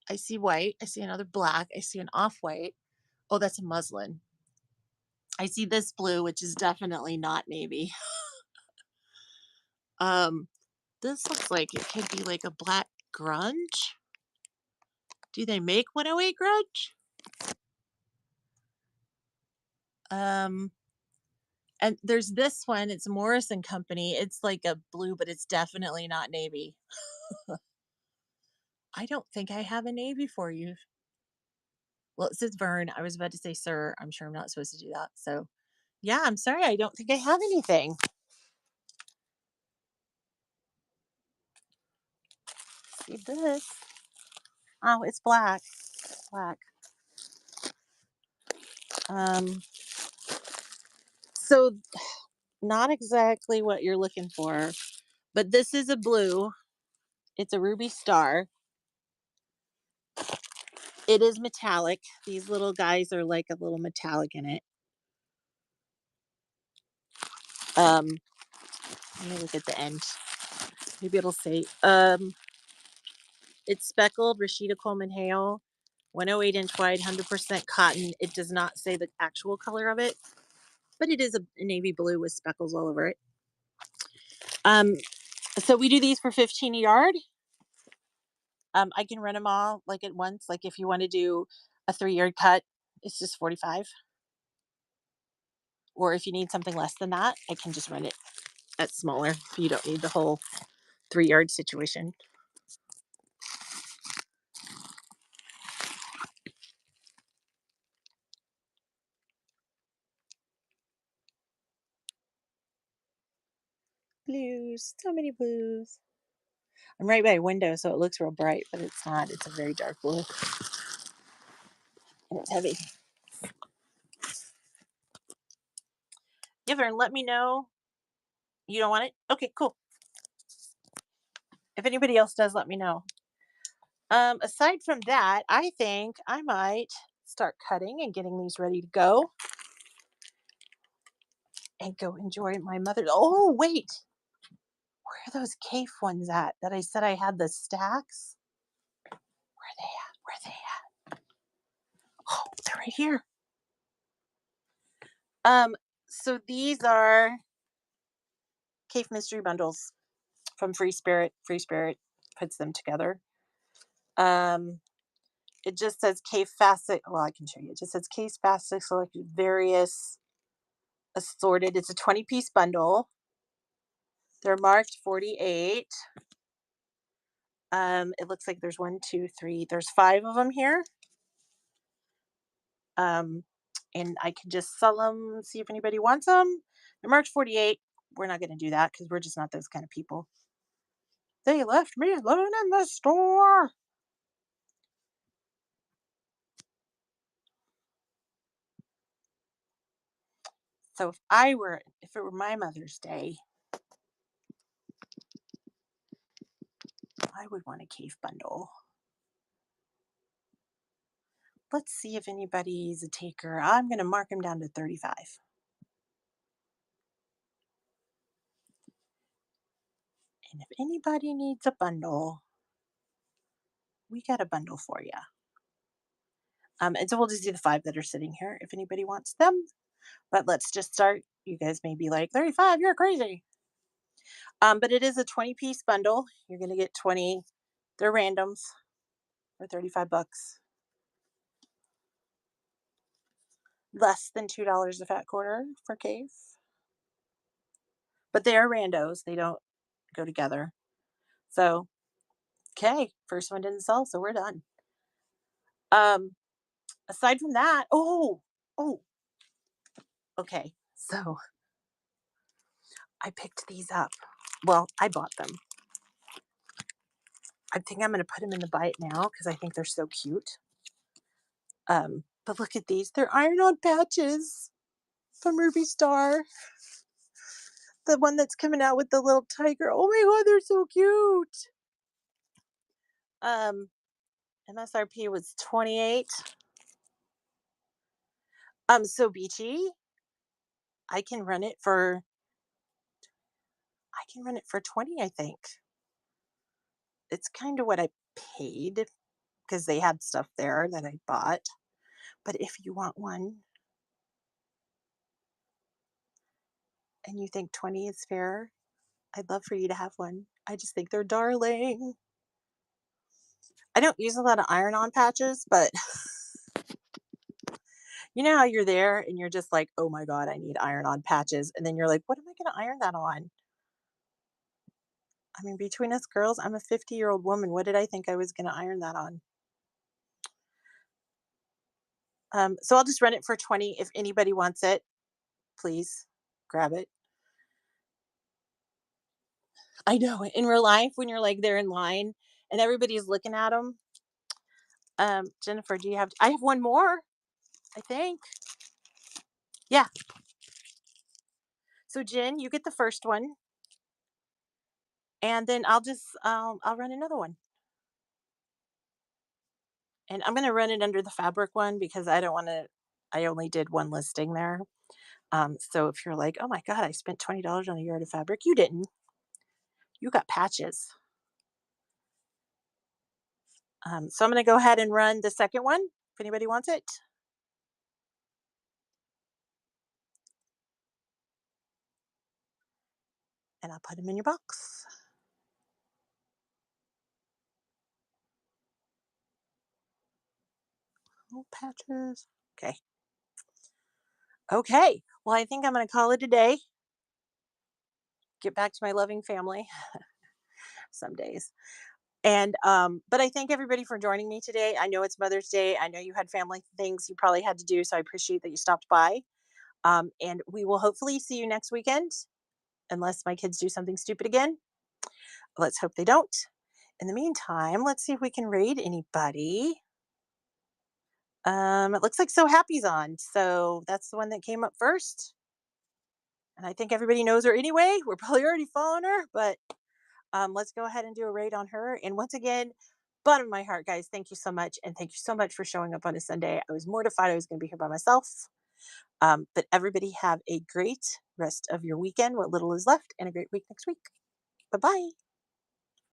I see white. I see another black. I see an off-white. Oh, that's a muslin. I see this blue, which is definitely not navy. Um, this looks like it could be like a black grunge. Do they make 108 grunge? And there's this one. It's Morrison Company. It's like a blue, but it's definitely not navy. I don't think I have a navy for you. Well, it says Vern. I was about to say sir. I'm sure I'm not supposed to do that. So, yeah, I'm sorry. I don't think I have anything. See this. Oh, it's black. Black. Um, so not exactly what you're looking for, but this is a blue. It's a ruby star. It is metallic. These little guys are like a little metallic in it. Um, Let me look at the end. Maybe it'll say, it's speckled Rashida Coleman Hale, 108-inch wide, 100% cotton. It does not say the actual color of it, but it is a navy blue with speckles all over it. Um, so we do these for 15 a yard. I can run them all like at once. Like if you want to do a 3-yard cut, it's just 45. Or if you need something less than that, I can just run it at smaller. If you don't need the whole 3-yard situation. Blues, so many blues. I'm right by a window, so it looks real bright, but it's not. It's a very dark blue, and it's heavy. Giver, let me know. You don't want it? Okay, cool. If anybody else does, let me know. Aside from that, I think I might start cutting and getting these ready to go and go enjoy my mother. Oh, wait. Where are those cave ones at that I said I had the stacks? Where are they at? Where are they at? Oh, they're right here. Um, so these are cave mystery bundles from Free Spirit. Free Spirit puts them together. Um, it just says cave facet. Well, I can show you. It just says cave facet selected various assorted. It's a 20-piece bundle. They're marked 48. It looks like there's one, two, three. There's 5 of them here. Um, and I can just sell them, see if anybody wants them. They're marked 48. We're not going to do that because we're just not those kind of people. They left me alone in the store. So if it were my Mother's Day, I would want a cave bundle. Let's see if anybody's a taker. I'm going to mark them down to 35. And if anybody needs a bundle, we got a bundle for you. And so we'll just do the 5 that are sitting here if anybody wants them. But let's just start. You guys may be like, 35, you're crazy. But it is a 20-piece bundle. You're going to get 20. They're randoms for 35 bucks. Less than $2 a fat quarter for cave. But they are randos. They don't go together. So, okay, first one didn't sell, so we're done. Aside from that, oh, okay. So I picked these up. Well, I bought them. I think I'm going to put them in the buy it now because I think they're so cute. But look at these. They're iron-on patches from Ruby Star. The one that's coming out with the little tiger. Oh my god, they're so cute. MSRP was 28. So beachy. I can run it for 20, I think. It's kind of what I paid because they had stuff there that I bought. But if you want one and you think 20 is fair, I'd love for you to have one. I just think they're darling. I don't use a lot of iron-on patches, but you know how you're there and you're just like, "Oh my god, I need iron-on patches." And then you're like, "What am I gonna iron that on?" I mean, between us girls, I'm a 50-year-old woman. What did I think I was gonna iron that on? So I'll just run it for 20. If anybody wants it, please grab it. I know in real life when you're like there in line and everybody's looking at them. Jennifer, do you have? I have one more. I think. Yeah. So Jen, you get the first one, and then I'll run another one, and I'm gonna run it under the fabric one because I don't want to. I only did one listing there. So if you're like, oh my God, I spent $20 on a yard of fabric, you didn't. You got patches. So I'm going to go ahead and run the second one if anybody wants it. And I'll put them in your box. Oh, patches. Okay. Okay. Well, I think I'm going to call it a day. Get back to my loving family some days. And but I thank everybody for joining me today. I know it's Mother's Day. I know you had family things you probably had to do, so I appreciate that you stopped by. And we will hopefully see you next weekend, unless my kids do something stupid again. Let's hope they don't. In the meantime, let's see if we can raid anybody. It looks like So Happy's on, so that's the one that came up first. And I think everybody knows her anyway. We're probably already following her, but let's go ahead and do a raid on her. And once again, bottom of my heart, guys, thank you so much. And thank you so much for showing up on a Sunday. I was mortified I was going to be here by myself. But everybody have a great rest of your weekend, what little is left, and a great week next week. Bye bye.